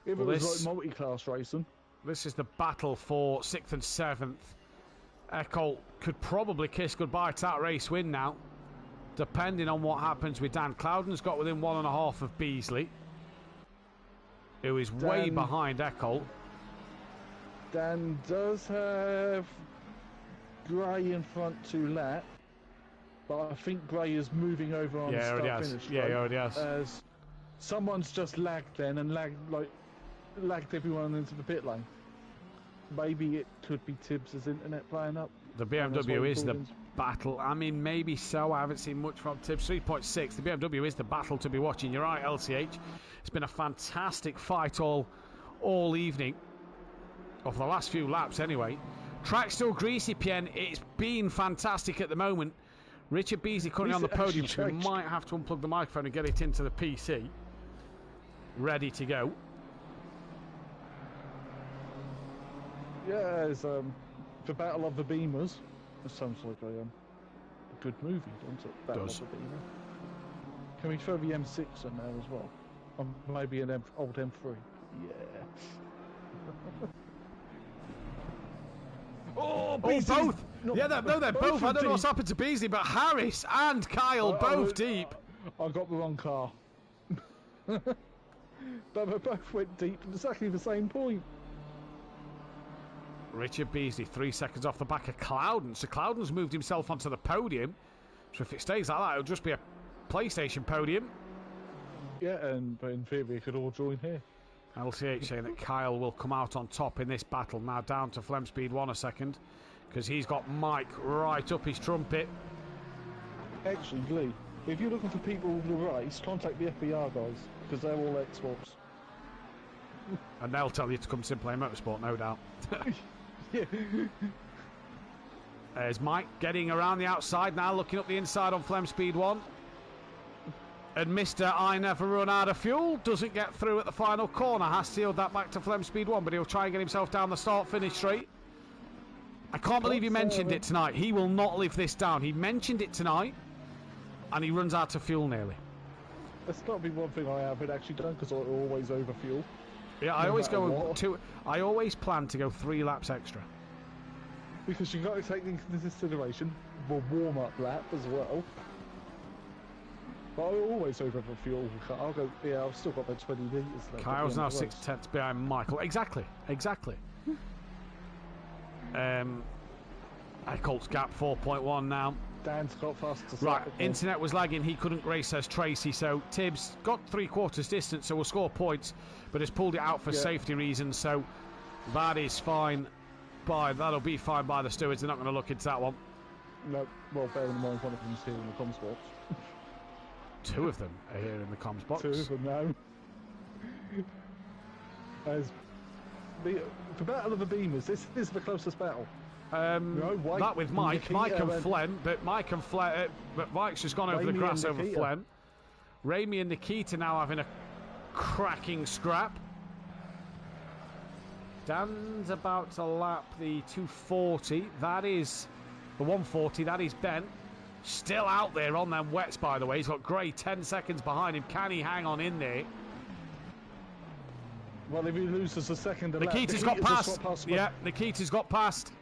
If it was like multi-class racing. This is the battle for 6th and 7th. Echo could probably kiss goodbye to that race win now, depending on what happens with Dan. Cloudon's got within 1.5 of Beasley, who is way behind Echo. Dan does have Gray in front to lap, but I think Gray is moving over on the start-finish. Yeah, he already has. As someone's just lagged then and lagged everyone into the pit lane. Maybe it could be Tibbs' internet playing up. The BMW is the battle. I mean, maybe so. I haven't seen much from Tibbs. 3.6. The BMW is the battle to be watching. You're right, LCH. It's been a fantastic fight all evening. Of the last few laps, anyway. Track's still greasy, Pien. It's been fantastic at the moment. Richard Beasley currently on the podium, so we might have to unplug the microphone and get it into the PC. Ready to go. Yeah, it's the Battle of the Beamers. That sounds like a good movie, doesn't it? Battle of the Beamers. Can we throw the M6 in there as well? Maybe an old M3. Yeah. Oh, both! Yeah, they're both. I don't know what's happened to Beasley, but Harris and Kyle both deep. I got the wrong car. But they both went deep at exactly the same point. Richard Beasley 3 seconds off the back of Cloudon. So Cloudon's moved himself onto the podium. So if it stays like that, it'll just be a PlayStation podium. Yeah, but in theory, it could all join here. LCH saying that Kyle will come out on top in this battle. Now down to Flem Speed 1 a second, because he's got Mike right up his trumpet. Actually, Lee, if you're looking for people to race, contact the FBR guys, because they're all Xbox. And they'll tell you to come SimPlay Motorsport, no doubt. Yeah. There's Mike getting around the outside now, looking up the inside on Flem Speed 1. And Mr. I Never Run Out of Fuel doesn't get through at the final corner. Has sealed that back to Flem Speed 1, but he'll try and get himself down the start-finish straight. I can't believe he mentioned it tonight. He will not live this down. He mentioned it tonight, and he runs out of fuel nearly. That's got to be one thing I haven't actually done, because I always overfuel. Yeah, I always go I always plan to go 3 laps extra. Because you've got to take into consideration the warm-up lap as well. But I always overfuel. I'll go. Yeah, I've still got about 20 litres left. Kyle's now 6/10 behind Michael. Exactly. Eicholt's gap 4.1 now. Dan's got faster. Right, internet was lagging. He couldn't race, says Tracy. So Tibbs got 3/4 distance, so we'll score points, but has pulled it out for safety reasons. So that is fine. That'll be fine by the stewards. They're not going to look into that one. No, well, bear in mind one of them's here in the comms box. 2 of them are here in the comms box. 2 of them now. As the battle of the beamers. This is the closest battle. That with Mike and Flem, but but Mike's just gone over the grass over Flem. Ramy and Nikita now having a cracking scrap. Dan's about to lap the 240. That is the 140. That is Ben. Still out there on them wets, by the way. He's got Gray 10 seconds behind him. Can he hang on in there? Well, if he loses a second, Nikita's got past. Yeah, Nikita's got past.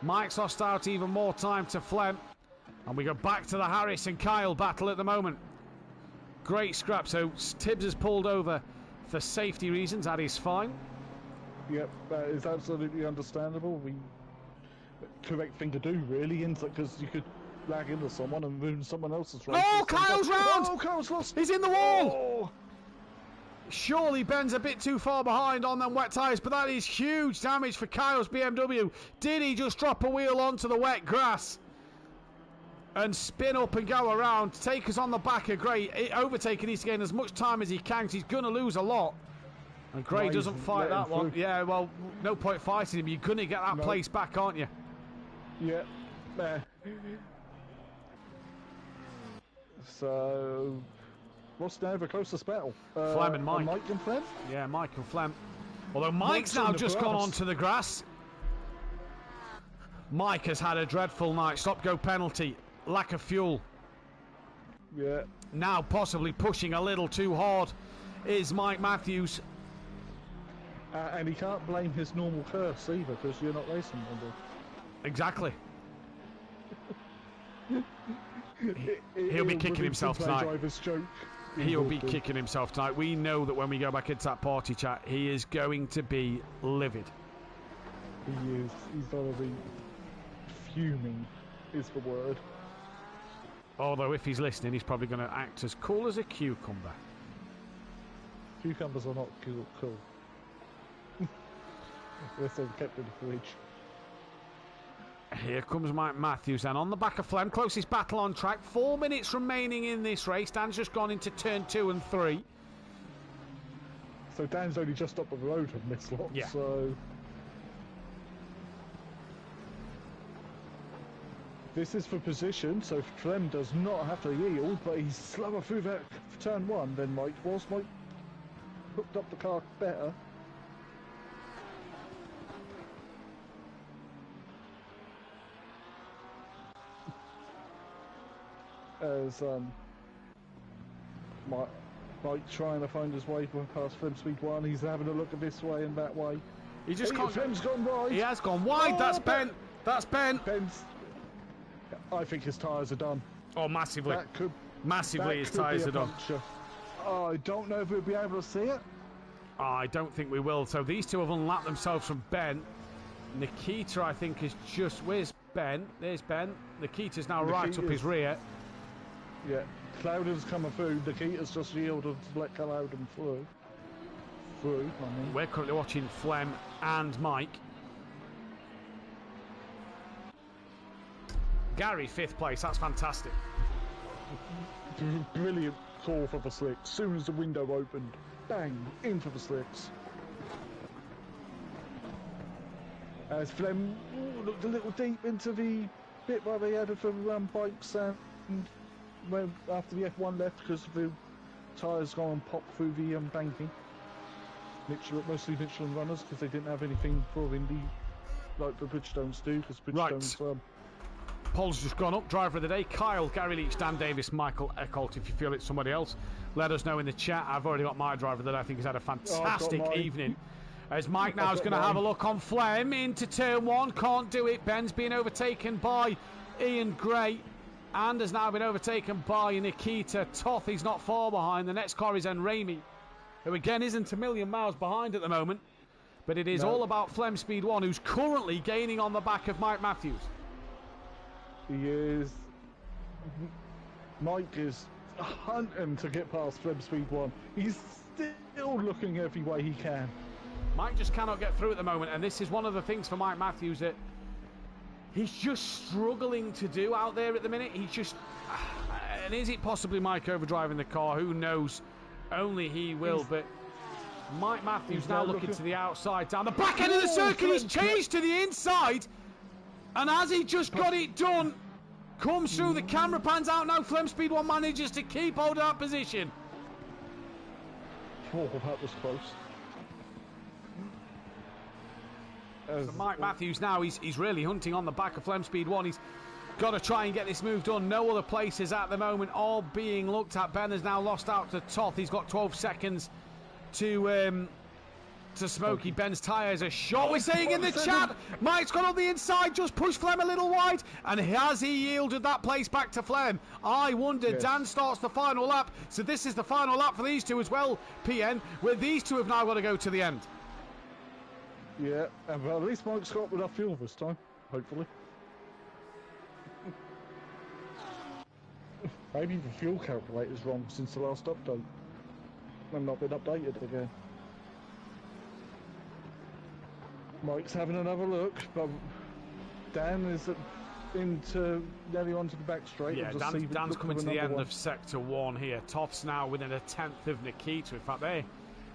Mike's lost out even more time to Flem. And we go back to the Harris and Kyle battle at the moment. Great scrap. So Tibbs has pulled over for safety reasons. That is fine. Yep, that is absolutely understandable. Correct thing to do, really, because you could lag into someone and ruin someone else's race. Oh, Kyle's round! Oh, Kyle's lost! He's in the wall! Oh. Surely Ben's a bit too far behind on them wet tyres, but that is huge damage for Kyle's BMW. Did he just drop a wheel onto the wet grass and spin up and go around? Take us on the back of Gray. Overtaking needs to gain as much time as he can because he's going to lose a lot. And Gray doesn't fight that one. Yeah, well, no point fighting him. You're going to get that place back, aren't you? Yeah. So, what's now the closest battle? Flem and Mike. Mike and Flem? Yeah, Mike and Flem. Although Mike's now just gone onto the grass. Mike has had a dreadful night. Stop-go penalty. Lack of fuel. Yeah. Now possibly pushing a little too hard is Mike Matthews. And he can't blame his normal curse either, because you're not racing under. Exactly. He'll be kicking himself tonight. He'll be kicking himself tonight. We know that when we go back into that party chat, he is going to be livid. He is. He's going to be fuming, is the word. Although if he's listening, he's probably going to act as cool as a cucumber. Cucumbers are not cool. They're still kept in the fridge. Here comes Mike Matthews then on the back of Flem. Closest battle on track. 4 minutes remaining in this race. Dan's just gone into turn 2 and 3. So Dan's only just up the road from this lot. Yeah. So this is for position. So Flem does not have to yield, but he's slower through that turn 1 than Mike was. Mike hooked up the car better. As Mike trying to find his way past Flem speed 1, he's having a look at this way and that way. He just can't. Flem's gone wide. He has gone wide. That's Ben. That's Ben. Ben's. I think his tyres are done. Oh, massively. Massively, his tyres are done. Oh, I don't know if we'll be able to see it. I don't think we will. So these two have unlapped themselves from Ben. Nikita, I think, is just. Where's Ben? There's Ben. Nikita's now right up his rear. Yeah, Cloudon's coming through. Nikita's just yielded to let Cloudon through. We're currently watching Flem and Mike. Gary, 5th place. That's fantastic. Brilliant call for the slicks. As soon as the window opened, bang, in for the slicks. As Flem looked a little deep into the bit where they added for bikes and after the F1 left because the tyres gone and popped through the banking. Mostly Michelin runners because they didn't have anything for Indy like the Bridgestones do, because Bridgestones... Paul's just gone up. Driver of the day, Kyle, Gary Leach, Dan Davis, Michael Eckholt. If you feel it's somebody else, let us know in the chat. I've already got my driver that I think has had a fantastic evening. As Mike now is going to have a look on Flem into turn 1. Can't do it. Ben's being overtaken by Ian Gray. And has now been overtaken by Nikita Toth. He's not far behind. The next car is Enrami, who again isn't a million miles behind at the moment. But it is all about Flem Speed 1, who's currently gaining on the back of Mike Matthews. He is. Mike is hunting to get past Flem Speed 1. He's still looking every way he can. Mike just cannot get through at the moment, and this is one of the things for Mike Matthews that he's just struggling to do out there at the minute. He's just... And is it possibly Mike overdriving the car? Who knows? Only he will, but... Mike Matthews now looking to the outside, down the back end of the circuit. He's changed to the inside, and as he just got it done, comes through, the camera pans out now. Flem Speed 1 manages to keep hold of that position. Oh, that was close. So Mike Matthews now, he's really hunting on the back of Flem Speed 1. He's got to try and get this move done. No other places at the moment, all being looked at. Ben has now lost out to Toth. He's got 12 seconds to Smokey. Ben's tyres a shot. We're saying in the chat, Mike's got on the inside, just push Flem a little wide, and has he yielded that place back to Flem? I wonder. Yes. Dan starts the final lap, so this is the final lap for these two as well, PN, where these two have now got to go to the end. Yeah, and at least Mike's got enough fuel this time, hopefully. Maybe the fuel calculator's wrong since the last update. And not been updated again. Mike's having another look, but Dan is nearly onto the back straight. Yeah, Dan's coming to the end of Sector 1 here. Toth's now within a tenth of Nikita. In fact, they're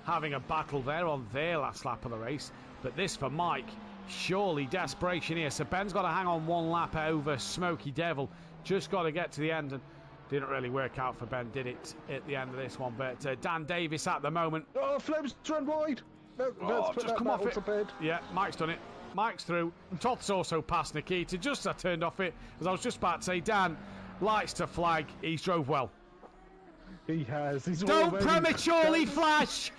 having a battle there on their last lap of the race. But this for Mike, surely desperation here. So Ben's got to hang on one lap over Smokey Devil. Just got to get to the end, and didn't really work out for Ben, did it, at the end of this one? But Dan Davis at the moment. Oh, Flem's run wide. Let's put just come off it. Bed. Yeah, Mike's done it. Mike's through. Toth's also past Nikita. Just as I turned off it, as I was just about to say, Dan likes to flag. He's drove well. He has. Don't prematurely flash.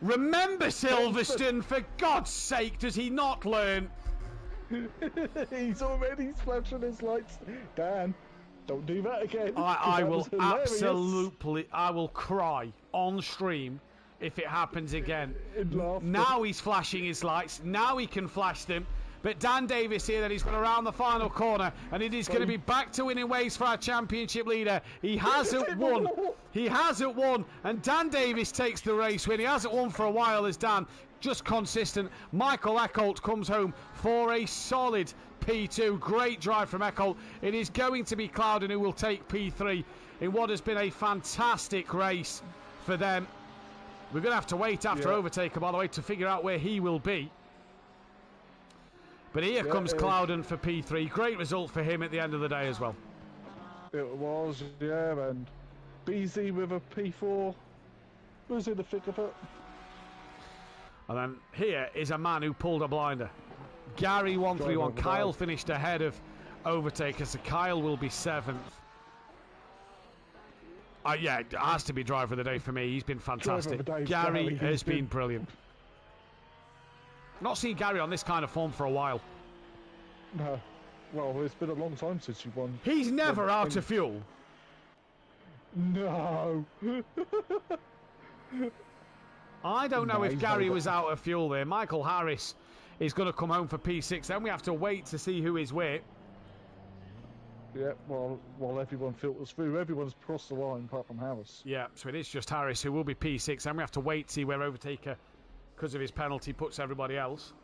Remember Silverstone, for God's sake, does he not learn? He's already flashing his lights. Dan, don't do that again. I will absolutely, I will cry on stream if it happens again. Now he's flashing his lights. Now he can flash them. But Dan Davis here, then he's gone around the final corner, and it is going to be back to winning ways for our championship leader. He hasn't won. He hasn't won, and Dan Davis takes the race win. He hasn't won for a while as Dan, just consistent. Michael Eckholt comes home for a solid P2. Great drive from Eckholt. It is going to be Clouden who will take P3 in what has been a fantastic race for them. We're going to have to wait after Overtaker, by the way, to figure out where he will be. But here comes Clouden for P3. Great result for him at the end of the day as well. It was, yeah, and BZ with a P4 was in the thick of it. And then here is a man who pulled a blinder. Gary 131. Kyle finished ahead of Overtaker, so Kyle will be 7th. Yeah, it has to be driver of the day for me. He's been fantastic. Gary has been brilliant. Not seen Gary on this kind of form for a while. No. Well, it's been a long time since you won. He's never out of fuel. No. I don't know if Gary was out of fuel there. Michael Harris is going to come home for P6. Then we have to wait to see who is where. Yeah, well, while everyone filters through, everyone's crossed the line apart from Harris. Yeah, so it is just Harris who will be P6. Then we have to wait to see where Overtaker, because of his penalty, puts everybody else.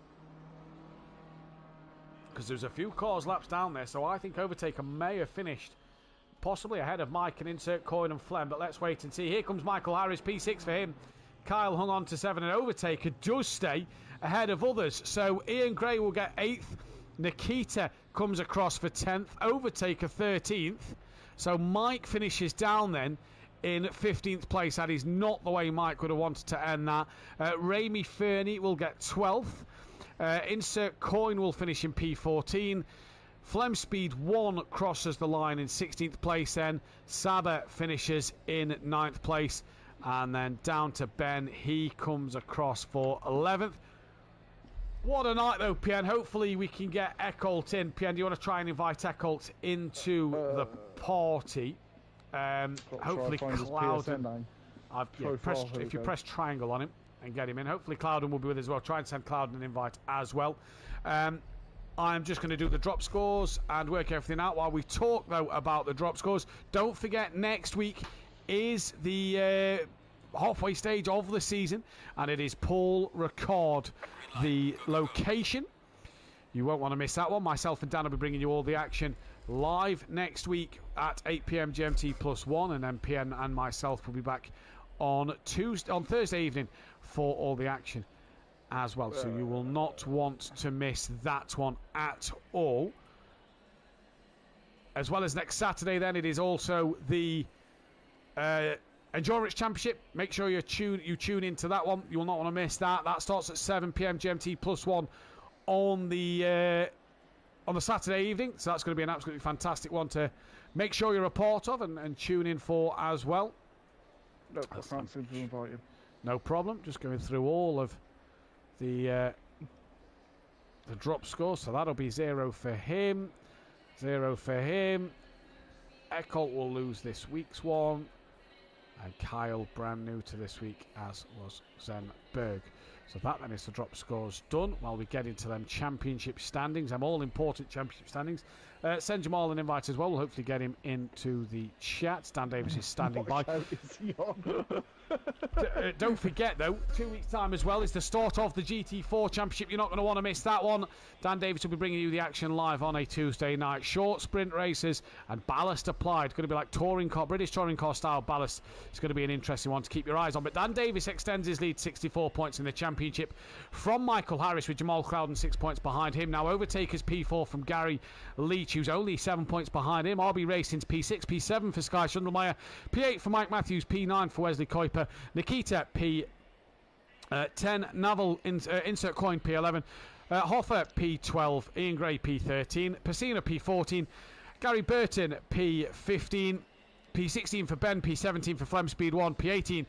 Because there's a few cars laps down there, so I think Overtaker may have finished possibly ahead of Mike and insert Coyne and Flem, but let's wait and see. Here comes Michael Harris, P6 for him. Kyle hung on to 7, and Overtaker does stay ahead of others. So Ian Gray will get 8th. Nikita comes across for 10th. Overtaker 13th. So Mike finishes down then in 15th place. That is not the way Mike would have wanted to end that. Ramy Fernie will get 12th. Insert Coyne will finish in P14. Flem Speed 1 crosses the line in 16th place then. Saba finishes in 9th place. And then down to Ben. He comes across for 11th. What a night though, Pian. Hopefully we can get Eckholt in. Pian, do you want to try and invite Eckholt into the party? Hopefully Clouden. If you press triangle on him and get him in, hopefully Clouden will be with us as well. Try and send Clouden an invite as well. I'm just going to do the drop scores and work everything out while we talk, though, about the drop scores. Don't forget, next week is the halfway stage of the season, and it is Paul Ricard, the location. You won't want to miss that one. Myself and Dan will be bringing you all the action live next week at 8 p.m. GMT +1, and then PN and myself will be back on Thursday evening for all the action as well. So you will not want to miss that one at all. As well as next Saturday, then, it is also the Endurance Championship. Make sure you tune into that one. You will not want to miss that. That starts at 7 p.m. GMT +1 on the Saturday evening. So that's going to be an absolutely fantastic one to make sure you're a part of and tune in for as well. No, I can't seem to invite him. No problem. Just going through all of the drop scores. So that'll be 0 for him. 0 for him. Eckholt will lose this week's one. And Kyle, brand new to this week, as was Zenberg. So that then is the drop scores done while we get into them championship standings, them all important championship standings. Send Jamal an invite as well. We'll hopefully get him into the chat. Dan Davis is standing by. Is he on? Don't forget, though, 2 weeks' time as well is the start of the GT4 Championship. You're not going to want to miss that one. Dan Davis will be bringing you the action live on a Tuesday night. Short sprint races and ballast applied. Going to be like British touring car style ballast. It's going to be an interesting one to keep your eyes on. But Dan Davis extends his lead 64 points in the Championship from Michael Harris, with Jamal Crowden 6 points behind him. Now overtakers P4 from Gary Leach, who's only 7 points behind him. RB Racing's P6, P7 for Sky Sundelmeyer, P8 for Mike Matthews, P9 for Wesley Kuiper, Nikita P10, Naval insert coin P11, Hoffer P12, Ian Gray P13, Pacina P14, Gary Burton P15, P16 for Ben, P17 for Flem Speed 1, P18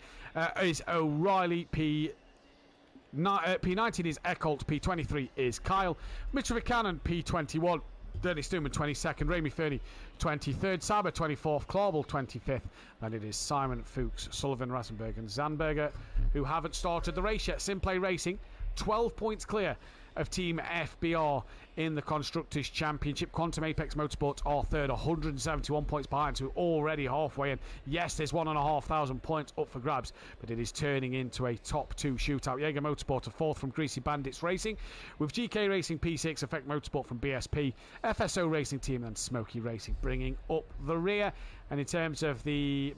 is O'Reilly, P19 is Eckholt, P23 is Kyle, Mitchell Cannon P21, Dennis Stuman 22nd, Ramy Fernie 23rd, Saber 24th, Clawball 25th, and it is Simon Fuchs, Sullivan, Rasenberg and Zandberger who haven't started the race yet. SimPlay Racing 12 points clear of Team FBR in the Constructors' Championship. Quantum Apex Motorsports are third, 171 points behind, so already halfway in. Yes, there's 1,500 points up for grabs, but it is turning into a top two shootout. Jaeger Motorsport are fourth from Greasy Bandits Racing, with GK Racing P6, Effect Motorsport from BSP, FSO Racing Team and Smoky Racing bringing up the rear. And in terms of the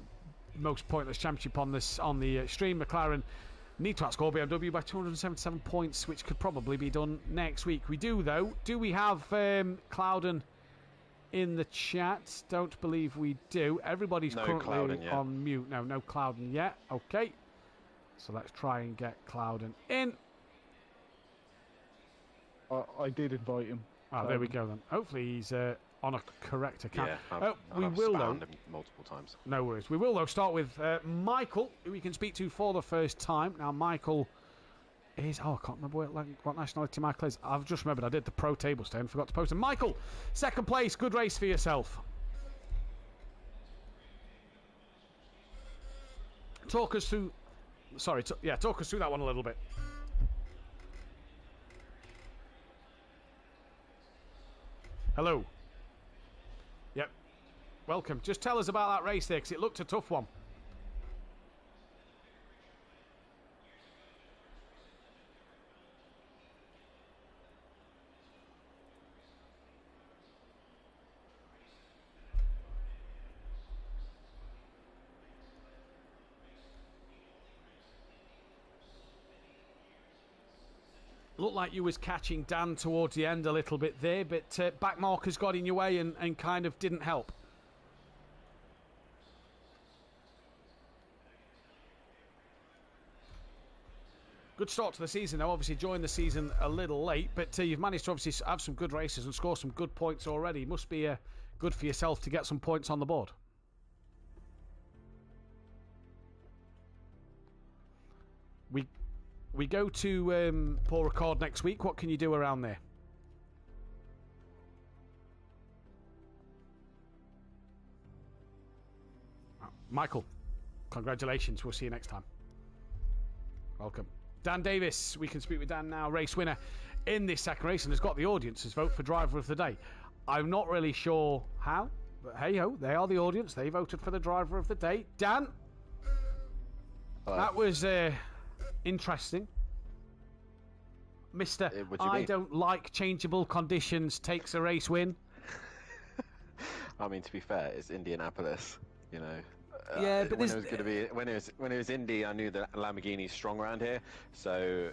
most pointless championship on the stream, McLaren need to outscore BMW by 277 points, which could probably be done next week. We do, though. Do we have Clouden in the chat? Don't believe we do. Everybody's currently on mute. No Clouden yet. Okay. So let's try and get Clouden in. I did invite him. Oh, there we go then. Hopefully he's on a correct account. Yeah, we will, though. Him multiple times. No worries. We will, though, start with Michael, who we can speak to for the first time. Now, Michael is... Oh, I can't remember what nationality Michael is. I've just remembered I did the pro table stay and forgot to post him. Michael, second place. Good race for yourself. Talk us through... Sorry, talk us through that one a little bit. Hello. Yep. Welcome. Just tell us about that race there, because it looked a tough one. Looked like you was catching Dan towards the end a little bit there, but back markers got in your way and kind of didn't help. Good start to the season, though. Obviously joined the season a little late, but you've managed to obviously have some good races and score some good points already. Must be good for yourself to get some points on the board. We go to Paul Ricard next week. What can you do around there? Michael, congratulations. We'll see you next time. Welcome. Dan Davis, we can speak with Dan now. Race winner in this second race and has got the audience's vote for driver of the day. I'm not really sure how, but hey ho, they are the audience. They voted for the driver of the day. Dan, that was interesting. Mr. I don't like changeable conditions takes a race win. I mean, to be fair, it's Indianapolis, you know. Yeah, but when it was Indy, I knew that Lamborghini's strong around here. So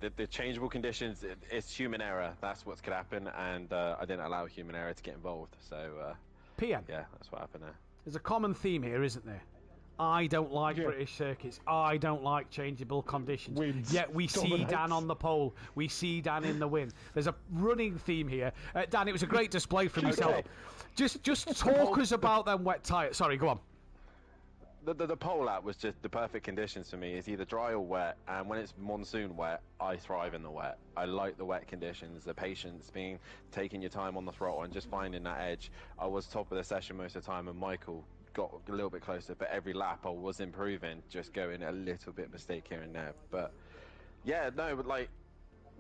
the changeable conditions, it's human error. That's what's could happen, and I didn't allow human error to get involved. So PM. Yeah, that's what happened there. There's a common theme here, isn't there? I don't like British circuits. I don't like changeable conditions. Wins. Yet we see Dan on the pole. We see Dan in the win. There's a running theme here. Dan, it was a great display from yourself. Just talk us about them wet tyres. Sorry, go on. The pole lap was just the perfect conditions for me. It's either dry or wet, and when it's monsoon wet, I thrive in the wet. I like the wet conditions, the patience, taking your time on the throttle and just finding that edge. I was top of the session most of the time, and Michael got a little bit closer, but every lap I was improving, just going a little bit mistake here and there. But yeah, no, but like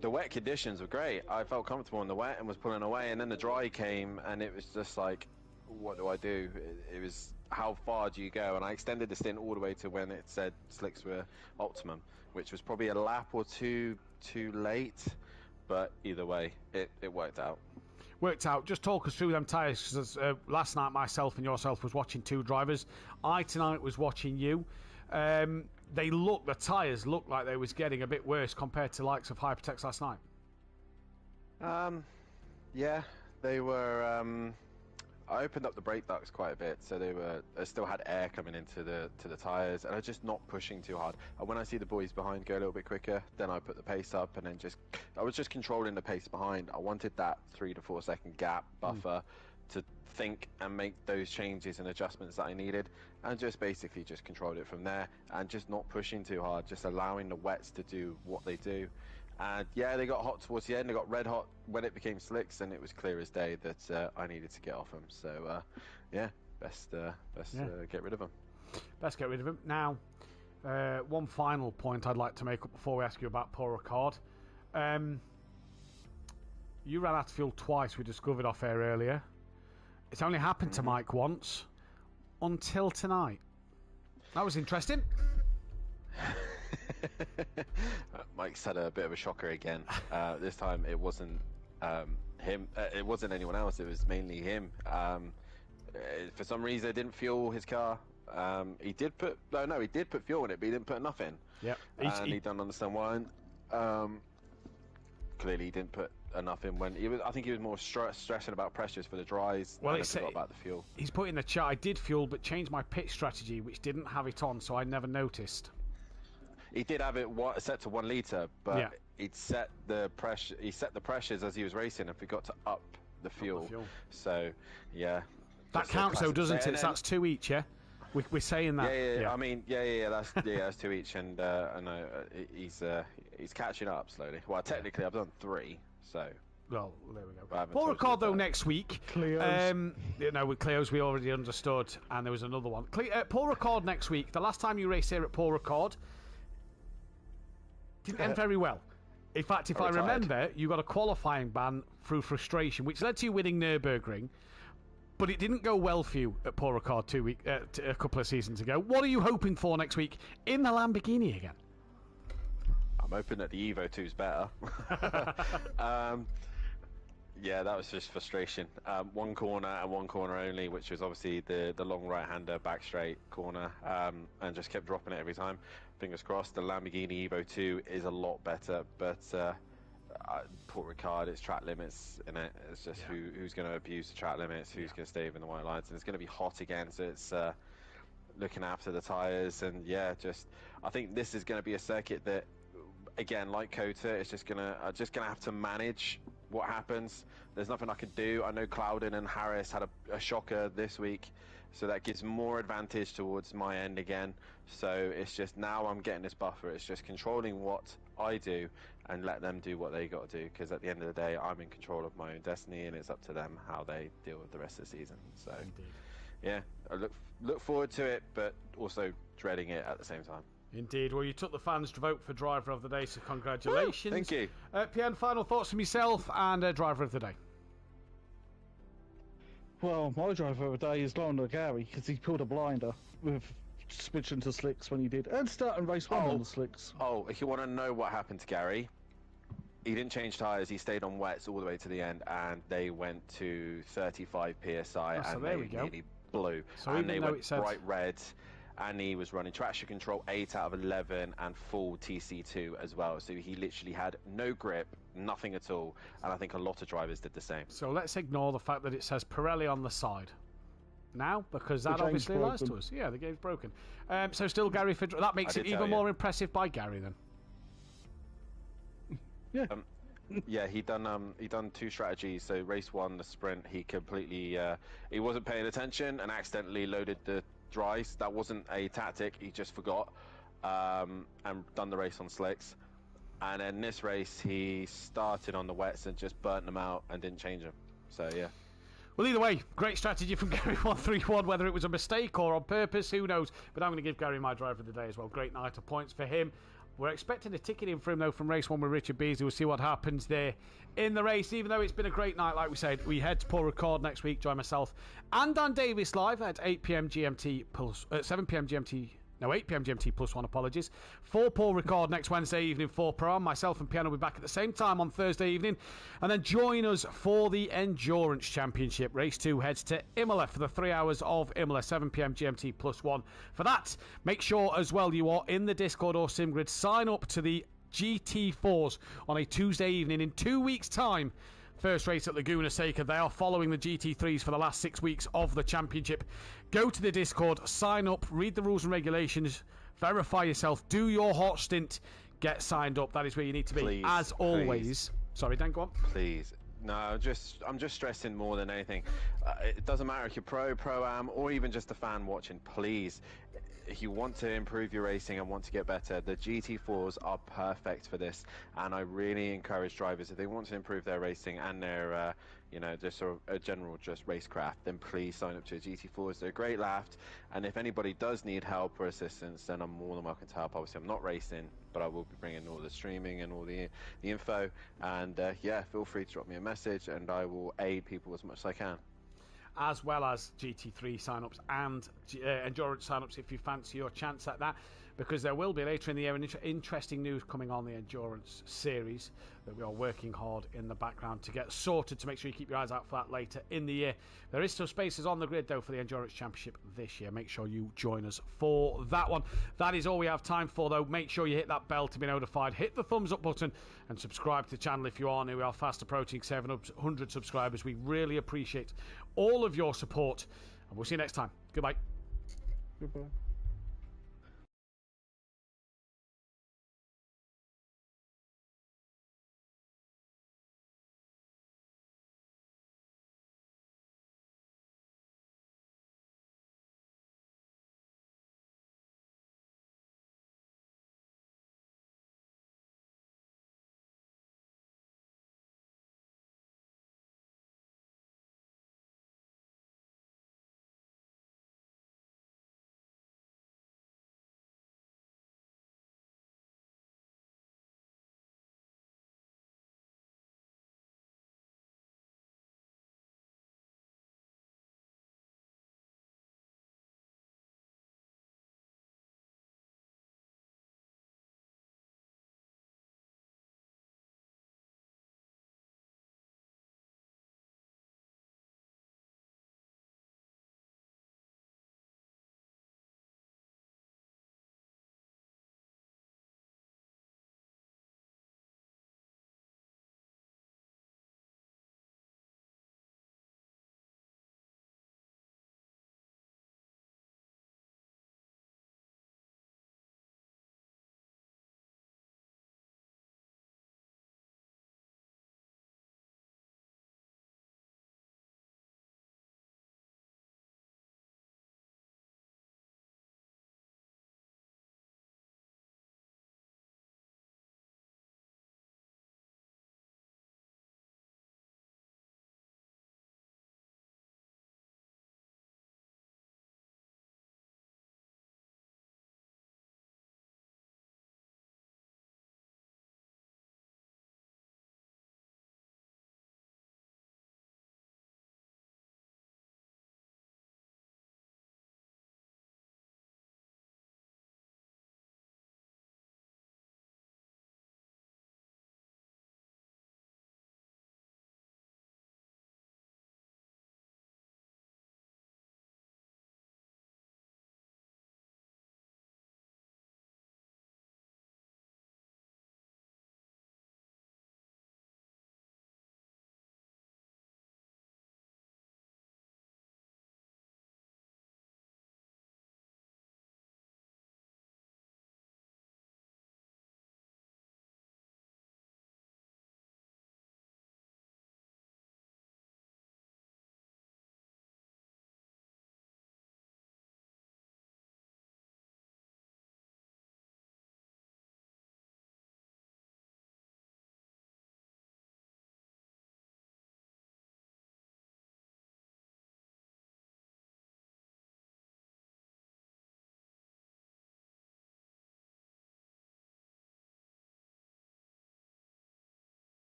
the wet conditions were great. I felt comfortable in the wet and was pulling away, and then the dry came, and it was just like, what do I do? It was, how far do you go? And I extended the stint all the way to when it said slicks were optimum, which was probably a lap or two too late, but either way, it worked out. Just talk us through them tyres, because last night myself and yourself was watching two drivers. I tonight was watching you. The tyres looked like they was getting a bit worse compared to likes of Hypertex last night. Yeah, they were. I opened up the brake ducts quite a bit, so they still had air coming into the tyres, and I was just not pushing too hard. And when I see the boys behind go a little bit quicker, then I put the pace up, and then I was just controlling the pace behind. I wanted that 3 to 4 second gap buffer to think and make those changes and adjustments that I needed, and just basically just controlled it from there, and just not pushing too hard, just allowing the wets to do what they do. And yeah, they got hot towards the end. They got red hot when it became slicks, and it was clear as day that I needed to get off them. So yeah, best get rid of them. Best get rid of them. Now, one final point I'd like to make up before we ask you about Paul Ricard. You ran out of fuel twice. We discovered off air earlier. It's only happened to Mike once until tonight. That was interesting. Mike's had a bit of a shocker again. This time it wasn't him. It wasn't anyone else. It was mainly him. For some reason, it didn't fuel his car. He did put fuel in it, but he didn't put enough in. Yep. He don't understand why. Clearly, he didn't put enough in when he was. I think he was more stressing about pressures for the dries. Well, and forgot about the fuel. He's put in the chat. I did fuel, but changed my pit strategy, which didn't have it on, so I never noticed. He did have it set to 1 litre, but he'd set the pressure. He set the pressures as he was racing and forgot to up the fuel. So, yeah. That counts though, doesn't it? So that's 2 each, yeah. We're saying that. Yeah. I mean, that's 2 each, and I know he's catching up slowly. Well, technically, I've done 3, so. Well, there we go. Paul Ricard though next week. Cleos. With Cleos we already understood, and there was another one. Paul Ricard next week. The last time you raced here at Paul Ricard didn't end very well. In fact, if I remember, you got a qualifying ban through frustration, which led to you winning Nürburgring. But it didn't go well for you at Paul Ricard a couple of seasons ago. What are you hoping for next week in the Lamborghini again? I'm hoping that the Evo 2's better. Yeah, that was just frustration. One corner and one corner only, which was obviously the long right-hander back straight corner, and just kept dropping it every time. Fingers crossed, the Lamborghini Evo 2 is a lot better, but Paul Ricard, it's track limits in it. It's just who's going to abuse the track limits, who's going to stay within the white lines, and it's going to be hot again, so it's looking after the tyres, and I think this is going to be a circuit that, again, like Kota, it's just gonna have to manage what happens. There's nothing I could do. I know Clouden and Harris had a shocker this week, so that gives more advantage towards my end again. So it's just now I'm getting this buffer. It's just controlling what I do and let them do what they got to do, because at the end of the day, I'm in control of my own destiny, and it's up to them how they deal with the rest of the season. So yeah, I look forward to it, but also dreading it at the same time. Indeed. Well, you took the fans to vote for Driver of the Day, so congratulations. Thank you. PN, final thoughts from yourself and Driver of the Day. Well, my driver of the day is Lionel Gary because he pulled a blinder with switching to slicks when he did, and starting race 1 on the slicks. Oh, if you want to know what happened to Gary, he didn't change tyres. He stayed on wets all the way to the end, and they went to 35 psi, and they nearly blew. So and even they though went it said bright red, and he was running traction control 8 out of 11 and full TC2 as well. So he literally had no grip, nothing at all, and I think a lot of drivers did the same. So let's ignore the fact that it says Pirelli on the side now, because that obviously lies to us. Yeah, the game's broken. So still Gary for that makes it even more impressive by Gary then. Yeah. Yeah, he done 2 strategies. So race 1, the sprint, he completely he wasn't paying attention and accidentally loaded the dries. That wasn't a tactic. He just forgot and done the race on slicks. And then this race, he started on the wets and just burnt them out and didn't change them. So yeah. Well, either way, great strategy from Gary131. Whether it was a mistake or on purpose, who knows? But I'm going to give Gary my driver of the day as well. Great night of points for him. We're expecting a ticket in for him, though, from race 1 with Richard Beasley. We'll see what happens there in the race. Even though it's been a great night, like we said, we head to Paul Record next week. Join myself and Dan Davis live at 8 p.m. GMT plus 7 p.m. GMT. No, 8 p.m. GMT plus 1, apologies. For Paul Record next Wednesday evening, 4 p.m. Myself and Piano will be back at the same time on Thursday evening. And then join us for the Endurance Championship. Race 2 heads to Imola for the 3 hours of Imola, 7 p.m. GMT plus 1. For that, make sure as well you are in the Discord or SimGrid. Sign up to the GT4s on a Tuesday evening in 2 weeks' time. First race at Laguna Seca. They are following the GT3s for the last 6 weeks of the championship. Go to the Discord, sign up, read the rules and regulations, verify yourself, do your hot stint, get signed up. That is where you need to be. Please, as always. Sorry, Dan, go on. Please. No, I'm just stressing more than anything. It doesn't matter if you're pro-am, or even just a fan watching. Please, if you want to improve your racing and want to get better, the GT4s are perfect for this. And I really encourage drivers, if they want to improve their racing and their, just sort of a general just racecraft, then please sign up to GT4s. They're a great laugh. And if anybody does need help or assistance, then I'm more than welcome to help. Obviously, I'm not racing, but I will be bringing all the streaming and all the info. And yeah, feel free to drop me a message, and I will aid people as much as I can. As well as GT3 sign-ups and endurance sign-ups if you fancy your chance at that, because there will be later in the year interesting news coming on the endurance series that we are working hard in the background to get sorted, to make sure you keep your eyes out for that later in the year. There is still spaces on the grid though for the endurance championship this year. Make sure you join us for that one. That is all we have time for though. Make sure you hit that bell to be notified, hit the thumbs up button and subscribe to the channel if you are new. We are fast approaching 700 subscribers. We really appreciate all of your support, and we'll see you next time. Goodbye. Goodbye.